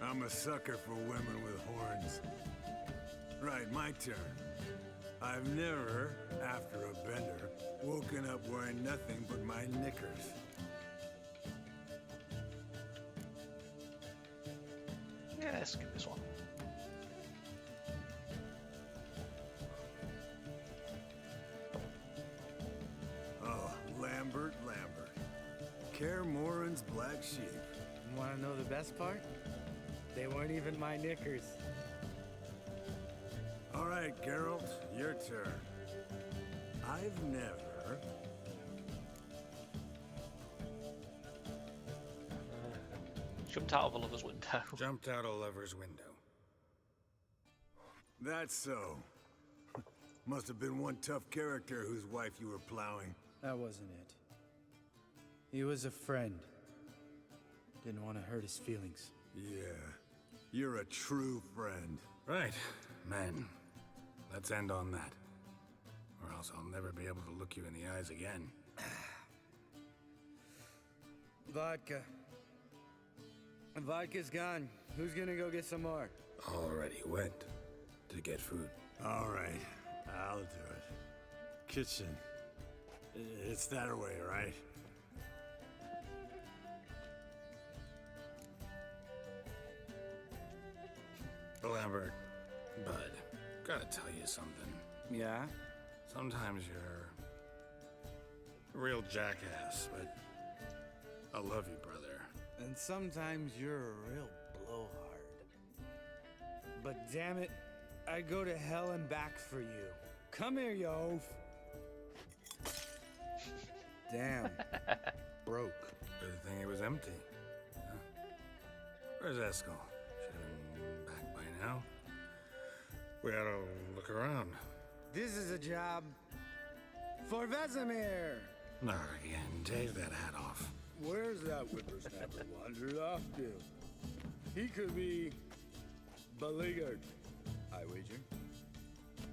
I'm a sucker for women with horns. Right, my turn. I've never, after a bender, woken up wearing nothing but my knickers. Yeah, let's give this one. Oh, Lambert. Kaer Morhen's black sheep. Want to know the best part? They weren't even my knickers. All right, Geralt, your turn. I've never... Jumped out of a lover's window. Jumped out a lover's window. That's so. Must have been one tough character whose wife you were plowing. That wasn't it. He was a friend. Didn't want to hurt his feelings. Yeah, you're a true friend. Right, men. Let's end on that. Or else I'll never be able to look you in the eyes again. Vodka. Vodka's gone. Who's gonna go get some more? Already went to get food. All right, I'll do it. Kitchen. It's that way, right? Lambert, bud, gotta tell you something. Yeah? Sometimes you're a real jackass, but I love you, brother. And sometimes you're a real blowhard. But damn it, I'd go to hell and back for you. Come here, you oaf. Damn. Broke. Good thing it was empty. Huh? Where's Eskel? Should have been back by now. We ought to look around. This is a job for Vesemir. Not again. Take that hat off. Where's that whippersnapper wandered off to? He could be beleaguered, I wager.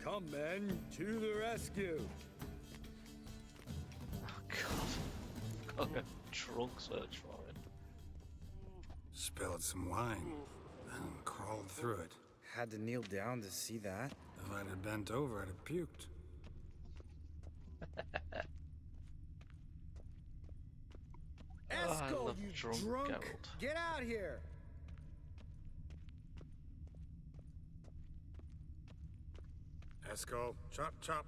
Come, men, to the rescue. Oh, God. Got a drunk search for it. Spilled some wine, then crawled through it. Had to kneel down to see that. If I'd have bent over, I'd have puked. Eskel, you drunk! Geralt. Get out here! Eskel, chop, chop.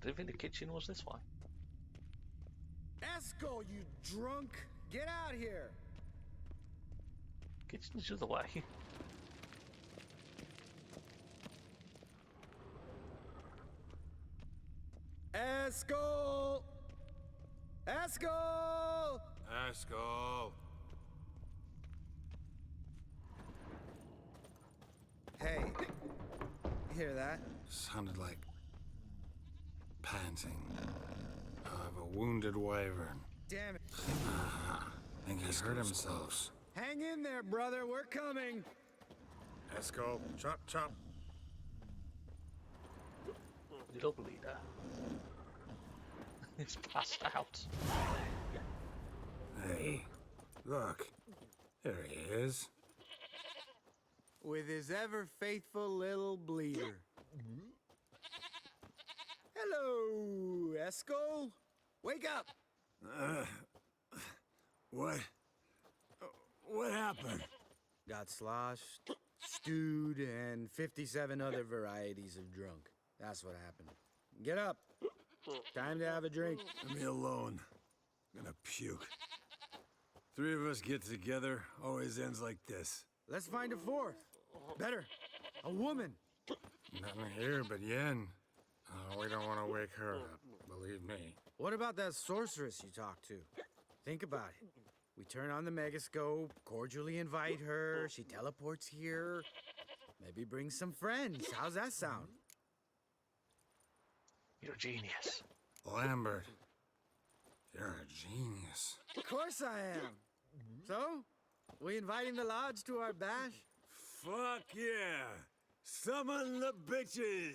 I didn't think the kitchen was this way. Eskel, you drunk! Get out here! Kitchen's the other way. Eskel! Eskel! Eskel! Hey, hear that? Sounded like panting of a wounded wyvern. Damn it. Think he hurt himself. Hang in there, brother. We're coming. Eskel, chop, chop. Little bleeder. He's passed out. Hey, look. There he is. With his ever faithful little bleeder. Hello, Eskel. Wake up. What happened? Got sloshed, stewed, and 57 other varieties of drunk. That's what happened. Get up. Time to have a drink. Leave me alone. I'm gonna puke. Three of us get together, always ends like this. Let's find a fourth. Better, a woman. Nothing here but Yen. Oh, we don't want to wake her up, believe me. What about that sorceress you talked to? Think about it. We turn on the megascope, cordially invite her, she teleports here. Maybe bring some friends. How's that sound? You're a genius. Lambert, you're a genius. Of course I am. So, we inviting the lodge to our bash? Fuck yeah! Summon the bitches!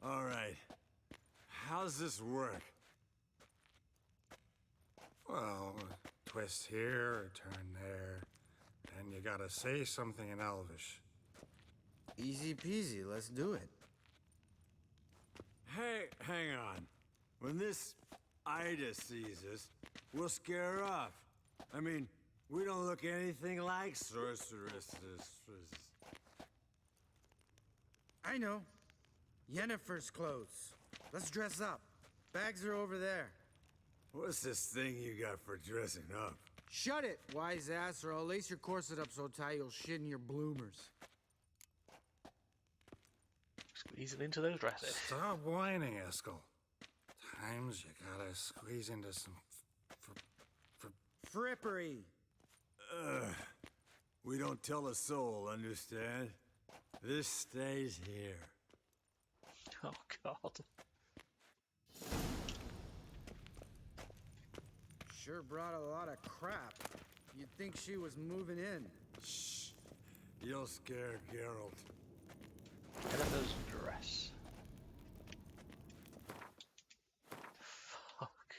All right. How's this work? Well, twist here, turn there, and you gotta say something in Elvish. Easy peasy, let's do it. Hey, hang on. When this Ida sees us, we'll scare her off. I mean, we don't look anything like sorceresses. I know. Yennefer's clothes. Let's dress up. Bags are over there. What's this thing you got for dressing up? Shut it, wise ass, or I'll lace your corset up so tight you'll shit in your bloomers. Squeezing into those dresses. Stop whining, Eskel. Times you gotta squeeze into some frippery. We don't tell a soul, understand? This stays here. Oh, God. Sure brought a lot of crap. You'd think she was moving in. Shh. You'll scare Geralt. Jennifer's dress. Fuck.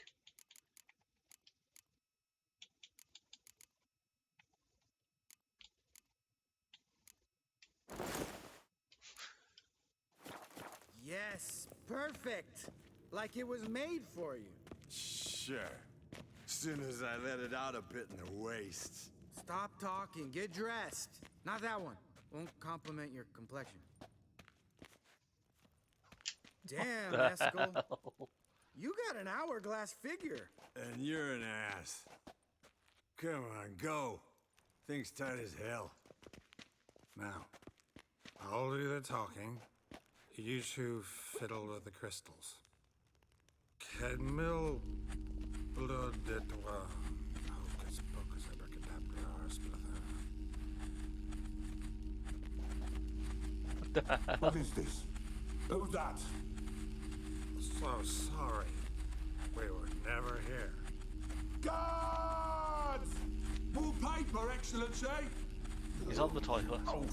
Yes, perfect. Like it was made for you. Sure. Soon as I let it out a bit in the waist. Stop talking, get dressed. Not that one. Won't compliment your complexion. Damn, Eskel. You got an hourglass figure. And you're an ass. Come on, go. Thing's tight as hell. Now, I'll do the talking. You two fiddle with the crystals. Kedmil blood et hocus pocus abracadabra. What is this? Who's that? So sorry. We were never here. Guards! More paper, Excellency! He's on the toilet. Oh,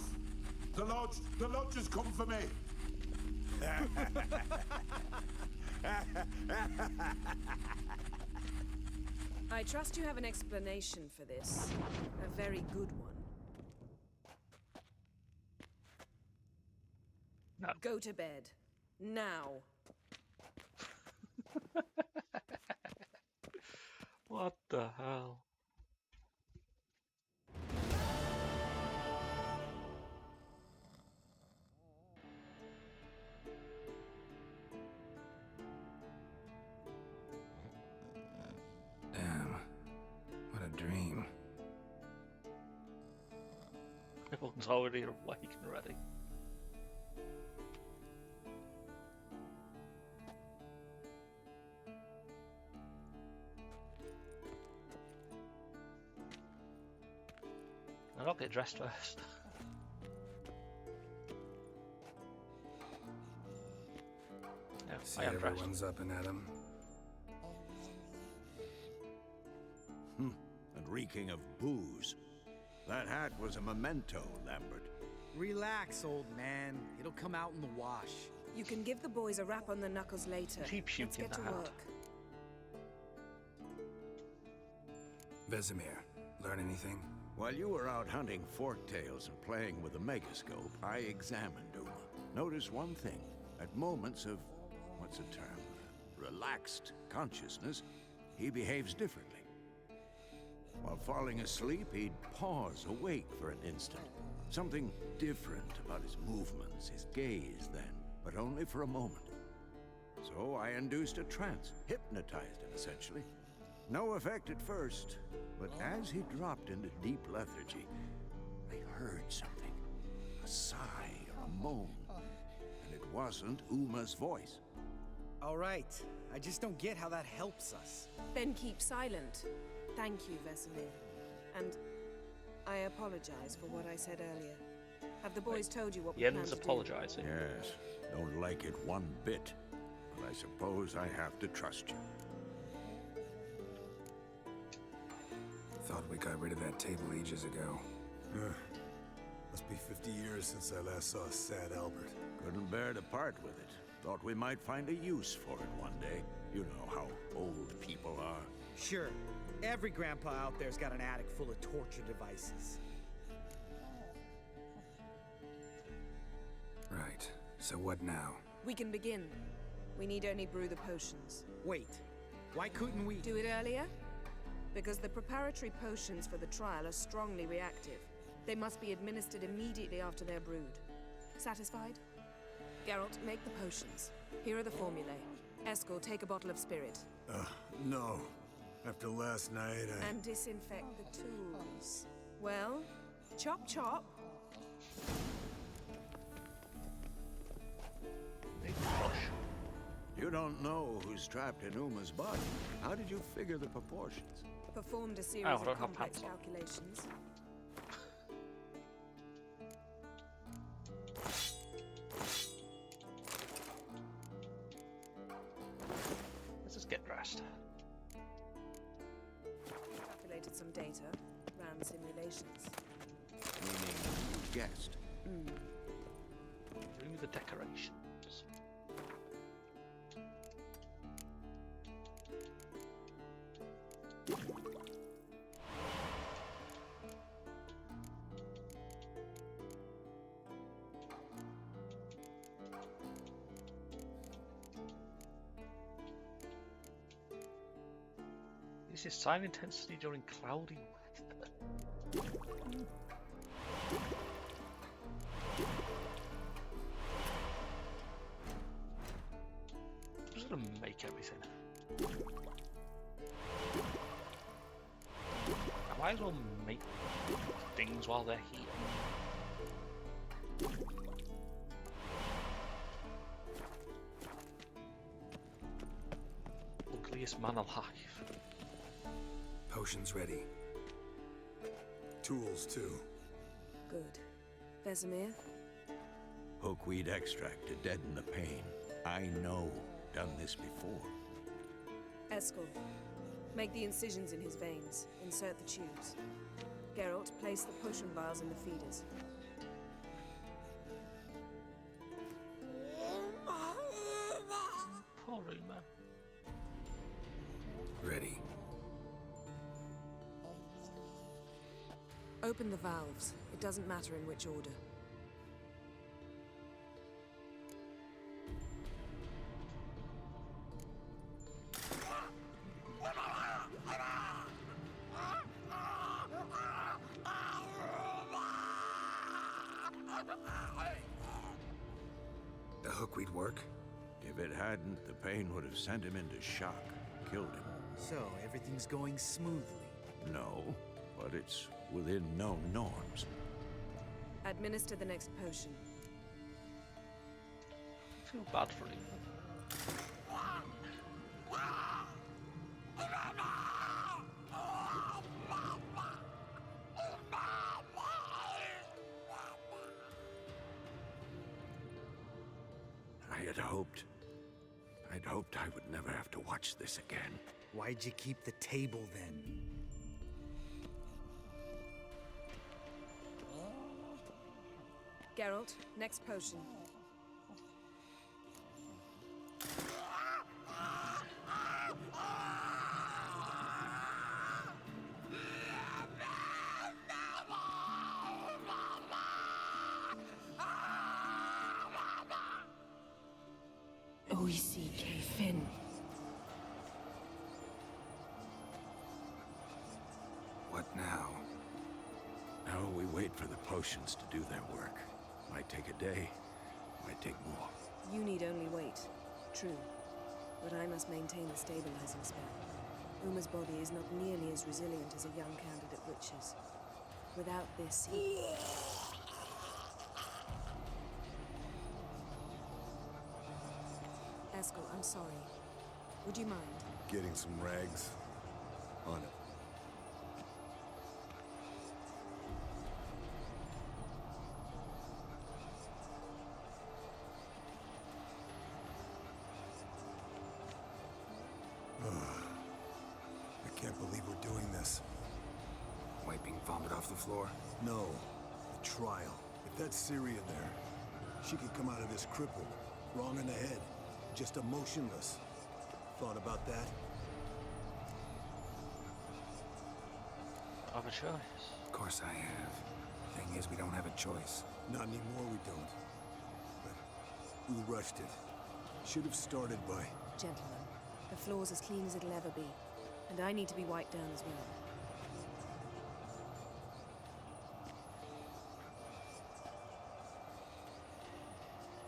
the lodge has come for me. I trust you have an explanation for this. A very good one. No. Go to bed. Now. What the hell? Damn. What a dream. Everyone's already awake and ready. I'll get dressed first. Yeah, See, I am dressed. everyone's up and at 'em. And reeking of booze. That hat was a memento, Lambert. Relax, old man. It'll come out in the wash. You can give the boys a rap on the knuckles later. Keep shooting Let's get to the hat. work. Vesemir, learn anything? While you were out hunting forktails and playing with the megascope, I examined Uma. Notice one thing. At moments of, what's the term? Relaxed consciousness, he behaves differently. While falling asleep, he'd pause awake for an instant, Something different about his movements, his gaze then, but only for a moment. So I induced a trance, hypnotized him essentially. No effect at first, but as he dropped into deep lethargy, I heard something. A sigh or a moan. And it wasn't Uma's voice. All right. I just don't get how that helps us. Then keep silent. Thank you, Vesemir. And I apologize for what I said earlier. Have the boys told you what we plan Yen's to do? apologising. Yes, don't like it one bit. But I suppose I have to trust you. Thought we got rid of that table ages ago. Must be 50 years since I last saw sad Albert. Couldn't bear to part with it. Thought we might find a use for it one day. You know how old people are. Sure. Every grandpa out there's got an attic full of torture devices. Right. So what now? We can begin. We need only brew the potions. Wait. Why couldn't we... Do it earlier? Because the preparatory potions for the trial are strongly reactive. They must be administered immediately after they're brewed. Satisfied? Geralt, make the potions. Here are the formulae. Eskel, take a bottle of spirit. No. After last night, And disinfect the tools. Well, chop chop. You don't know who's trapped in Uma's body. How did you figure the proportions? Performed a series I of don't have complex pants on. calculations. Let's just get dressed. Calculated some data, ran simulations. Meaning you guessed. Bring me the decorations. This is sign intensity during cloudy weather. I'm just gonna make everything. I might as well make things while they're here. Ugliest man alive. Potions ready. tools too. Good. Vesemir? Hookweed extract to deaden the pain. I know. Done this before. Eskel, make the incisions in his veins. Insert the tubes. Geralt, place the potion vials in the feeders. Poor Uma. Ready. Open the valves. It doesn't matter in which order. The hookweed work? If it hadn't, the pain would have sent him into shock, killed him. So, everything's going smoothly? No, but it's within known norms. Administer the next potion. I feel bad for him. I'd hoped I would never have to watch this again. Why'd you keep the table then? Geralt, next potion. Fin. What now? Now we wait for the potions to do their work. Might take a day, might take more. You need only wait. True. But I must maintain the stabilizing spell. Uma's body is not nearly as resilient as a young candidate witch's. Without this, he... Eskel, I'm sorry. Would you mind? Getting some rags on it. I can't believe we're doing this. Wiping vomit off the floor? No, the trial. If that's Ciri in there, she could come out of this crippled, wrong in the head, just emotionless. Thought about that? Have a choice. Of course I have. Thing is, we don't have a choice. Not anymore, we don't. But we rushed it. Should have started by... Gentlemen, the floor's as clean as it'll ever be. And I need to be wiped down as well.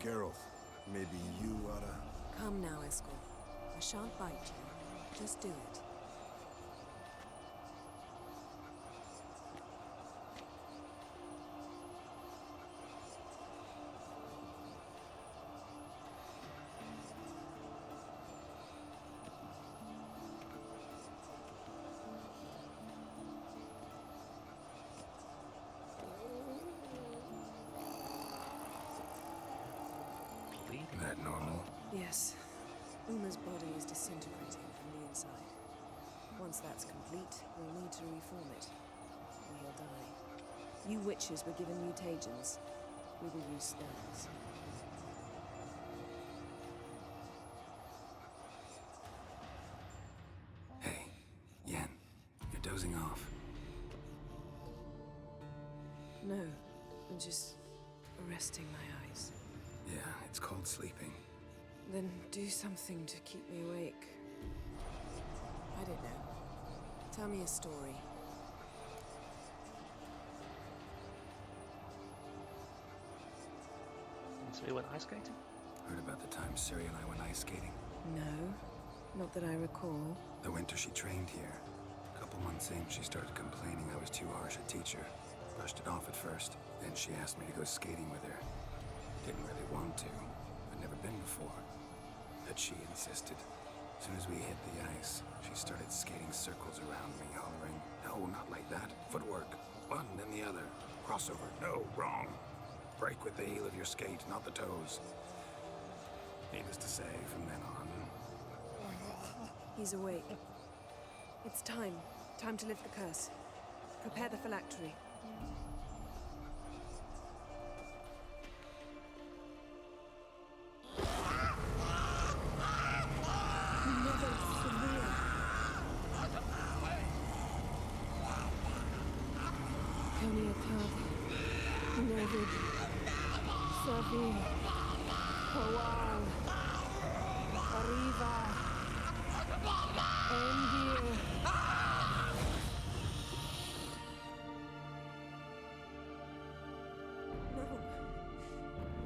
Geralt, maybe you oughta... Come now, Eskel. I shan't bite you. Just do it. That normal? Yes. Uma's body is disintegrating from the inside. Once that's complete, we'll need to reform it. Or he'll die. You witches were given mutagens. We will use spells. Hey, Yen, you're dozing off. No, I'm just resting my eyes. Yeah, it's called sleeping. Then do something to keep me awake. I don't know. Tell me a story. So we went ice skating? Heard about the time Ciri and I went ice skating? No, not that I recall. The winter she trained here. A couple months in, she started complaining I was too harsh a teacher. Brushed it off at first. Then she asked me to go skating with her. Didn't really want to. I'd never been before. But she insisted. As soon as we hit the ice, she started skating circles around me, hollering, "No, not like that. Footwork. One, then the other. Crossover. No, wrong. Break with the heel of your skate, not the toes." Needless to say, from then on... He's awake. It's time. Time to lift the curse. Prepare the phylactery.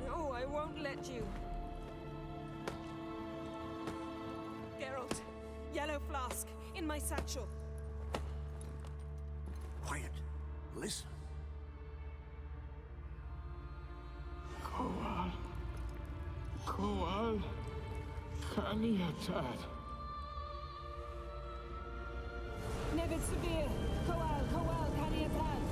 No, I won't let you. Geralt, yellow flask, in my satchel. Quiet. Listen. Koal, Kaniatad. Nevid Severe, Koal, Kaniatad.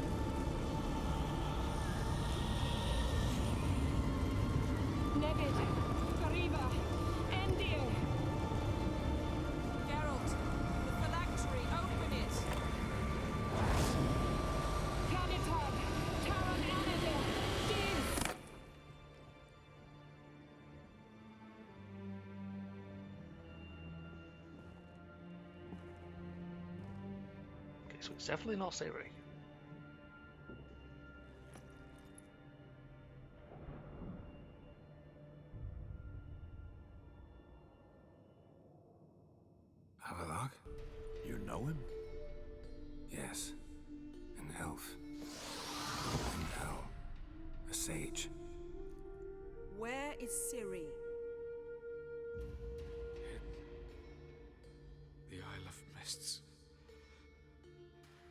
Nevid, Kariva, Endir. Geralt, the phylactery, open it. Kanitad, Taran Anadir, Diz. Okay, so it's definitely not Ciri. Havelock? You know him? Yes. An elf. In hell. is Ciri? The Isle of Mists.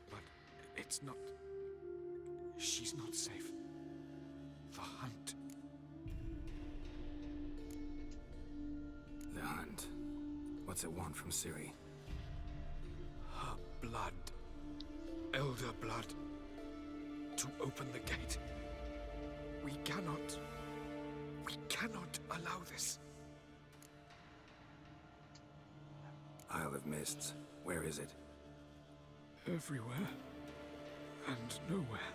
But it's not... She's not safe. The hunt. The hunt. What's it want from Ciri? Her blood. Elder blood. To open the gate. We cannot allow this. Isle of Mists. Where is it? Everywhere. And nowhere.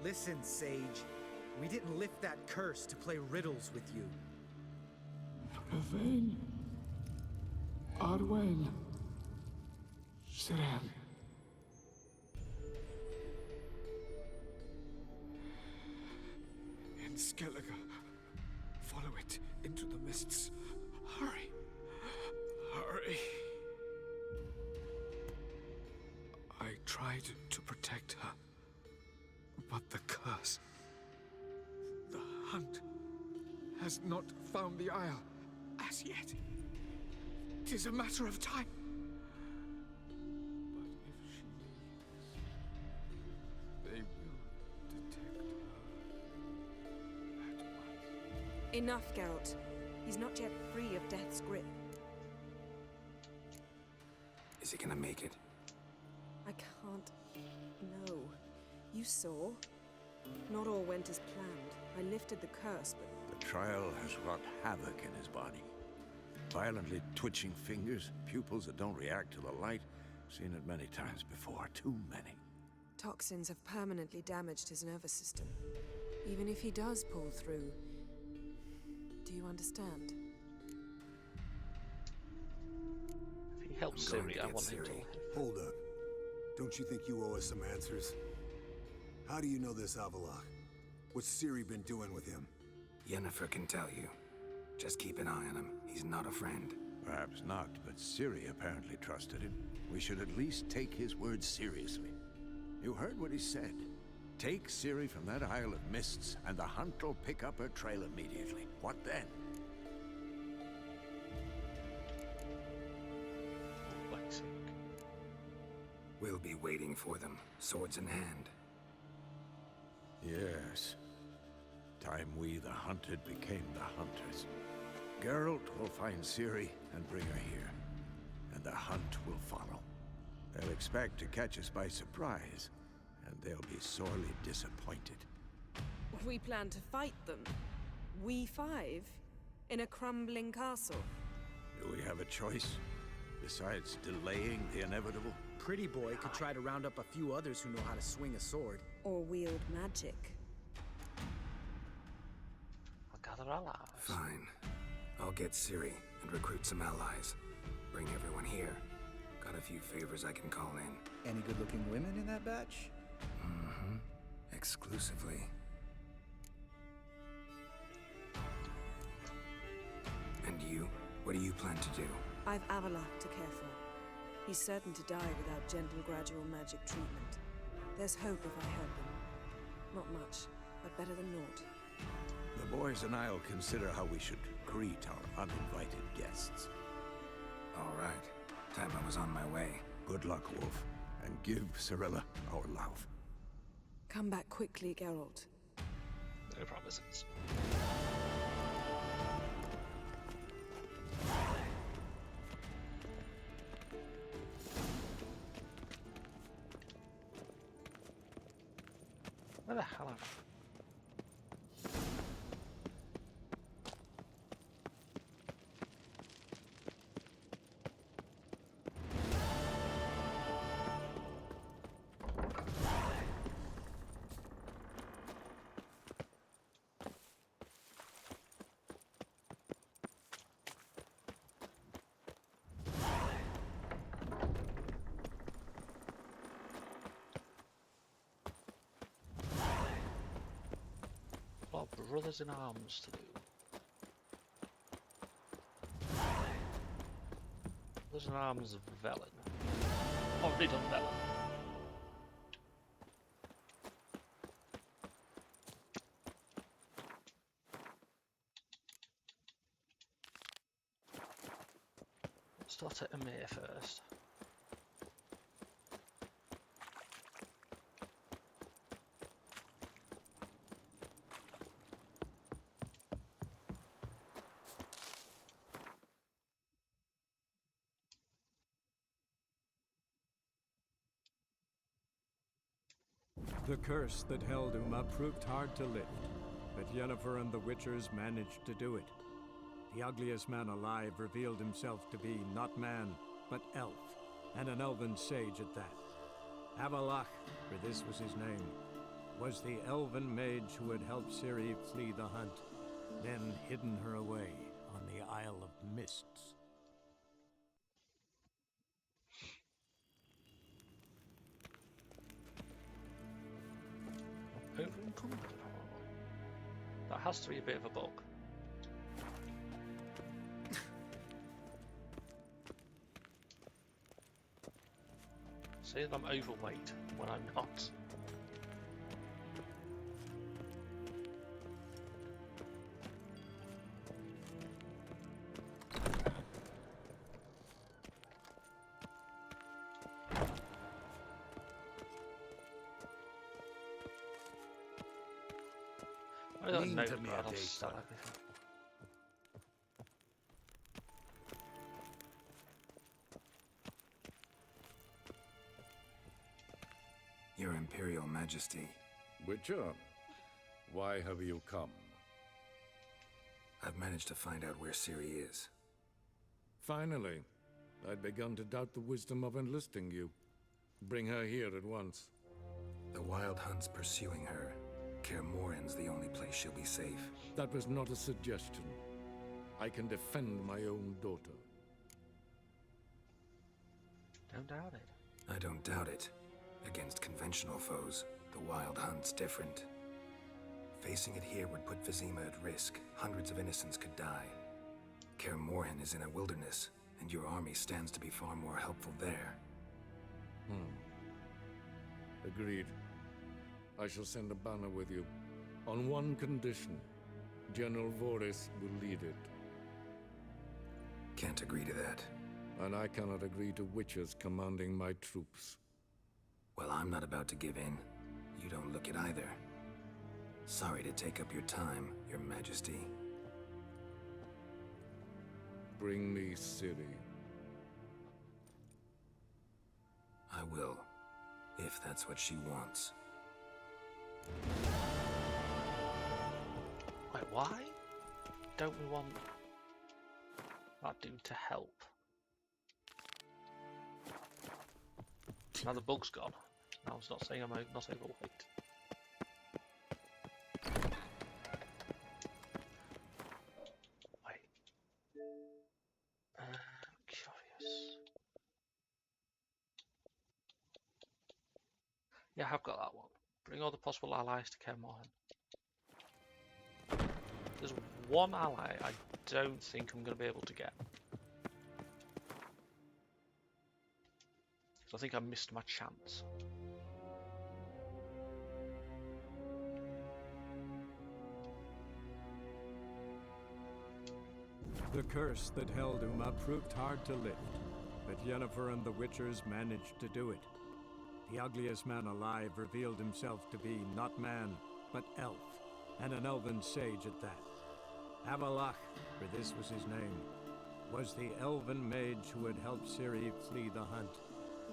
Listen, Sage. We didn't lift that curse to play riddles with you. Yvain. Arwen. Siren. In Skellige. Follow it into the mists. Hurry. Hurry. I tried to protect her. But the curse... The hunt has not found the Isle as yet. 'Tis a matter of time. But if she leaves, they will detect her at once. Enough, Geralt. He's not yet free of death's grip. Is he gonna make it? I can't... No. You saw. Not all went as planned. I lifted the curse, but... The trial has wrought havoc in his body. Violently twitching fingers, pupils that don't react to the light. Seen it many times before, too many. Toxins have permanently damaged his nervous system. Even if he does pull through... Do you understand? If he helps Ciri, I want him to live. Hold up. Don't you think you owe us some answers? How do you know this Avallac'h? What's Ciri been doing with him? Yennefer can tell you. Just keep an eye on him. He's not a friend. Perhaps not, but Ciri apparently trusted him. We should at least take his words seriously. You heard what he said. Take Ciri from that Isle of Mists, and the hunt will pick up her trail immediately. What then? We'll be waiting for them, swords in hand. Yes. Time we, the hunted, became the hunters. Geralt will find Ciri and bring her here, and the hunt will follow. They'll expect to catch us by surprise, and they'll be sorely disappointed. We plan to fight them. We five? In a crumbling castle? Do we have a choice? Besides delaying the inevitable? Pretty Boy could try to round up a few others who know how to swing a sword. Or wield magic. I'll gather allies. Fine. I'll get Ciri and recruit some allies. Bring everyone here. Got a few favors I can call in. Any good-looking women in that batch? Mm-hmm. Exclusively. And you? What do you plan to do? I've Avallac'h to care for. He's certain to die without gentle, gradual magic treatment. There's hope if I help him. Not much, but better than naught. The boys and I'll consider how we should greet our uninvited guests. All right. Time I was on my way. Good luck, Wolf, and give Cirilla our love. Come back quickly, Geralt. No promises. Where the hell am I? Brothers in arms to do. Brothers in arms of Velen. Already done Velen. Start at Emir first. The curse that held Uma proved hard to lift, but Yennefer and the Witchers managed to do it. The ugliest man alive revealed himself to be not man, but elf, and an elven sage at that. Avalach, for this was his name, was the elven mage who had helped Ciri flee the hunt, then hidden her away on the Isle of Mists. Over encumbered. That has to be a bit of a bug. Say that I'm overweight when I'm not. I don't know. To me, God, I'll Data. sell everything. Your Imperial Majesty. Witcher, why have you come? I've managed to find out where Ciri is. Finally. I'd begun to doubt the wisdom of enlisting you. Bring her here at once. The Wild Hunt's pursuing her. Kaer Morhen's the only place she'll be safe. That was not a suggestion. I can defend my own daughter. Don't doubt it. I don't doubt it. Against conventional foes, the Wild Hunt's different. Facing it here would put Vizima at risk. Hundreds of innocents could die. Kaer Morhen is in a wilderness, and your army stands to be far more helpful there. Agreed. I shall send a banner with you. On one condition. General Voris will lead it. Can't agree to that. And I cannot agree to witches commanding my troops. Well, I'm not about to give in. You don't look it either. Sorry to take up your time, Your Majesty. Bring me Ciri. I will, if that's what she wants. Wait, why don't we want that dude to help? Now the bug's gone. I was not saying I'm not overweight. Wait. Curious. Yeah, I've got that one. Bring all the possible allies to Kaer Morhen. There's one ally I don't think I'm going to be able to get. So I think I missed my chance. The curse that held Uma proved hard to lift, but Yennefer and the Witchers managed to do it. The ugliest man alive revealed himself to be not man, but elf, and an elven sage at that. Avalach, for this was his name, was the elven mage who had helped Ciri flee the hunt,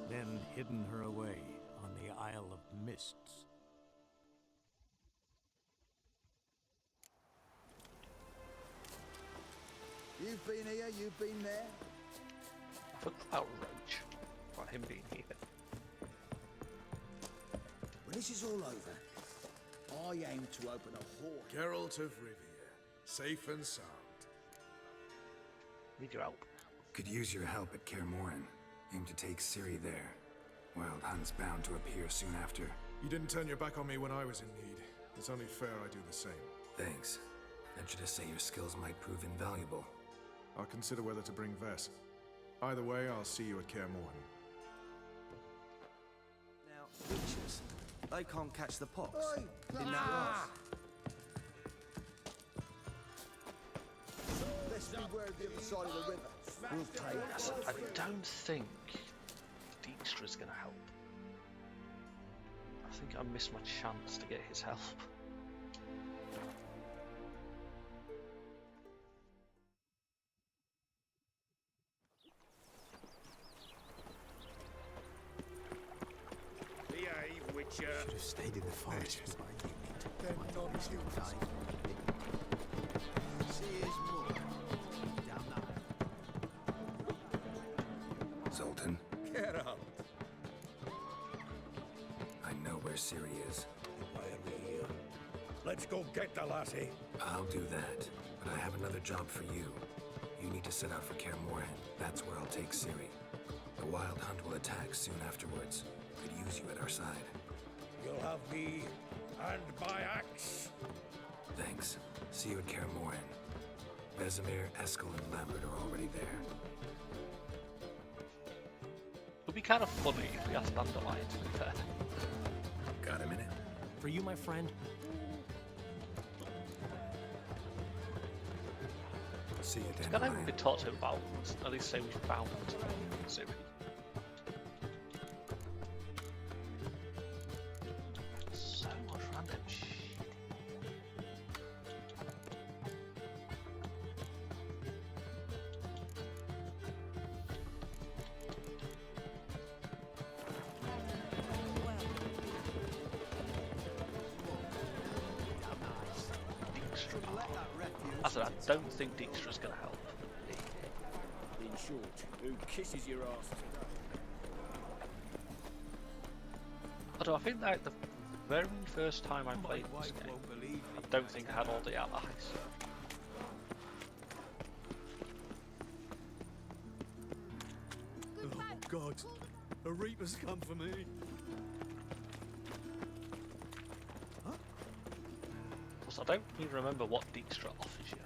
then hidden her away on the Isle of Mists. You've been here, you've been there. I forgot about Roach, about him being here. When this is all over, I aim to open a horde. Geralt of Rivia, safe and sound. Need your help. Could use your help at Kaer Morhen. Aim to take Ciri there. Wild Hunt's bound to appear soon after. You didn't turn your back on me when I was in need. It's only fair I do the same. Thanks. Venture to say your skills might prove invaluable. I'll consider whether to bring Vess. Either way, I'll see you at Kaer Morhen. Now, witches, they can't catch the pox. Oi! Isn't that right? Let's beware of the other side of the river. We'll play this. I don't think Dijkstra's gonna help. I think I missed my chance to get his help. Behave, Witcher. Should have stayed in the forest with my unit. They're not human. See his mother. Down that. Zoltan, Get up. I know where Ciri is. Why are we here? Let's go get the lassie. I'll do that, but I have another job for you. You need to set out for Kaer Morhen. That's where I'll take Ciri. The Wild Hunt will attack soon afterwards. Could use you at our side. You'll have me and my axe. Thanks. See you at Kaer Morhen. Vesemir, Eskel, and Lambert are already there. It would be kind of funny if we asked Dandelion to be fair. Got a minute? For you, my friend. See you, Can I Dandelion. we talk to him about, at least say we found Ciri? So much random shit. I said I don't think Dijkstra's gonna help. In short, who kisses your ass today? Although I think like the very first time I played this game, I don't think I had all the allies. Oh, God. A Reaper's come for me. Plus, I don't even remember what Dijkstra offers you.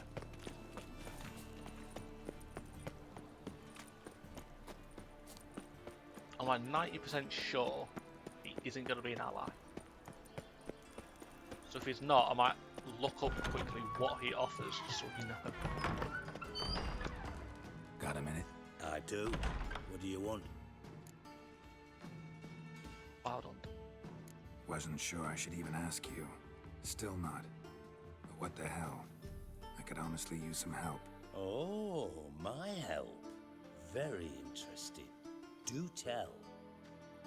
I'm like 90% sure he isn't going to be an ally. So if he's not, I might look up quickly what he offers just so we know. Got a minute? I do. What do you want? Wild Hunt. Wasn't sure I should even ask you. Still not. But what the hell? I could honestly use some help. Oh, my help. Very interesting. Do tell.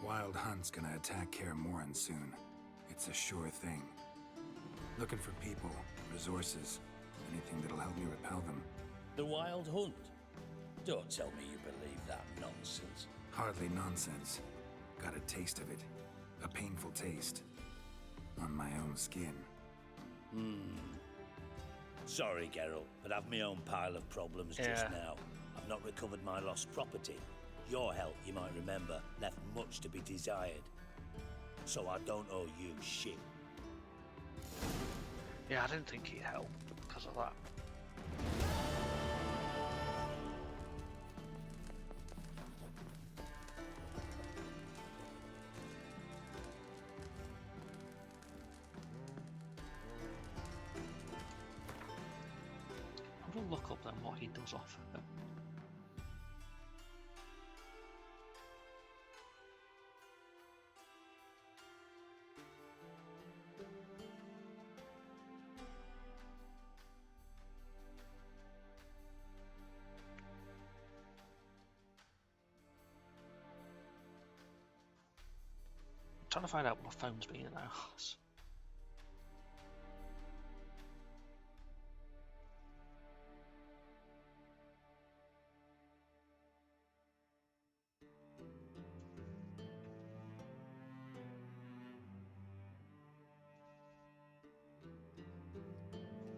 Wild Hunt's gonna attack Kaer Morhen soon. It's a sure thing. Looking for people, resources, anything that'll help me repel them. The Wild Hunt? Don't tell me you believe that nonsense. Hardly nonsense. Got a taste of it. A painful taste. On my own skin. Sorry, Geralt, but I've my own pile of problems just now. I've not recovered my lost property. Your help, you might remember, left much to be desired. So I don't owe you shit. Yeah, I didn't think he'd help because of that. I will look up then what he does offer. Trying to find out what my phone's being an arse.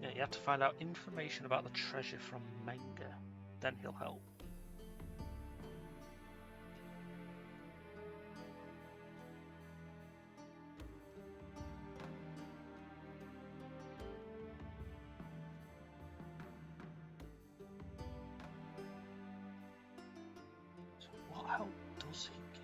Yeah, you have to find out information about the treasure from Menga. Then he'll help. What help does he give?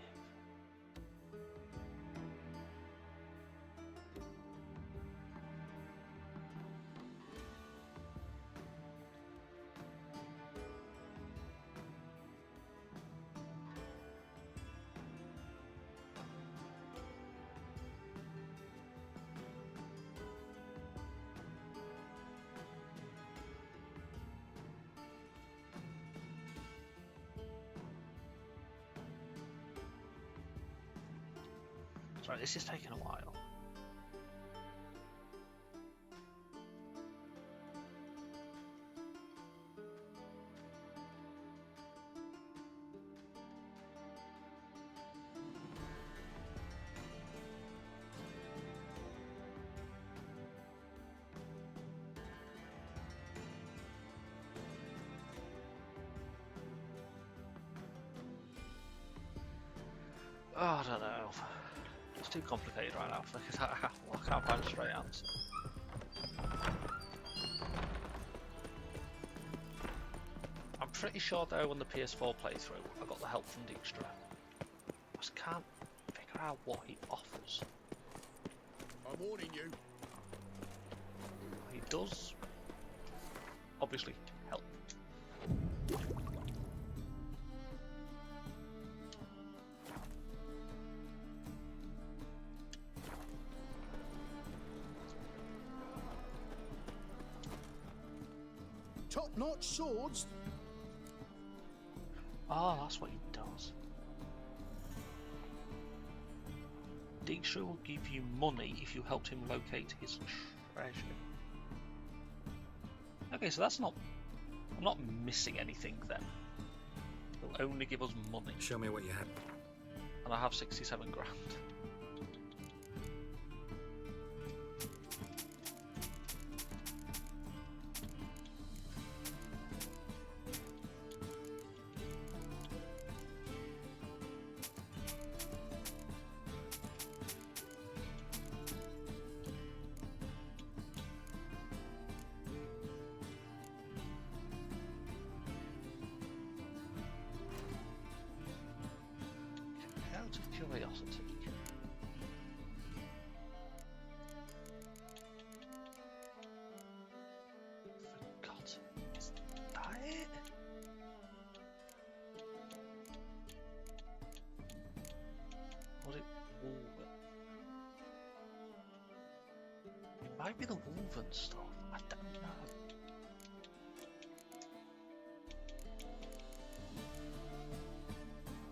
Sorry, this is taking a while. Oh, I don't know. It's too complicated right now because I can't find a straight answer. I'm pretty sure though on the PS4 playthrough I got the help from Dijkstra. I just can't figure out what he offers. I'm warning you. He does obviously help. Top-notch swords. Oh, that's what he does. Dijkstra will give you money if you helped him locate his treasure. Okay, so that's not... I'm not missing anything then. He'll only give us money. Show me what you have. And I have 67 grand. Out of curiosity. Forgot. Is that it? Was it Wolven? It might be the Wolven stuff. I don't know.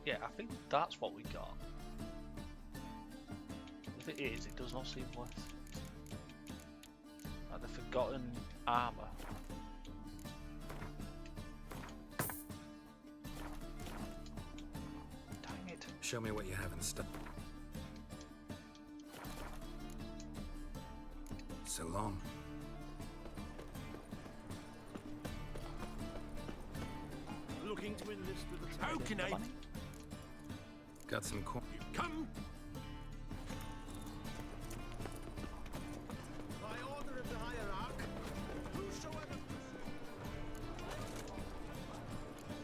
Yeah, I think that's what we got. If it is, it does not seem worth it. Like the forgotten armor. Dang it. Show me what you have in stock. So long. Looking to enlist with a token, eh? Got some corn. Come! By order of the hierarch, whosoever...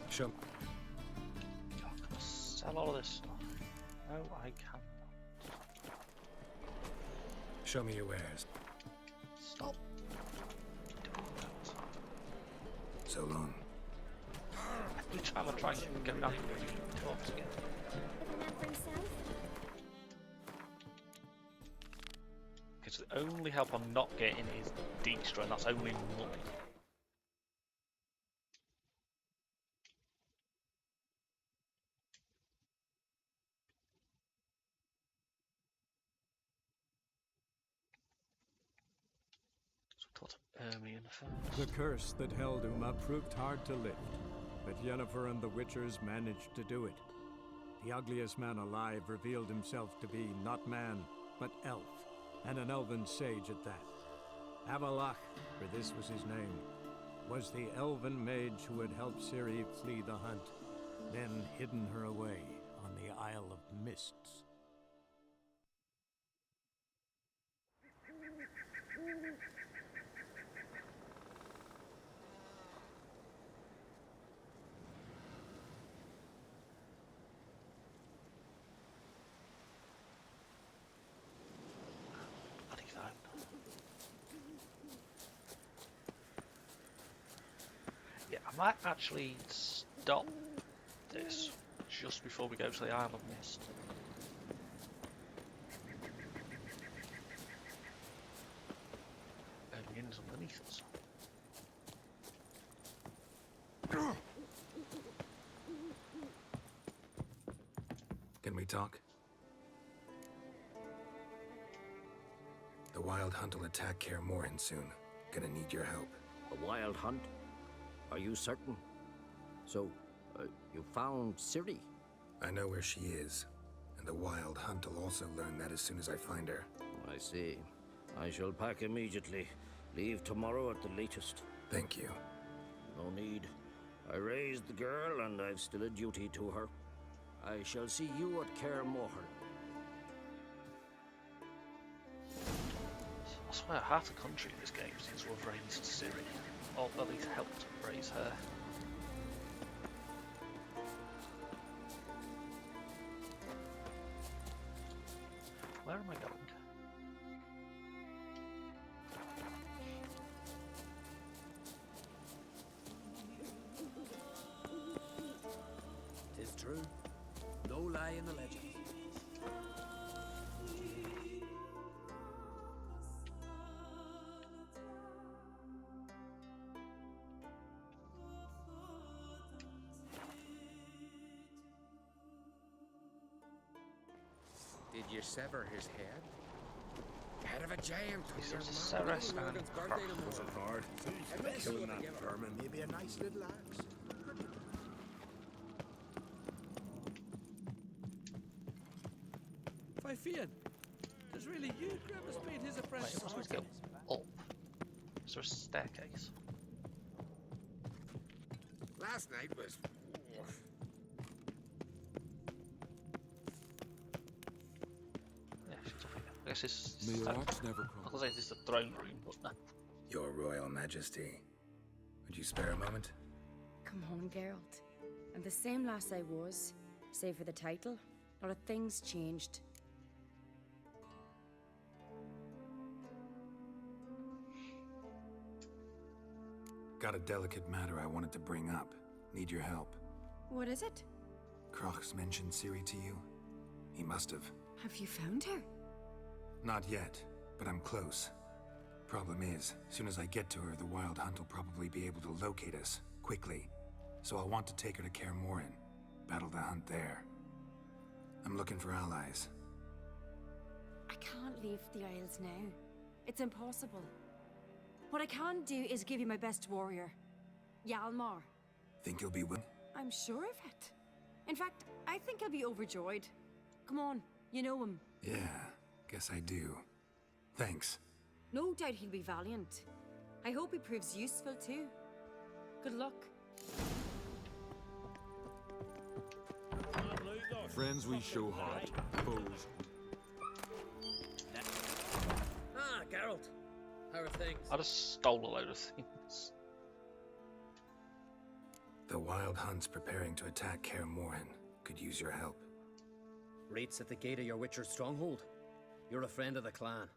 Show. I'm gonna sell all of this stuff. No, I cannot. Show me your wares. Stop doing that. So long. Every time I try and get around to it, he talks again. Because the only help I'm not getting is Dijkstra, and that's only money. So we talk to Ermion first. The curse that held Uma proved hard to lift, but Yennefer and the Witchers managed to do it. The ugliest man alive revealed himself to be not man, but elf, and an elven sage at that. Avalach, for this was his name, was the elven mage who had helped Ciri flee the hunt, then hidden her away on the Isle of Mists. Bloody phone. Yeah, I might actually stop this just before we go to the Isle of Mist. Ermion's underneath us. Can we talk? The Wild Hunt will attack Kaer Morhen soon. Gonna need your help. A wild hunt? Are you certain? So, you found Ciri? I know where she is, and the Wild Hunt will also learn that as soon as I find her. I see. I shall pack immediately. Leave tomorrow at the latest. Thank you. No need. I raised the girl, and I've still a duty to her. I shall see you at Kaer Morhen. I swear half the country in this game seems to have raised Ciri, or at least helped raise her. Where am I going? Tis true. No lie in the legend. Did you sever his head? Head of a giant. Ceres and Croc. Wasn't hard. Killing that vermin. Maybe a nice little axe. Fifian, there's really you, Grandma's made his a fresh Wait, am I supposed to go up? Is there a staircase? Last night was... Yeah, she's up here. I guess it's... May your axe never I was going to say this is the throne room, but no. Your Royal Majesty. Would you spare a moment? Come on, Geralt. I'm the same lass I was, save for the title. Not a thing's changed. Got a delicate matter I wanted to bring up. Need your help. What is it? Croc's mentioned Ciri to you? He must have. Have you found her? Not yet, but I'm close. Problem is, soon as I get to her, the Wild Hunt will probably be able to locate us, quickly. So I'll want to take her to Kaer Morhen, battle the hunt there. I'm looking for allies. I can't leave the Isles now. It's impossible. What I can do is give you my best warrior, Hjalmar. Think you'll be willing? I'm sure of it. In fact, I think he'll be overjoyed. Come on, you know him. Yeah, guess I do. Thanks. No doubt he'll be valiant. I hope he proves useful too. Good luck. Friends we show heart, foes. Ah, Geralt. How are things? I just stole a load of things. The Wild Hunt's preparing to attack Kaer Morhen. Could use your help. Rates at the gate of your Witcher's stronghold. You're a friend of the clan.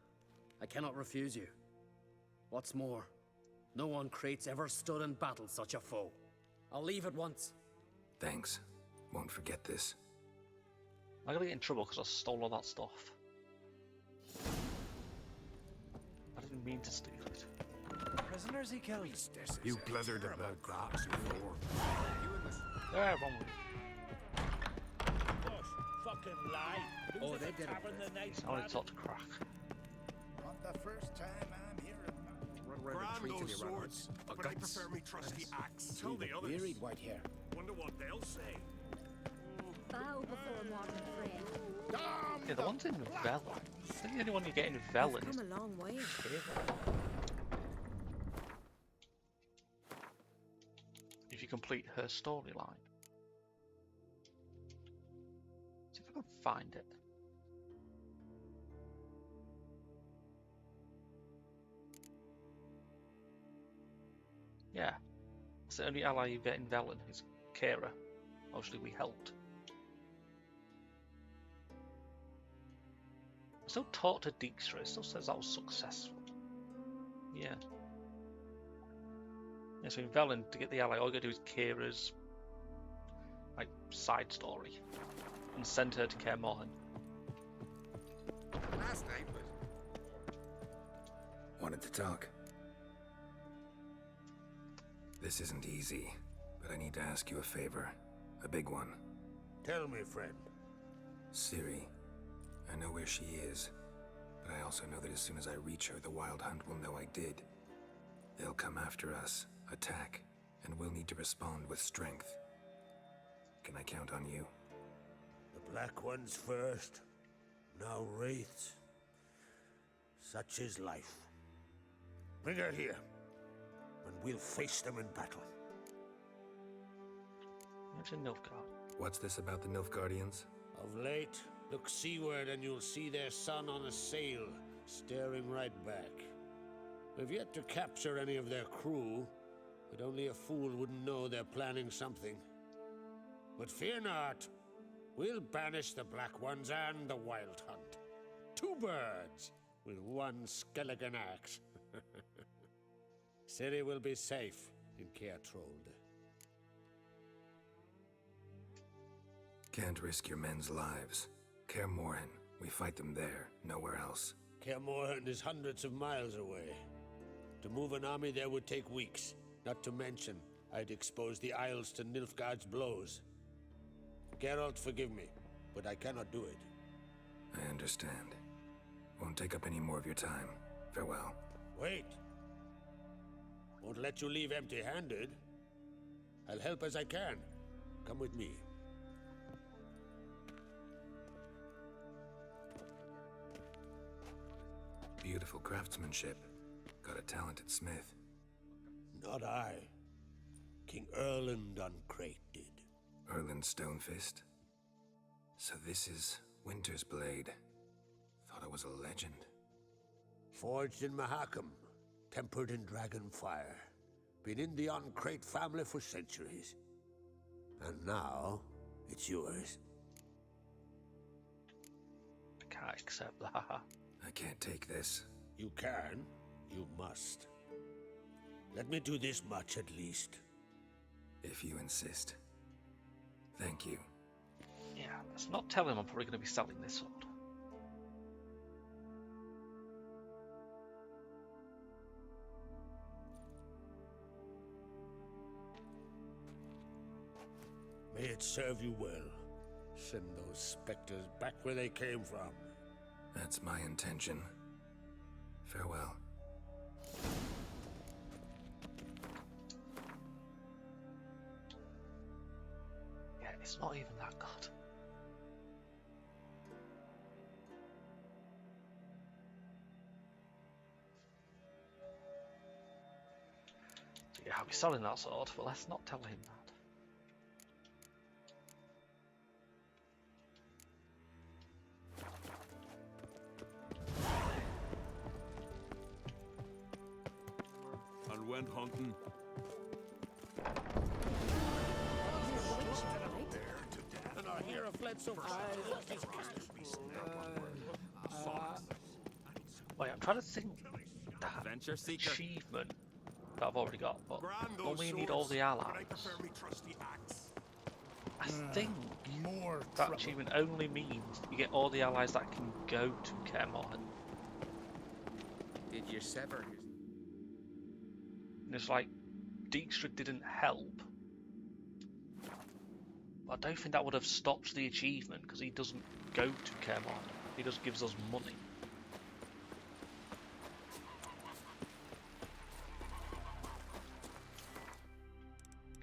I cannot refuse you. What's more, no one Krait's ever stood and battled such a foe. I'll leave at once. Thanks. Won't forget this. I'm gonna get in trouble because I stole all that stuff. I didn't mean to steal it. Prisoners he killed. You blithered about crops before. Yeah, wrong way. Fucking lie. Oh, they did it. I want to talk to Crack. Not the first time I'm hearing Run Grab around the tree till those you run swords, out. but I prefer me trusty axe. Tell the others. Wearied white hair. Wonder what they'll say. Bow before modern friend. Yeah, the one's in Velen. I think the only one you get in Velen is Come a long way. if you complete her storyline. See if I can find it. Yeah. It's the only ally you get in Velen is Kaer. Obviously we helped. I still talked to Dijkstra, it still says that was successful. Yeah. Yeah, so in Velen, to get the ally, all you gotta do is Kira's like side story and send her to Kaer Morhen. Last night was... Wanted to talk. This isn't easy, but I need to ask you a favor. A big one. Tell me, friend. Ciri. I know where she is, But I also know that as soon as I reach her, the Wild Hunt will know I did. They'll come after us, attack, and we'll need to respond with strength. Can I count on you? The Black Ones first, now Wraiths. Such is life. Bring her here, and we'll face them in battle. Mention Nilfgaard. What's this about the Nilfgaardians? Of late, look seaward and you'll see their sun on a sail, staring right back. We've yet to capture any of their crew, but only a fool wouldn't know they're planning something. But fear not, we'll banish the Black Ones and the Wild Hunt. 2 birds with 1 skeleton axe. Ciri will be safe in Kaer. Can't risk your men's lives. Kaer Morhen. We fight them there, nowhere else. Kaer Morhen is hundreds of miles away. To move an army there would take weeks. Not to mention, I'd expose the Isles to Nilfgaard's blows. Geralt, forgive me, but I cannot do it. I understand. Won't take up any more of your time. Farewell. Wait. Won't let you leave empty-handed. I'll help as I can. Come with me. Beautiful craftsmanship. Got a talented smith. Not I. King Erland Uncrate did. Erland Stonefist? So this is Winter's Blade. Thought it was a legend. Forged in Mahakam, tempered in dragon fire. Been in the Uncrate family for centuries. And now, it's yours. I can't accept that. I can't take this. You can. You must. Let me do this much at least. If you insist. Thank you. Yeah, let's not tell him I'm probably going to be selling this sword. May it serve you well. Send those specters back where they came from. That's my intention. Farewell. Yeah, it's not even that good. So yeah, I'll be selling that sword, but let's not tell him that. Went hunting. And our hero fled so far. Wait, I'm trying to think that achievement that I've already got, but only need all the allies. I think that achievement only means you get all the allies that can go to Kaer Morhen. Did you sever his... And it's like, Dijkstra didn't help. But I don't think that would have stopped the achievement, because he doesn't go to Kaer Morhen. He just gives us money.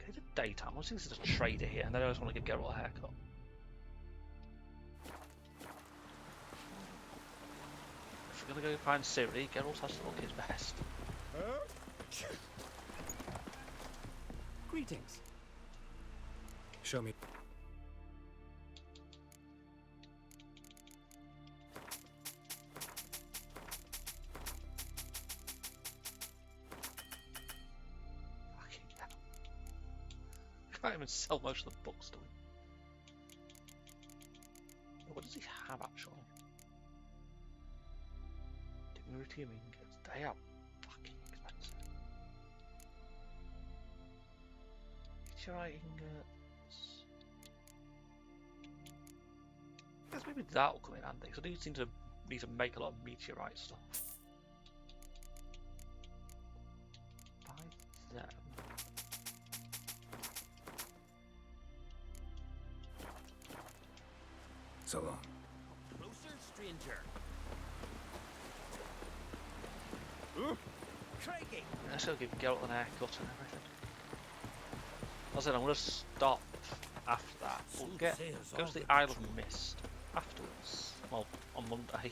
Okay, the daytime. I think this is a trader here, and then I just want to give Geralt a haircut. If we're going to go find Ciri, Geralt has to look his best. Greetings. Show me. Fucking hell. I can't even sell most of the books to him. What does he have actually? Dignity ingots. They are fucking expensive. Meteorite ingots. I guess maybe that'll come in handy, because I do seem to need to make a lot of meteorite stuff. Buy them. So long. Closer, stranger. Crikey! I still give Geralt an haircut and everything. I said I'm going to stop after that. We'll go to the Isle of Mist afterwards. Well, on Monday.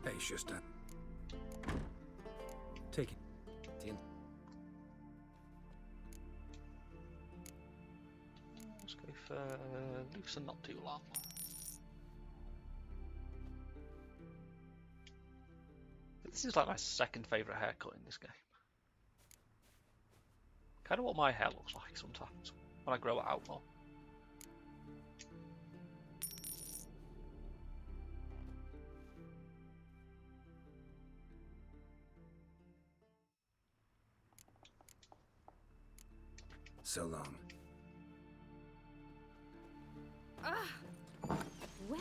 Hey, Schuster. Take it. Let's go for loose and not too long. This is like my second favourite haircut in this game. Kind of what my hair looks like sometimes when I grow it out more. So long. Well, well, well.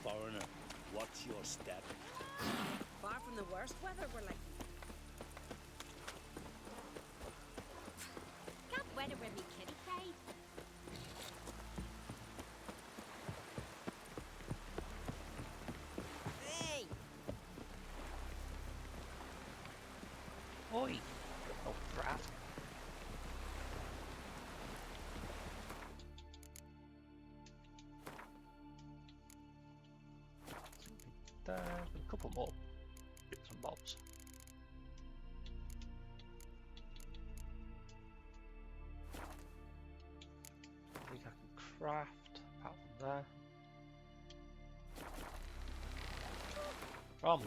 Foreigner, what's your step? Far from the worst weather we're like. Can't weather with me kitty cried. Hey! Oi! Oh, brat. There's a couple more bits and bobs. I think I can craft apart from there. From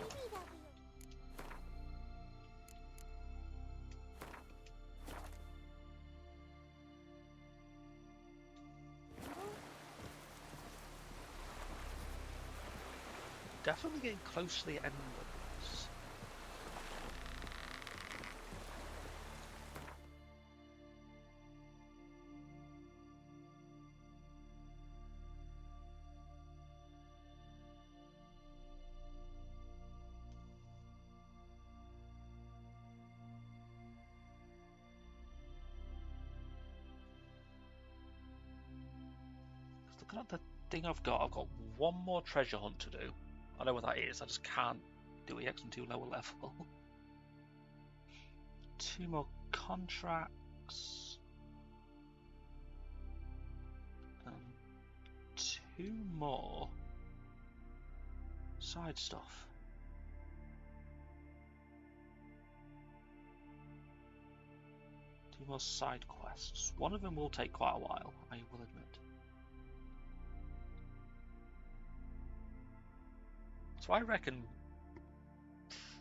definitely getting close to the end of this. Looking at the thing I've got one more treasure hunt to do. I know what that is, I just can't do EX on too low a level. 2 more contracts. 2 more side stuff. Two more side quests. One of them will take quite a while, I will admit. So I reckon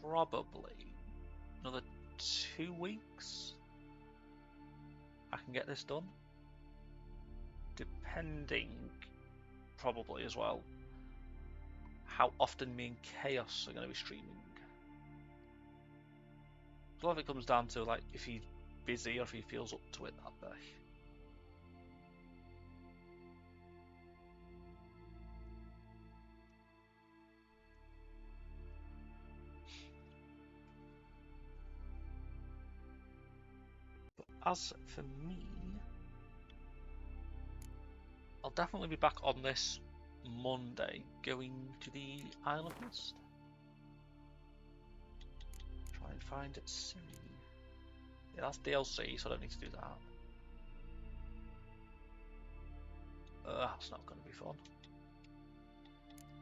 probably another 2 weeks I can get this done. Depending, probably as well, how often me and Chaos are going to be streaming. A lot of it comes down to like if he's busy or if he feels up to it that day. As for me, I'll definitely be back on this Monday, going to the Isle of Mist. Try and find Ciri. Yeah, that's DLC, so I don't need to do that. That's not going to be fun.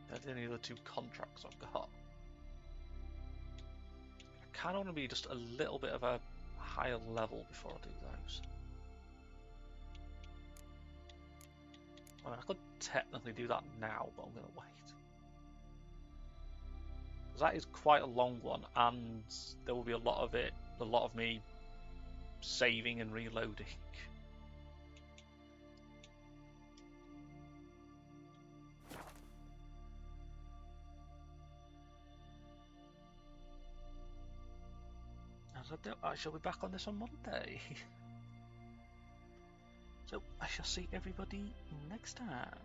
They're the only other 2 contracts I've got. I kind of want to be just a little bit of a higher level before I do those. I mean, I could technically do that now, but I'm going to wait. Because that is quite a long one, and there will be a lot of me saving and reloading. I shall be back on this on Monday. So I shall see everybody next time.